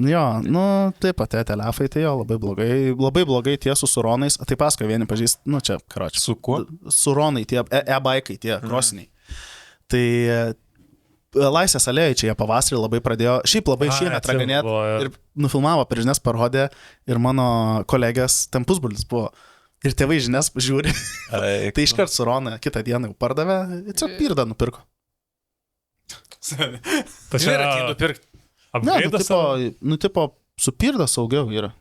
Jo, taip pat telefai, tai jo, labai blogai tie su Ronais. Tai paskui vieni pažįst, čia, karoči. Su kuo? Su Ronai, tie e-baikai, tie krosiniai. Tai Laisvės alėjai čia jie pavasarį labai pradėjo, šiaip labai šiemet raganėti ir nufilmavo per žinias parodė ir mano kolegės ten pusbrolis buvo. Ir tėvai žinias žiūri. Tai iškart su Rona kitą dieną jau pardavė, tiesiog pirdą nupirko. Tai čia yra nupirkti. Ne, tipo, su pirdą saugiau yra.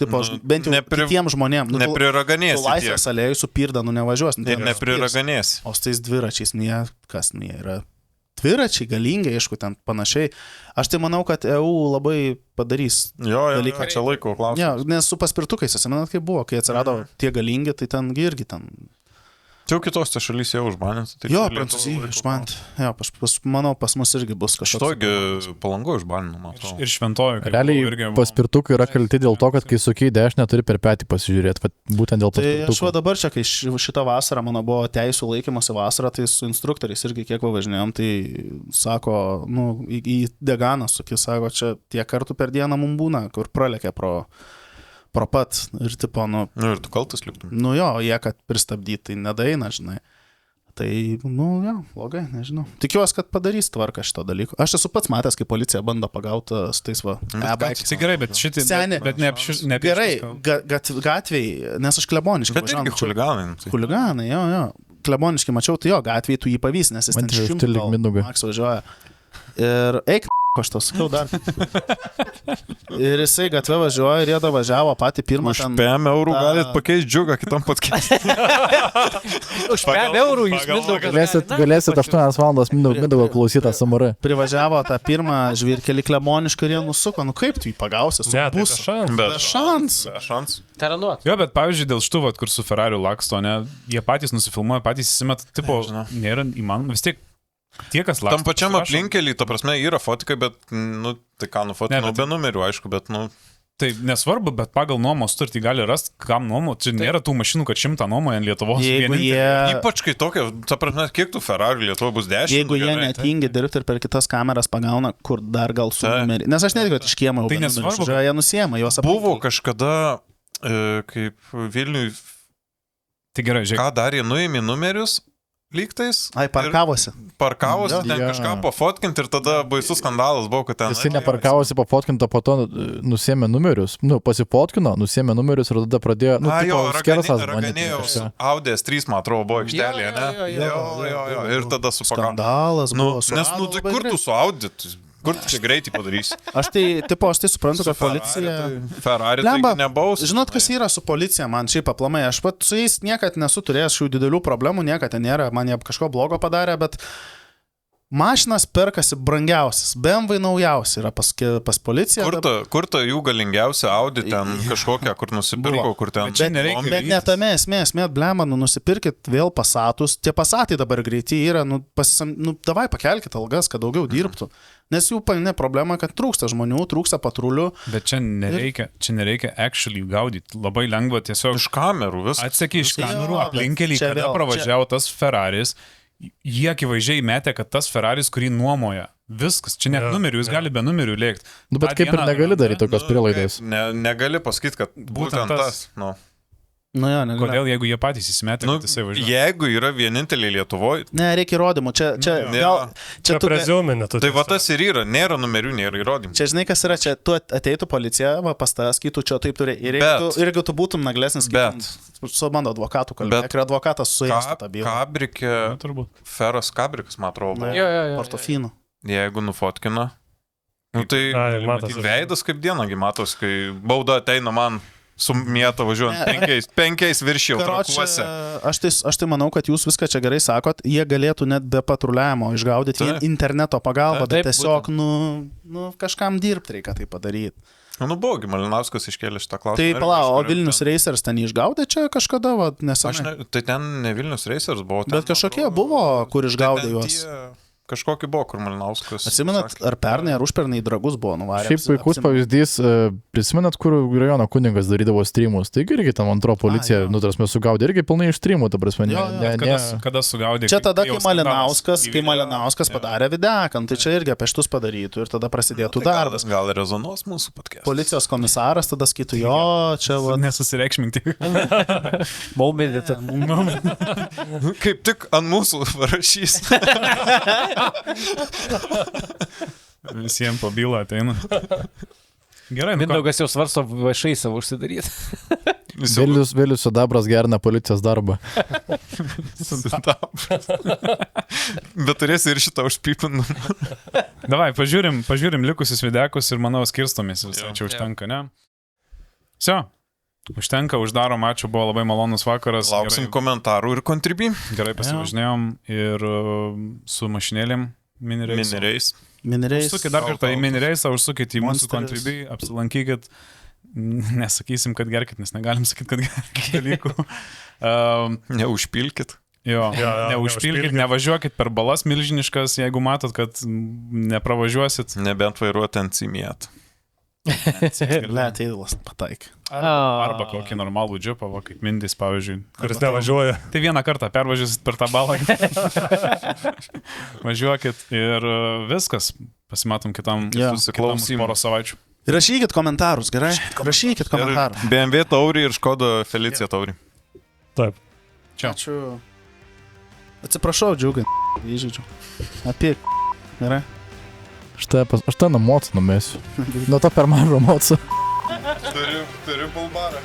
Tipo, bent jau kitiems žmonėms. Nepriraganėsi. Laisvės alėjai su pirdą nevažiuos. Nepriraganėsi. O su tais dviračiais, kas yra... Dviračiai galingai, aišku, ten panašiai. Aš tai manau, kad EU labai padarys dalyką. Čia laiko klausimas. Jo, nes su paspirtukais, atsimenat, kaip buvo, kai atsirado tie galingi, tai ten irgi ten... Čia jau kitose šalyse jau užbanės. Jo, Prancūzija išbanė. Jo, manau, pas mus irgi bus kažkas. Šitogi Palangoje užbanė, man atrodo. Ir Šventojo. Realiai paspirtukai yra kalti dėl to, kad kai sukiai dešinę turi per petį pasižiūrėti. Būtent dėl paspirtukų. Tai aš dabar čia, kai šitą vasarą mano buvo teisų laikymosi vasarą, tai su instruktoriais irgi kiek važinėjom, tai sako, į Deganą suki, sako, čia tiek kartų per dieną mums būna, kur pralekia pro pat ir tipo, ir tu kaltas liktum. Jo, jie, kad pristabdyti, tai nedaina, žinai. Tai, jo, blogai, nežinau. Tikiuosi, kad padarys tvarką šito dalyko. Aš esu pats matęs, kai policija bando pagauti su tais e-bikes. Tai gerai, bet šitai... Bet ne gerai, gatviai, nes aš kleboniškai. Bet irgi chuliganai. Chuliganai, jo. Kleboniškai mačiau, tai jo, gatviai tu jį pavys, nes jis ten 100 maks važiuoja. Ir eik, aš tau sakiau dar. Ir jisai gatvė važiuoja ir jie važiavo patį pirmą. Už 5 eurų galit pakeisti džiugą kitam podcast. Už 5 eurų jūs galėsit 8 valandas Mindaugo klausytą SMR. Privažiavo tą pirmą žvyrkelį kleboniškai ir jie nusuko. Kaip tu jį pagausi? Bus šans. Taranuot. Jo, bet pavyzdžiui, dėl štų, kur su Ferrariu laksto, jie patys nusifilmuoja, patys įsimet, tipo, nėra įmanoma, vis tiek. Tie, kas laksto. Tam pačiam aplinkelį, ta prasme, yra fotikai, bet, tai ką nufotinau be numerių, aišku, bet, Tai nesvarbu, bet pagal nuomos sutartį gali rasti, kam nuomo. Čia nėra tų mašinų, kad 100 nuomoja Lietuvos. Ypač kai tokia, ta prasme, kiek tų Ferrari Lietuvoje bus 10. Jeigu jie netingi dirbti ir per kitas kameras pagauna, kur dar gal su numerį. Nes aš netikiu, kad iš kiemo jau nusižiūrėjo, jie nusiema juos aplinkui. Buvo kažkada, kaip Vilniui, tai gerai, žiūrėk. ką darė, nuėmė numerius. Lygtais. Parkavosi. Ten kažką pafotkinti ir tada baisus skandalas buvo, kad ten... Jisai neparkavosi pafotkinti, po to nusėmė numerius. Pasifotkino, nusėmė numerius ir tada pradėjo... Raganėjos Audės 3, man atrodo, buvo aikštelėje, ne? Jo. Ir tada supakavo. Skandalas buvo. Nes, kur tu su Audė? Kur tu čia greitai padarysi? Aš tai suprantu, kad policija... Ferrari Lemba, tai nebaus. Žinot, kas yra su policija, man šiaip aplamai. Aš pat su jais niekad nesu turėjęs šių didelių problemų, niekad ten nėra, man jie kažko blogo padarė, bet mašinas perkasi brangiausias. BMW naujausia yra pas policiją. Kur ta jų galingiausia Audi ten kažkokia, kur nusipirko, kur ten... Bet ne tame esmė, blemba, nusipirkit vėl Passatus. Tie Passatai dabar greiti yra, davai pakelkit algas, kad daugiau dirbtų. Nes jų pagrindinė problema, kad trūksta žmonių, trūksta patrulių. Bet čia nereikia actually gaudyti. Labai lengva tiesiog... Iš kamerų viskas. Atsakė iš kamerų aplinkelį, kada pravažiavo tas Ferraris. Jie akivaizdžiai metė, kad tas Ferraris, kurį nuomoja, viskas, čia net numerių, jis gali be numerių lėkti. Nu, bet kaip ir negali daryti tokios prielaidos. Negali pasakyti, kad būtent tas. Negali. Kodėl, jeigu jie patys įsimetė, kad jisai važiuoja? Jeigu yra vieninteliai Lietuvoje... Ne, reikia įrodymų. Čia preziuminė. Tai va tas ir yra, nėra numerių, nėra įrodymų. Čia žinai, kas yra, čia tu ateitų policija, pas tas, kitų čia taip turi. Ir jeigu tu būtum naglesnis, su mano advokatu kalbėk, ir advokatas suėstų tą bylą. Kabrikė, Feras Kabrikas, man atrodo. Portofino. Jeigu nufotkina. Tai veidas kaip dienagi matos, kai bauda ateina man... Sumėta važiuojant 5 viršijau trakuose. Aš tai manau, kad jūs viską čia gerai sakot, jie galėtų net be patruliavimo išgaudyti interneto pagalbą, bet tiesiog, kažkam dirbti reikia tai padaryti. Buvogi, Malinauskas iškėlė šitą klausimą. Tai palau, o Vilnius Racers ten išgaudė čia kažkada, nesenai? Tai ten ne Vilnius Racers buvo. Bet kažkokie buvo, kur išgaudė juos. Kažkokį buvo, kur Malinauskas. Atsimenat, ar pernai, ar užpernai dragus buvo nuvarę? Šiaip puikus pavyzdys, prisimenat, kur rajono kuningas darydavo streamus. Taigi irgi tam antro policija, nutarasme, sugaudė irgi pilnai iš streamų, ta prasme. Kada sugaudė? Čia tada, kai Malinauskas padarė videką, tai čia irgi apie šitus padarytų ir tada prasidėtų darbas. Gal rezonuos mūsų podcast. Policijos komisaras tada skaitų, jo, čia va. Nesusireikšminti. Maumėdėte. Kaip tik ant mūsų rašys. Visiems po bylą ateina. Gerai, Mindaugas jau svarsto viešai savo užsidaryti. Vėlius Sidabras gerina policijos darbą. Bet turėsi ir šitą užpipinų. Davai, pažiūrim likusius videkus ir manau skirstomės visai, čia užtenka, ne? Sio. Užtenka, uždarom, ačiū, buvo labai malonus vakaras. Lauksim komentarų ir kontribį. Gerai pasivažinėjom ir su mašinėlėm minireis. Užsukit dar kartą į minireisą, užsukit į mūsų kontribį, apsilankykit. Nesakysim, kad gerkit, nes negalim sakyti, kad gerkit dalykų. Neužpilkit. Neužpilkit, nevažiuokit per balas milžiniškas, jeigu matot, kad nepravažiuosit. Nebent vairuoti ant cimėt. Ateidalas pataik. Arba kokį normalų džipą, kaip Mindis, pavyzdžiui. Kuris nevažiuoja. Tai vieną kartą pervažiuosit per tą balą. Važiuokit ir viskas. Pasimatom kitam porą savaičių. Rašykit komentarus, gerai? Rašykit komentarus. BMW taurį ir Škoda Felicia taurį. Taip. Čia. Ačiū. Atsiprašau, džiugai. Įžaidžiu. Apie. Gerai? Aš tą namocą numesiu. Nuo to per mažo mocą. Turiu bulbarą.